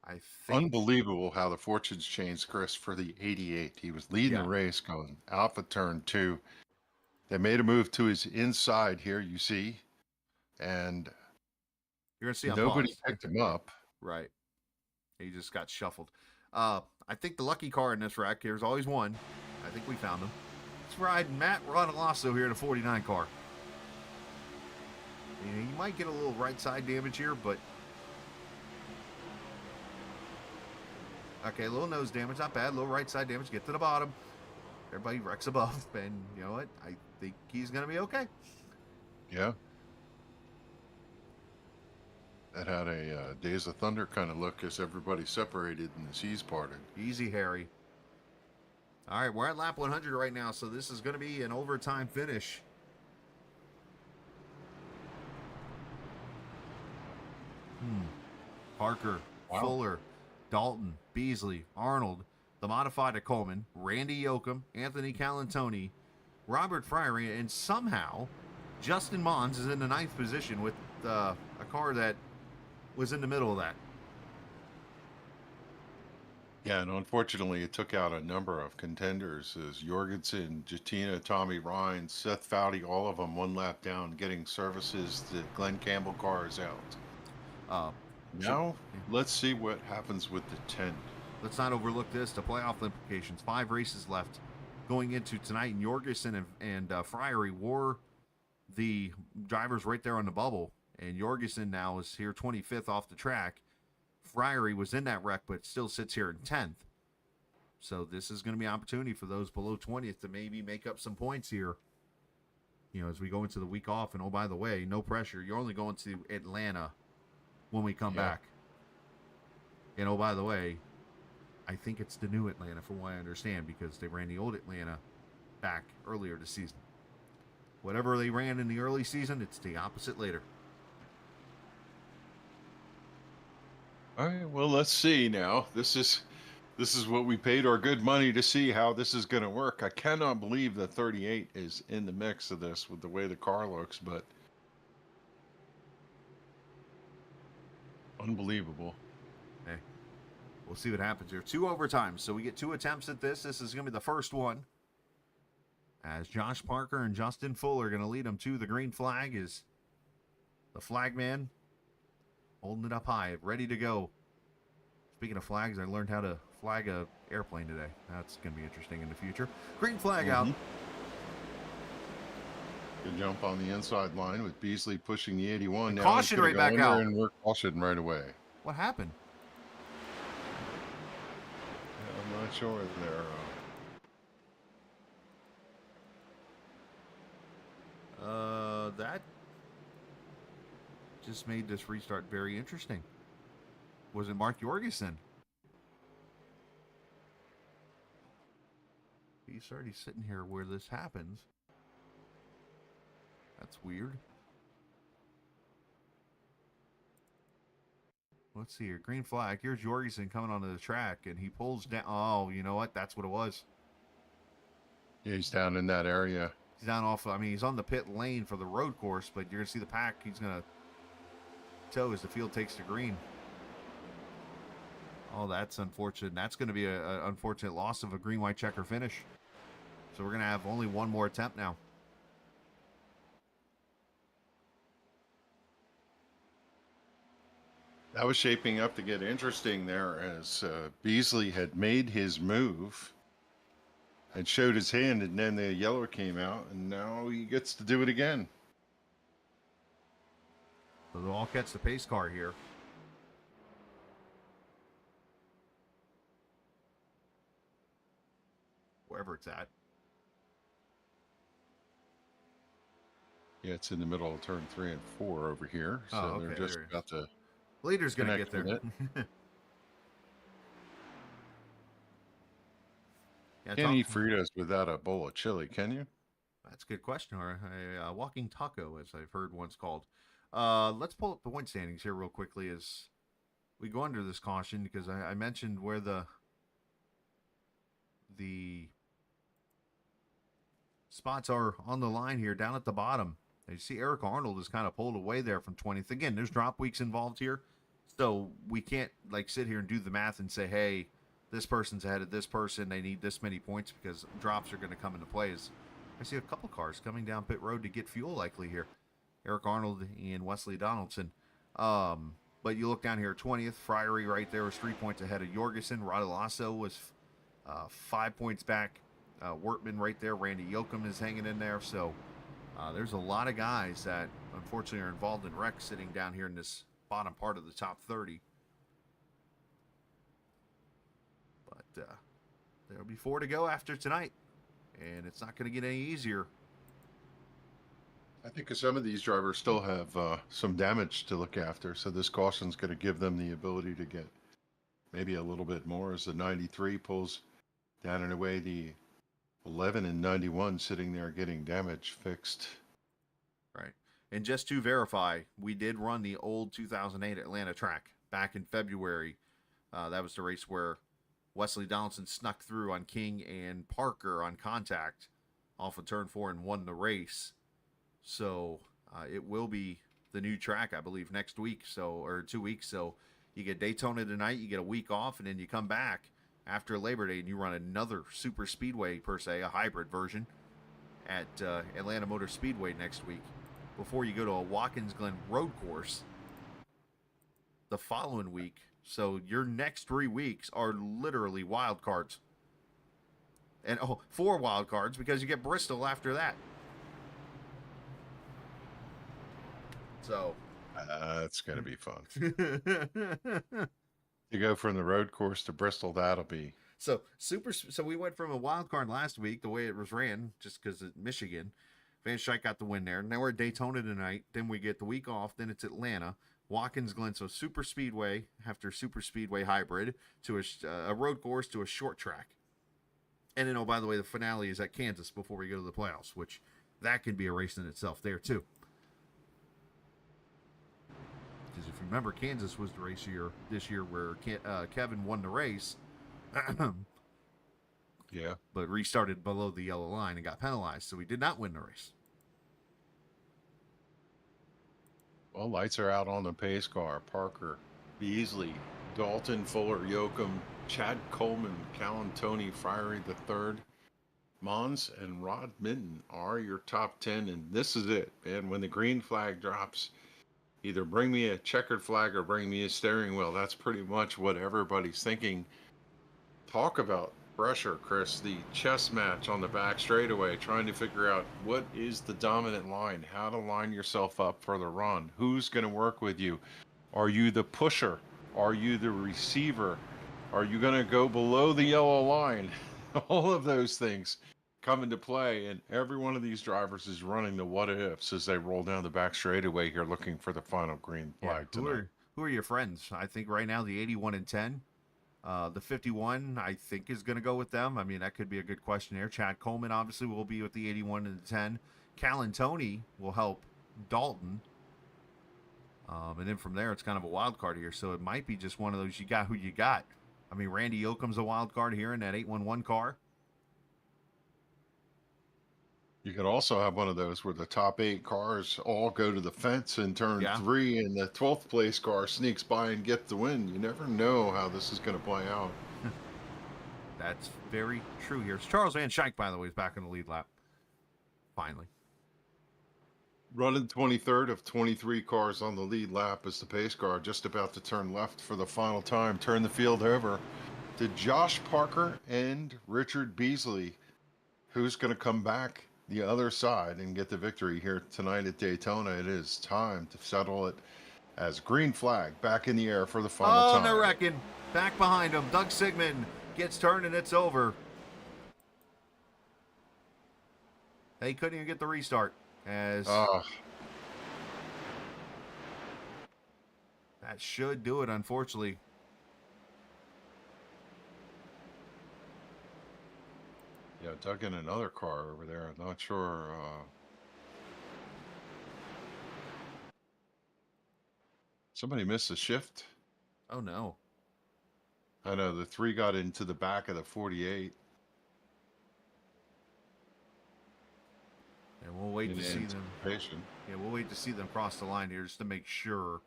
I think. Unbelievable how the fortunes changed, Chris, for the 88. He was leading Yeah. the race going Alpha turn 2. They made a move to his inside here, you see, and You're going to see on nobody pause. picked him up. Right. He just got shuffled. I think the lucky car in this wreck, there's always one. I think we found him. Let's ride Matt Rodolasso here in a 49 car. You might get a little right side damage here, but... Okay, a little nose damage, not bad. A little right side damage, get to the bottom. Everybody wrecks above, and you know what? I think he's going to be okay. Yeah. That had a Days of Thunder kind of look as everybody separated and the seas parted. Easy, Harry. All right, we're at lap 100 right now, so this is going to be an overtime finish. Parker, Fuller, Dalton, Beasley, Arnold, the modified of Coleman, Randy Yoakum, Anthony Calantoni, Robert Fryery, and somehow Justin Mons is in the 9th position with a car that was in the middle of that. Yeah, and unfortunately, it took out a number of contenders as Jorgensen, Jatina, Tommy Ryan, Seth Foudy, all of them one lap down, getting services. The Glenn Campbell car is out. Now, let's see what happens with the 10. Let's not overlook this, the playoff implications. 5 races left going into tonight, and Jorgensen and Fryery wore the drivers right there on the bubble, and Jorgensen now is here 25th off the track. Fryery was in that wreck, but still sits here in 10th. So this is going to be an opportunity for those below 20th to maybe make up some points here, you know, as we go into the week off. And, oh, by the way, no pressure. You're only going to Atlanta when we come back. And, oh, by the way, I think it's the new Atlanta from what I understand, because they ran the old Atlanta back earlier this season. Whatever they ran in the early season, it's the opposite later. All right, well, let's see now. This is what we paid our good money to see how this is going to work. I cannot believe that 38 is in the mix of this with the way the car looks, but unbelievable. Hey, we'll see what happens here. 2 overtimes, so we get 2 attempts at this. This is going to be the first one, as Josh Parker and Justin Fuller are going to lead them to the green flag. Is the flag man holding it up high, ready to go. Speaking of flags, I learned how to flag a airplane today. That's going to be interesting in the future. Green flag out. Good jump on the inside line with Beasley pushing the 81. Now Caution right back out. And we're cautioned right away. What happened? I'm not sure there. That just made this restart very interesting. Was it Mark Jorgensen? He's already sitting here where this happens. That's weird. Let's see here. Green flag. Here's Jorgensen coming onto the track, and he pulls down. Oh, you know what? That's what it was. Yeah, he's down in that area. He's down off. I mean, he's on the pit lane for the road course, but you're going to see the pack. He's going to tow as the field takes to green. Oh, that's unfortunate. That's going to be an unfortunate loss of a green-white checker finish. So we're going to have only one more attempt now. That was shaping up to get interesting there as Beasley had made his move and showed his hand, and then the yellow came out, and now he gets to do it again. So they'll all catch the pace car here. Wherever it's at. Yeah, it's in the middle of turn 3 and 4 over here. So okay, they're just about to. Leader's going to get there. Yeah, can't eat Fritos without a bowl of chili, can you? That's a good question. Or a walking taco, as I've heard once called. Let's pull up the point standings here real quickly as we go under this caution, because I mentioned where the spots are on the line here down at the bottom. You see Eric Arnold is kind of pulled away there from 20th. Again, there's drop weeks involved here, So we can't like sit here and do the math and say, hey, this person's ahead of this person. They need this many points because drops are going to come into play. I see a couple cars coming down pit road to get fuel likely here. Eric Arnold and Wesley Donaldson. But you look down here, 20th. Friary right there was 3 points ahead of Jorgensen. Radulasso was 5 points back. Wortman right there. Randy Yoakum is hanging in there. So there's a lot of guys that unfortunately are involved in wrecks sitting down here in this bottom part of the top 30. But there'll be 4 to go after tonight. And it's not going to get any easier. I think some of these drivers still have some damage to look after, so this caution's going to give them the ability to get maybe a little bit more as the 93 pulls down and away the 11 and 91 sitting there getting damage fixed. Right. And just to verify, we did run the old 2008 Atlanta track back in February. That was the race where Wesley Donaldson snuck through on King and Parker on contact off of turn 4 and won the race. So it will be the new track, I believe, next week, or 2 weeks. So you get Daytona tonight, you get a week off, and then you come back after Labor Day and you run another super speedway, per se, a hybrid version at Atlanta Motor Speedway next week before you go to a Watkins Glen road course the following week. So your next 3 weeks are literally wild cards. And 4 wild cards because you get Bristol after that. So it's going to be fun. You go from the road course to Bristol, that'll be. So we went from a wild card last week, the way it was ran, just because of Michigan. Van Schijk got the win there. Now we're at Daytona tonight. Then we get the week off. Then it's Atlanta, Watkins Glen. So super speedway after super speedway hybrid to a road course to a short track. And then, by the way, the finale is at Kansas before we go to the playoffs, which that can be a race in itself there too. Because if you remember, Kansas was the race this year where Kevin won the race. Yeah. But restarted below the yellow line and got penalized, so he did not win the race. Well, lights are out on the pace car. Parker, Beasley, Dalton, Fuller, Yoakum, Chad Coleman, Callan, Tony, Friary III, Mons, and Rod Minton are your top 10, and this is it. And when the green flag drops, either bring me a checkered flag or bring me a steering wheel. That's pretty much what everybody's thinking. Talk about pressure, Chris. The chess match on the back straightaway, trying to figure out what is the dominant line, how to line yourself up for the run, who's going to work with you. Are you the pusher? Are you the receiver? Are you going to go below the yellow line? All of those things come into play, and every one of these drivers is running the what ifs as they roll down the back straightaway here looking for the final green flag tonight. Who are your friends? I think right now the 81 and 10. The 51, I think, is going to go with them. I mean, that could be a good question here. Chad Coleman, obviously, will be with the 81 and the 10. Callan Tony will help Dalton. And then from there, it's kind of a wild card here. So it might be just one of those, you got who you got. I mean, Randy Yoakum's a wild card here in that 811 car. You could also have one of those where the top 8 cars all go to the fence in turn 3, and the 12th place car sneaks by and gets the win. You never know how this is going to play out. That's very true here. Charles Van Schijk, by the way, is back in the lead lap. Finally. Running 23rd of 23 cars on the lead lap as the pace car just about to turn left for the final time. Turn the field over to Josh Parker and Richard Beasley. Who's going to come back the other side and get the victory here tonight at Daytona? It is time to settle it as green flag back in the air for the final time. Oh, no wrecking. Back behind him. Doug Sigmund gets turned and it's over. They couldn't even get the restart as that should do it, unfortunately. Yeah, dug in another car over there. I'm not sure. Somebody missed a shift. Oh, no. I know, the 3 got into the back of the 48. And we'll wait to see them. Yeah, we'll wait to see them cross the line here just to make sure.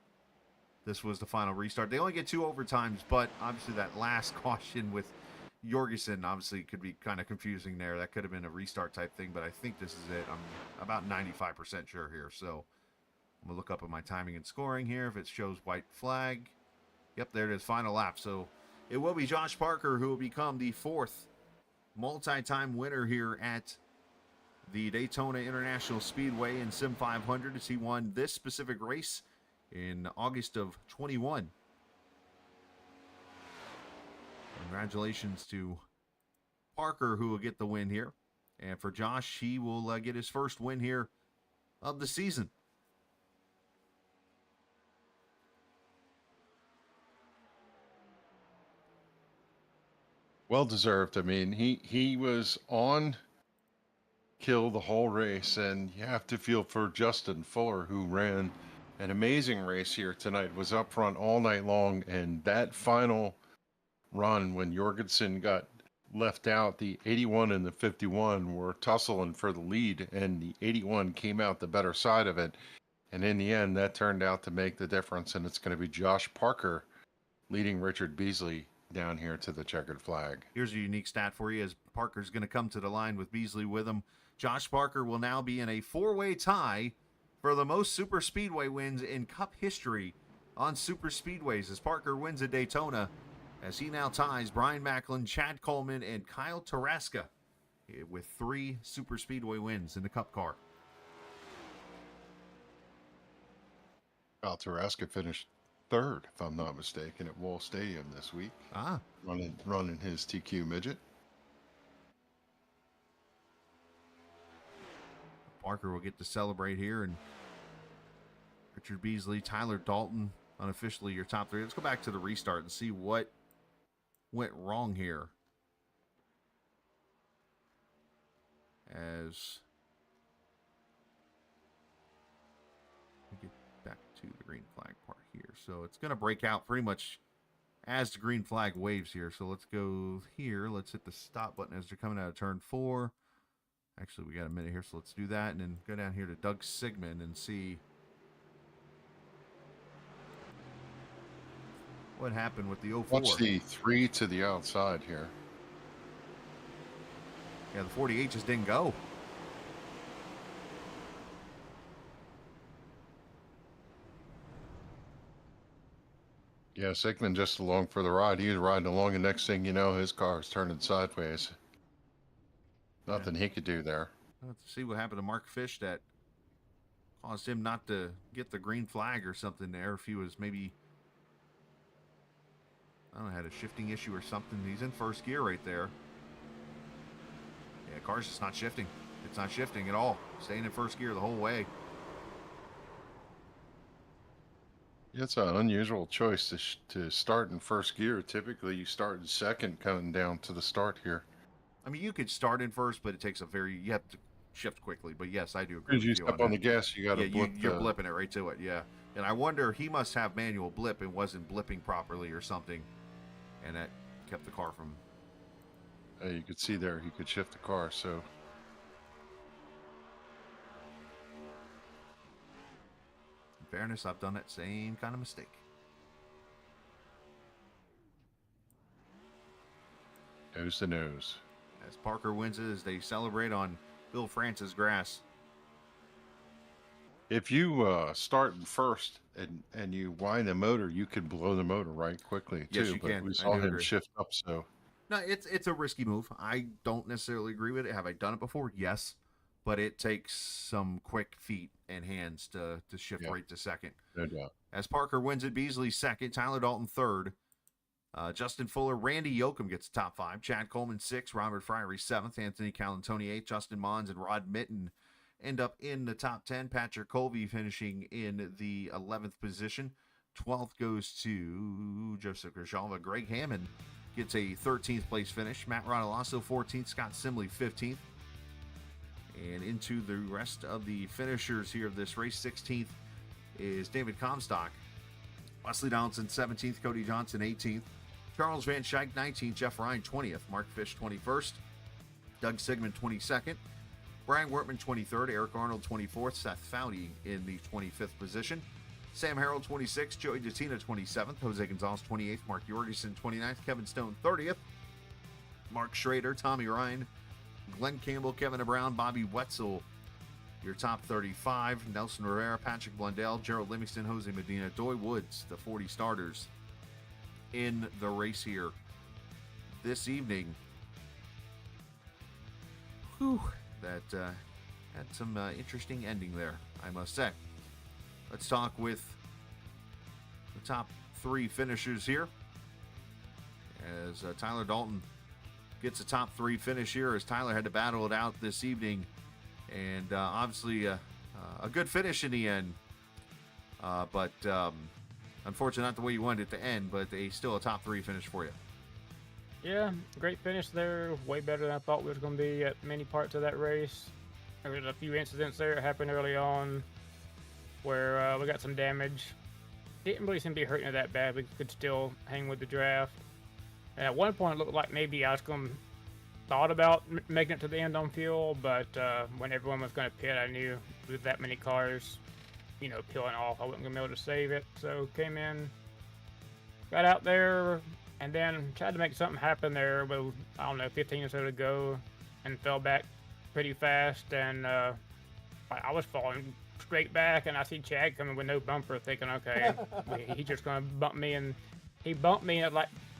this was the final restart. They only get 2 overtimes, but obviously that last caution with Jorgensen obviously could be kind of confusing there. That could have been a restart type thing, but I think this is it. I'm about 95% sure here. So I'm going to look up at my timing and scoring here if it shows white flag. Yep, there it is, final lap. So it will be Josh Parker who will become the 4th multi-time winner here at the Daytona International Speedway in Sim 500, as he won this specific race in August of 21. Congratulations to Parker, who will get the win here. And for Josh, he will get his first win here of the season. Well deserved. I mean, he was on kill the whole race, and you have to feel for Justin Fuller, who ran an amazing race here tonight, was up front all night long, and that final run when Jorgensen got left out, the 81 and the 51 were tussling for the lead, and the 81 came out the better side of it, and in the end that turned out to make the difference, and it's going to be Josh Parker leading Richard Beasley down here to the checkered flag. Here's a unique stat for you as Parker's going to come to the line with Beasley with him. Josh Parker will now be in a 4-way tie for the most super speedway wins in Cup history on super speedways, as Parker wins at Daytona, as he now ties Brian Macklin, Chad Coleman, and Kyle Taraska with 3 super speedway wins in the Cup car. Kyle Taraska finished 3rd, if I'm not mistaken, at Wall Stadium this week. Running his TQ midget. Parker will get to celebrate here, and Richard Beasley, Tyler Dalton, unofficially your top 3. Let's go back to the restart and see what went wrong here. As we get back to the green flag part here. So it's going to break out pretty much as the green flag waves here. So let's go here. Let's hit the stop button as they're coming out of turn 4. Actually, we got a minute here, so let's do that, and then go down here to Doug Sigmund and see what happened with the 04. Watch the 3 to the outside here. Yeah, the 48 just didn't go. Yeah, Sigmund just along for the ride. He was riding along, and next thing you know, his car is turning sideways. Nothing he could do there. Let's see what happened to Mark Fish that caused him not to get the green flag or something there. If he was maybe, I don't know, had a shifting issue or something. He's in first gear right there. Yeah, car's just not shifting. It's not shifting at all. Staying in first gear the whole way. It's an unusual choice to start in first gear. Typically, you start in second coming down to the start here. I mean, you could start in first, but it takes you have to shift quickly. But yes, I do agree As with you you step on the gas, you got to blip. You're blipping it right to it, yeah. And I wonder, he must have manual blip and wasn't blipping properly or something. And that kept the car from... You could see there, he could shift the car, so... In fairness, I've done that same kind of mistake. Nose to nose. As Parker wins it, as they celebrate on Bill Francis grass. If you start in first and you wind the motor, you could blow the motor right quickly too. Yes, you can. We saw him shift up, so no, it's a risky move. I don't necessarily agree with it. Have I done it before? Yes, but it takes some quick feet and hands to shift right to second. No doubt. As Parker wins it, Beasley second, Tyler Dalton third. Justin Fuller, Randy Yoakum gets top 5. Chad Coleman 6, Robert Fryery 7th, Anthony Calantoni 8, Justin Mons and Rod Mitten end up in the top 10. Patrick Colby finishing in the 11th position. 12th goes to Joseph Grishava. Greg Hammond gets a 13th place finish. Matt Rodolasso 14th, Scott Simley 15th. And into the rest of the finishers here of this race, 16th is David Comstock. Wesley Donaldson 17th, Cody Johnson 18th. Charles Van Schaik 19th, Jeff Ryan 20th, Mark Fish 21st, Doug Sigmund 22nd, Brian Wortman 23rd, Eric Arnold 24th, Seth Foudy in the 25th position. Sam Harrell 26th, Joey Datina 27th, Jose Gonzalez 28th, Mark Jorgensen 29th, Kevin Stone 30th, Mark Schrader, Tommy Ryan, Glenn Campbell, Kevin Brown, Bobby Wetzel, your top 35, Nelson Rivera, Patrick Blundell, Gerald Livingston, Jose Medina, Doy Woods, the 40 starters in the race here this evening. Whew, that had some interesting ending there, I must say. Let's talk with the top 3 finishers here, as Tyler Dalton gets a top 3 finish here, as Tyler had to battle it out this evening, and obviously a good finish in the end, but unfortunately not the way you wanted it to end, but still a top 3 finish for you. Yeah, great finish there. Way better than I thought we was going to be at many parts of that race. There was a few incidents there that happened early on where we got some damage. Didn't really seem to be hurting it that bad. We could still hang with the draft. And at one point, it looked like maybe I was thought about making it to the end on fuel, but when everyone was going to pit, I knew with that many cars, peeling off, I wasn't going to be able to save it. So came in, got out there, and then tried to make something happen there with, 15 or so to go, and fell back pretty fast, and I was falling straight back, and I see Chad coming with no bumper, thinking, okay, he's just going to bump me, and he bumped me and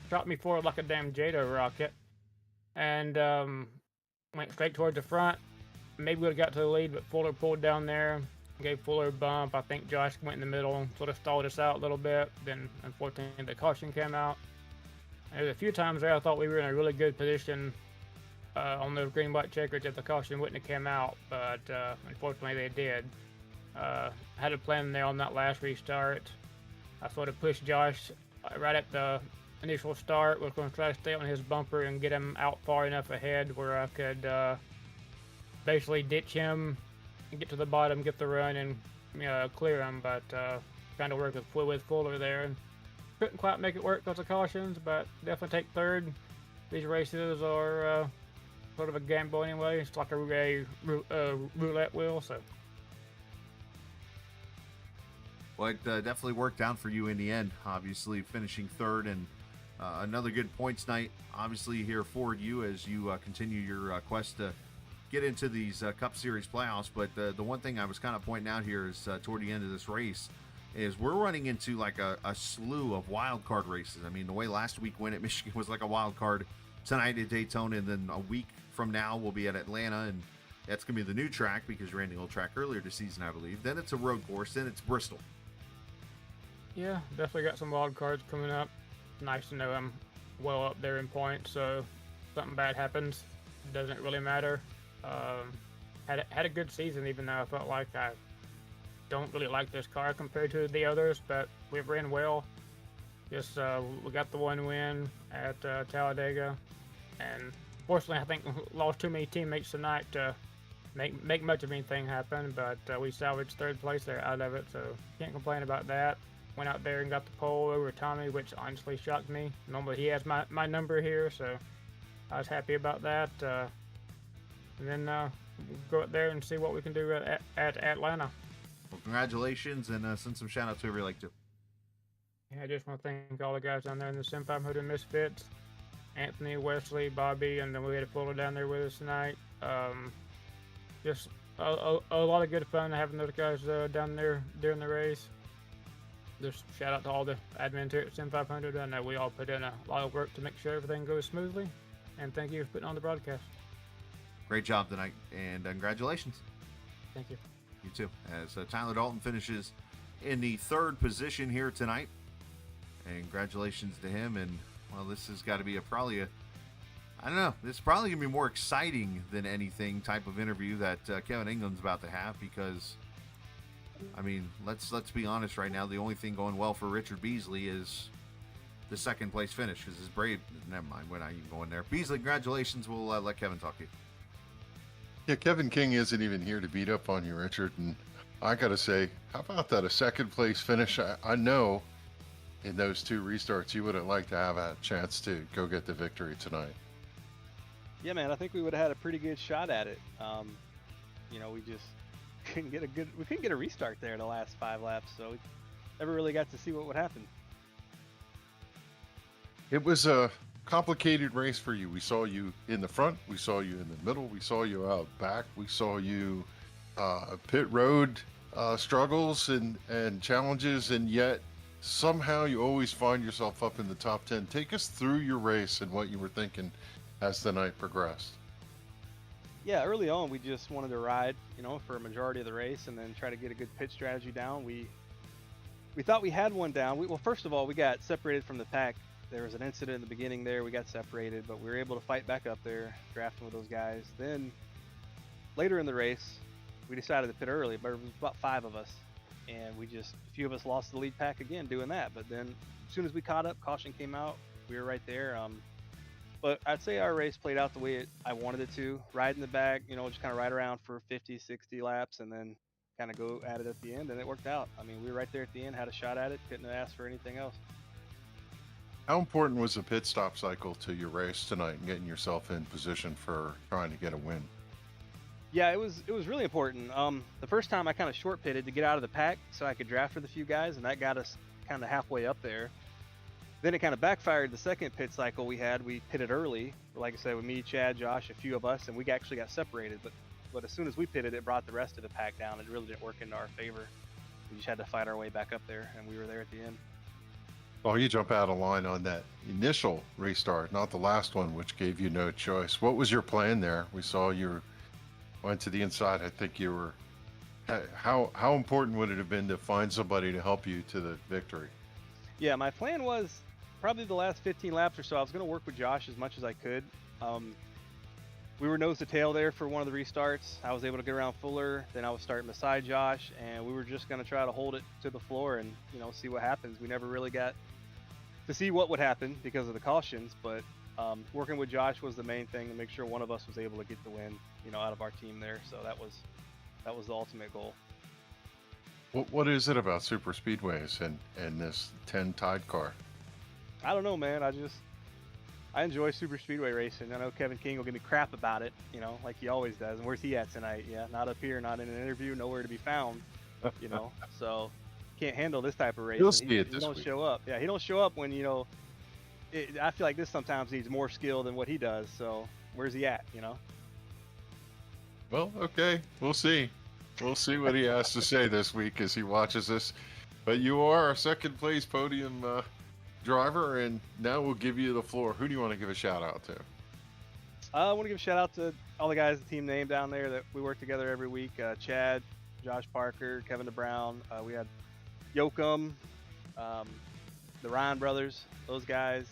dropped me forward like a damn JATO rocket, and went straight towards the front. Maybe we would have got to the lead, but Fuller pulled down there, gave Fuller a bump. I think Josh went in the middle, sort of stalled us out a little bit. Then, unfortunately, the caution came out. And there was a few times there I thought we were in a really good position on those green-white checkers if the caution wouldn't have come out, but unfortunately they did. Had a plan there on that last restart. I sort of pushed Josh right at the initial start. Was going to try to stay on his bumper and get him out far enough ahead where I could basically ditch him and get to the bottom, get the run, and clear him. But trying to work with Fuller there, and couldn't quite make it work because of cautions. But definitely take third. These races are sort of a gamble anyway. It's like a roulette wheel. So. Well, it definitely worked out for you in the end, obviously finishing third, and another good points night, obviously, here for you as you continue your quest to get into these Cup Series playoffs. But the one thing I was kind of pointing out here is toward the end of this race is we're running into like a slew of wild card races. I mean, the way last week went at Michigan was like a wild card. Tonight at Daytona, and then a week from now we'll be at Atlanta, and that's going to be the new track because you're ending old track earlier this season, I believe. Then it's a road course, then it's Bristol. Yeah, definitely got some wild cards coming up. Nice to know I'm well up there in points, so if something bad happens, it doesn't really matter. Had a good season, even though I felt like I don't really like this car compared to the others, but we've ran well. Just we got the one win at Talladega, and fortunately I think lost too many teammates tonight to make much of anything happen, but we salvaged third place there out of it, so can't complain about that. Went out there and got the pole over Tommy, which honestly shocked me. Normally he has my number here, so I was happy about that. And then go up there and see what we can do at Atlanta. Well, congratulations, and send some shout out to whoever you like to. Yeah, I just want to thank all the guys down there in the Sim500 Misfits. Anthony, Wesley, Bobby, and then we had a Fuller down there with us tonight. Just a lot of good fun having those guys down there during the race. Just shout out to all the admins here at Sim500. I know we all put in a lot of work to make sure everything goes smoothly. And thank you for putting on the broadcast. Great job tonight, and congratulations. Thank you. You too. As Tyler Dalton finishes in the third position here tonight. And congratulations to him. And, well, this has got to be I don't know, this is probably going to be more exciting than anything type of interview that Kevin England's about to have, because, I mean, let's be honest right now. The only thing going well for Richard Beasley is the second place finish, because his Brave, never mind, we're not even going there. Beasley, congratulations. We'll let Kevin talk to you. Yeah, Kevin King isn't even here to beat up on you, Richard. And I got to say, how about that? A second place finish. I know in those two restarts, you wouldn't like to have a chance to go get the victory tonight. Yeah, man, I think we would have had a pretty good shot at it. We just couldn't get a restart there the last 5 laps. So never really got to see what would happen. It was a complicated race for you. We saw you in the front, we saw you in the middle, we saw you out back, we saw you pit road struggles and challenges, and yet somehow you always find yourself up in the top 10. Take us through your race and what you were thinking as the night progressed. Yeah, early on we just wanted to ride, for a majority of the race, and then try to get a good pit strategy down. We thought we had one down. Well, first of all, we got separated from the pack. There was an incident in the beginning there. We got separated, but we were able to fight back up there, drafting with those guys. Then later in the race, we decided to pit early, but it was about 5 of us, and a few of us lost the lead pack again doing that. But then as soon as we caught up, caution came out, we were right there. But I'd say our race played out the way I wanted it to. Ride in the back, just kind of ride around for 50, 60 laps, and then kind of go at it at the end, and it worked out. I mean, we were right there at the end, had a shot at it, couldn't have asked for anything else. How important was the pit stop cycle to your race tonight and getting yourself in position for trying to get a win? Yeah, it was really important. The first time I kind of short pitted to get out of the pack so I could draft with a few guys, and that got us kind of halfway up there. Then it kind of backfired the second pit cycle we had. We pitted early, like I said, with me, Chad, Josh, a few of us, and we actually got separated. But as soon as we pitted, it brought the rest of the pack down. It really didn't work into our favor. We just had to fight our way back up there, and we were there at the end. Well, you jump out of line on that initial restart, not the last one, which gave you no choice. What was your plan there? We saw you went to the inside. I think you were. How important would it have been to find somebody to help you to the victory? Yeah, my plan was probably the last 15 laps or so. I was going to work with Josh as much as I could. We were nose to tail there for one of the restarts. I was able to get around Fuller. Then I was starting beside Josh, and we were just going to try to hold it to the floor and see what happens. We never really got to see what would happen because of the cautions, but working with Josh was the main thing to make sure one of us was able to get the win, out of our team there. So that was the ultimate goal. What is it about super speedways and this 10 Tide car? I don't know, man. I enjoy super speedway racing. I know Kevin King will give me crap about it, like he always does. And where's he at tonight? Yeah, not up here, not in an interview, nowhere to be found. So can't handle this type of race. You'll see it he this don't week. show up. Yeah, he don't show up when I feel like this sometimes needs more skill than what he does. So where's he at? Well, okay, we'll see. We'll see what he has to say this week as he watches this. But you are a second place podium driver, and now we'll give you the floor. Who do you want to give a shout out to? I want to give a shout out to all the guys, the team name down there that we work together every week. Chad, Josh Parker, Kevin DeBrown. We had Yoakum, the Ryan brothers, those guys.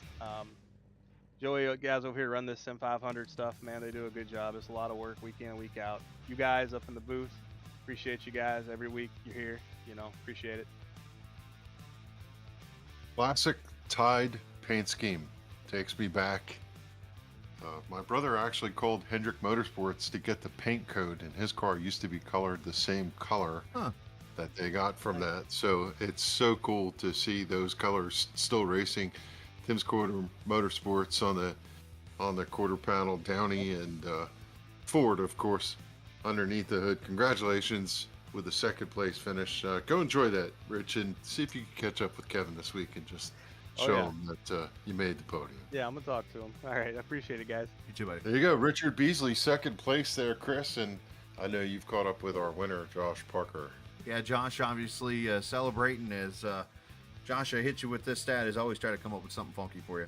Joey, guys over here run this Sim500 stuff, man. They do a good job. It's a lot of work week in and week out. You guys up in the booth, appreciate you guys. Every week you're here, appreciate it. Classic Tide paint scheme takes me back. My brother actually called Hendrick Motorsports to get the paint code, and his car used to be colored the same color that they got from that. So it's so cool to see those colors still racing. Tim's Quarter Motorsports on the quarter panel, Downey and Ford, of course, underneath the hood. Congratulations with the second place finish. Go enjoy that, Rich, and see if you can catch up with Kevin this week and just show him that you made the podium. Yeah, I'm gonna talk to him. All right, I appreciate it, guys. You too, buddy. There you go, Richard Beasley, second place there, Chris, and I know you've caught up with our winner, Josh Parker. Yeah, Josh obviously celebrating as Josh, I hit you with this stat, as I always try to come up with something funky for you.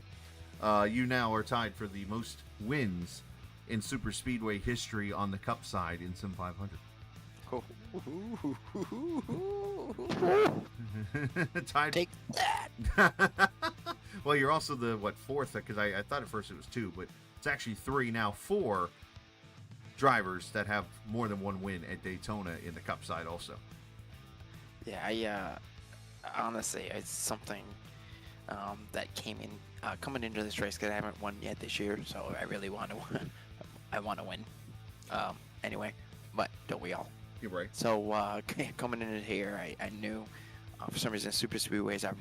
You now are tied for the most wins in super speedway history on the Cup side in Sim500. Tied. Take that. Well, you're also the fourth, because I thought at first it was 2, but it's actually 3 now. 4 drivers that have more than 1 win at Daytona in the Cup side also. Yeah, honestly, it's something that came in coming into this race because I haven't won yet this year, so I really want to win. I want to win. Anyway, but don't we all? You're right. So coming into here, I knew for some reason super speedways are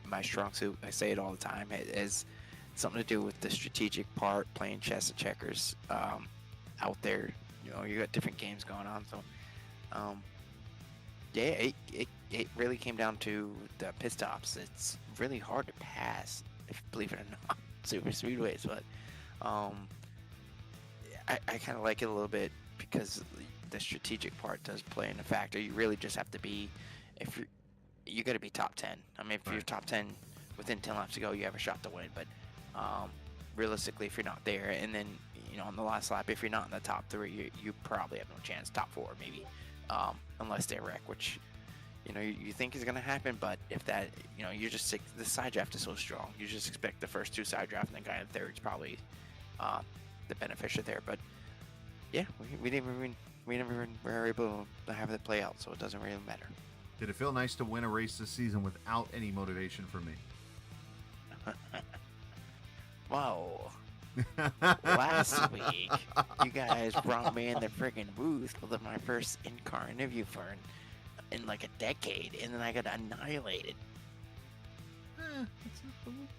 my strong suit. I say it all the time. It has something to do with the strategic part, playing chess and checkers out there. You got different games going on. So Yeah, it really came down to the pit stops. It's really hard to pass, if believe it or not, super speedways. But I kind of like it a little bit because the strategic part does play in a factor. You really just have to be, if you got to be top 10. I mean, if you're top 10 within 10 laps to go, you have a shot to win. But realistically, if you're not there, and then on the last lap, if you're not in the top 3, you probably have no chance. Top 4 maybe, unless they wreck, which you think is going to happen. But if that, you're just the side draft is so strong. You just expect the first 2 side draft, and the guy in third is probably the beneficiary there. But yeah, we never were able to have it play out, so it doesn't really matter. Did it feel nice to win a race this season without any motivation from me? Whoa. Last week, you guys brought me in the friggin' booth for my first in-car interview in like a decade, and then I got annihilated.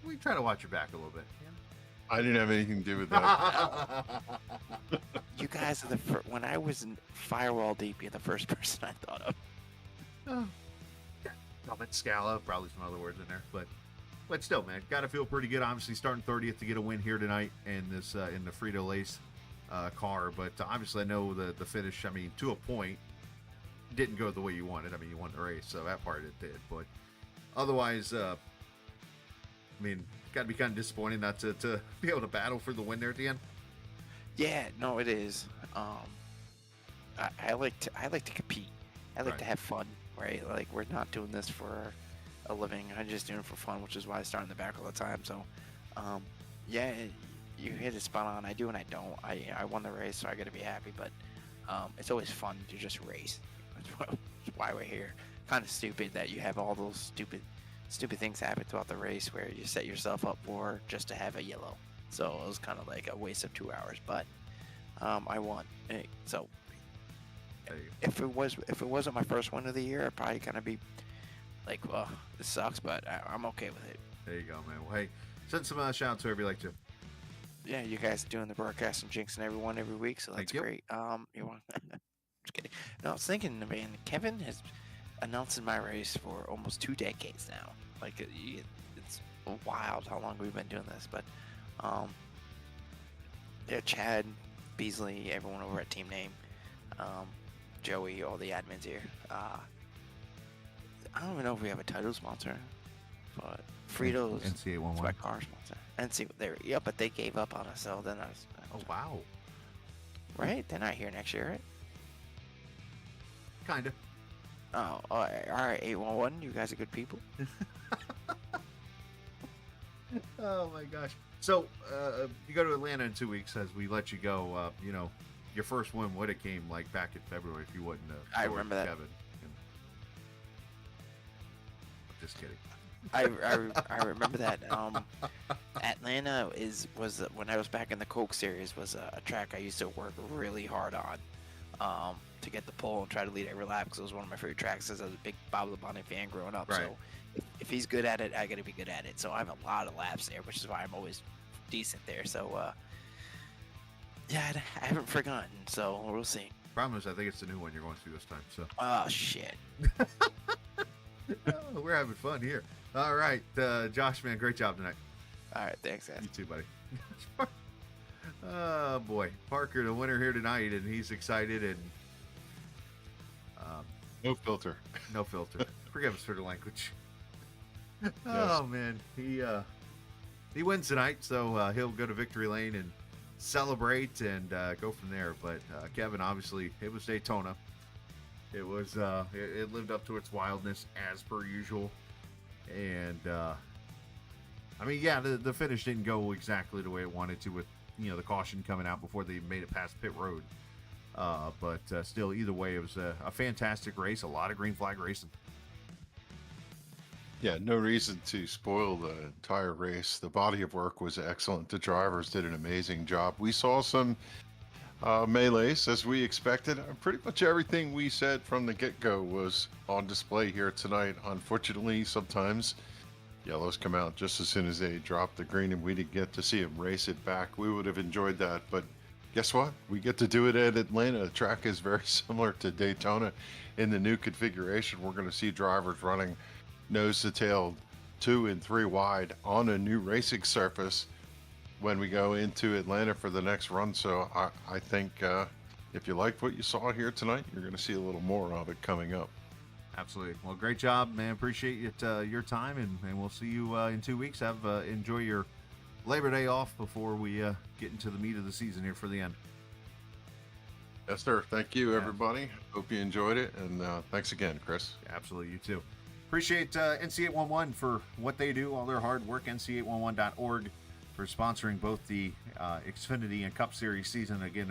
We try to watch your back a little bit. I didn't have anything to do with that. You guys are when I was in firewall deep, you're the first person I thought of. Oh. Scala, probably some other words in there, but still, man, gotta feel pretty good. Obviously, starting 30th to get a win here tonight in this in the Frito Lace car, but obviously, I know the finish. I mean, to a point, didn't go the way you wanted. I mean, you won the race, so that part it did, but otherwise, I mean, gotta be kind of disappointing not to be able to battle for the win there at the end. Yeah, no, it is. I like to compete. I like to have fun, right? Like, we're not doing this for a living. I'm just doing it for fun, which is why I start in the back all the time. So, yeah, you hit it spot on. I do and I don't. I won the race, so I got to be happy. But it's always fun to just race. That's why we're here. Kind of stupid that you have all those stupid things happen throughout the race where you set yourself up for just to have a yellow. So it was kind of like a waste of 2 hours. But I won. So if it wasn't my first win of the year, I'd probably kind of be like, well, this sucks, but I'm okay with it. There you go, man. Well, hey, send some shout outs to whoever you like to. Yeah, you guys are doing the broadcast and jinxing everyone every week, so that's great. You want? Just kidding. No, I was thinking, man, Kevin has announced my race for almost 2 decades now. Like, it's wild how long we've been doing this, but yeah, Chad, Beasley, everyone over at Team Name, Joey, all the admins here. I don't even know if we have a title sponsor, but Fritos, NC811, my car sponsor. Yeah, but they gave up on us, so then I was. Oh wow! Right? They're not here next year, right? Kinda. Oh, all right, 811. You guys are good people. Oh my gosh! So you go to Atlanta in 2 weeks. As we let you go, your first win would have came like back in February if you wouldn't have. I remember that. Kevin. I'm just kidding. I remember that. Atlanta was when I was back in the Coke Series was a track I used to work really hard on to get the pole and try to lead every lap because it was one of my favorite tracks. Because I was a big Bob Labonte fan growing up. Right. So if he's good at it, I got to be good at it. So I have a lot of laps there, which is why I'm always decent there. So yeah, I haven't forgotten. So we'll see. Problem is, I think it's the new one you're going through this time. So. Oh shit. Oh, we're having fun here. All right, Josh, man, great job tonight. All right, thanks, guys. You too, buddy. Oh boy, Parker, the winner here tonight, and he's excited and no filter. No filter. Forgive us for the language. Oh man, he wins tonight, so he'll go to victory lane and celebrate and go from there. But Kevin, obviously, it was Daytona. It was it lived up to its wildness as per usual, and I mean, yeah, the finish didn't go exactly the way it wanted to with the caution coming out before they made it past pit road. But still, either way, it was a fantastic race. A lot of green flag racing. Yeah, no reason to spoil the entire race. The body of work was excellent. The drivers did an amazing job. We saw some melees as we expected. Pretty much everything we said from the get-go was on display here tonight. Unfortunately, sometimes yellows come out just as soon as they drop the green, and we didn't get to see them race it back. We would have enjoyed that, but guess what? We get to do it at Atlanta. The track is very similar to Daytona in the new configuration. We're going to see drivers running nose to tail 2 and 3 wide on a new racing surface when we go into Atlanta for the next run. So I think if you liked what you saw here tonight, you're going to see a little more of it coming up. Absolutely. Well, great job, man. Appreciate it, your time, and we'll see you in 2 weeks. Enjoy your Labor Day off before we get into the meat of the season here for the end. Yes, sir. Thank you, everybody. Hope you enjoyed it, and thanks again, Chris. Absolutely, you too. Appreciate NC811 for what they do, all their hard work, NC811.org, for sponsoring both the Xfinity and Cup Series season. Again,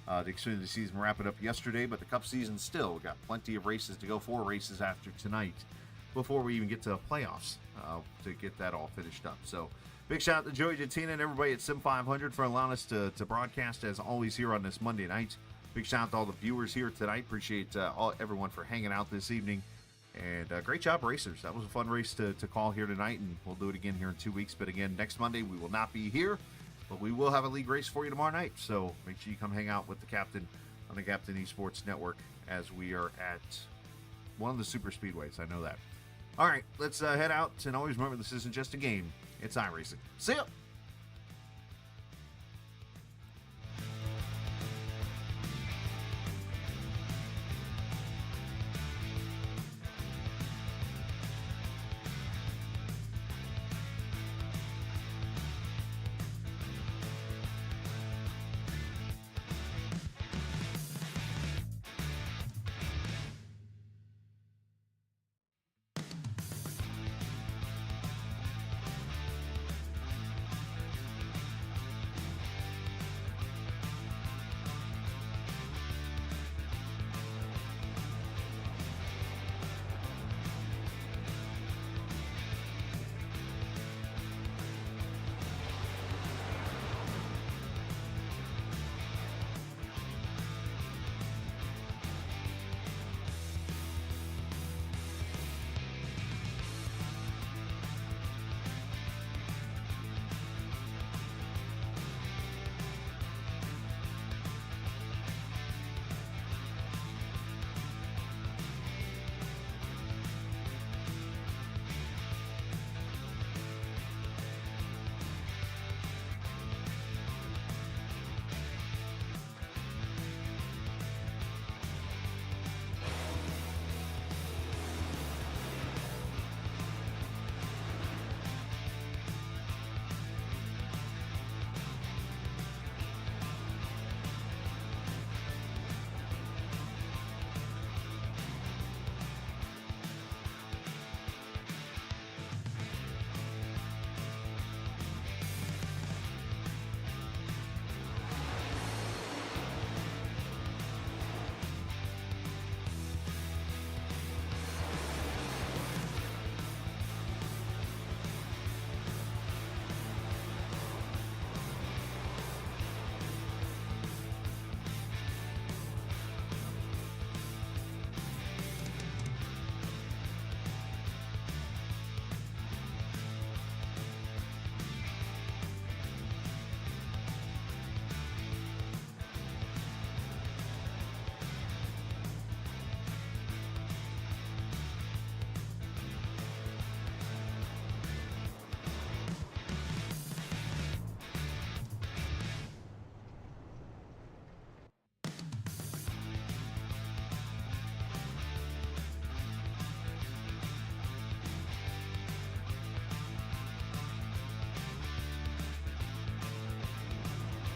the Xfinity season wrapped up yesterday, but the Cup season still got plenty of races to go, 4 races after tonight before we even get to playoffs to get that all finished up. So big shout out to Joey Jatina and everybody at Sim500 for allowing us to broadcast as always here on this Monday night. Big shout out to all the viewers here tonight. Appreciate everyone for hanging out this evening. And great job, racers. That was a fun race to call here tonight, and we'll do it again here in 2 weeks. But again, next Monday we will not be here, but we will have a league race for you tomorrow night. So make sure you come hang out with the captain on the Captain eSports Network as we are at one of the super speedways. I know that. All right, let's head out. And always remember, this isn't just a game. It's iRacing. See ya!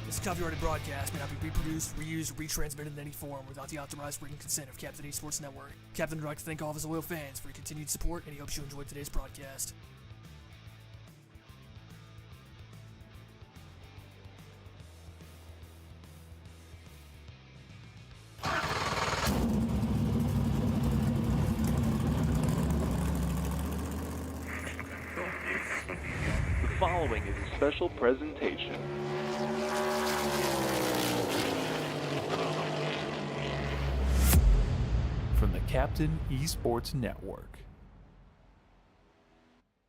This copyrighted broadcast may not be reproduced, reused, or retransmitted in any form without the authorized written consent of Captain eSports Network. Captain would like to thank all of his loyal fans for your continued support, and he hopes you enjoyed today's broadcast. The following is a special presentation. From the Captain eSports Network.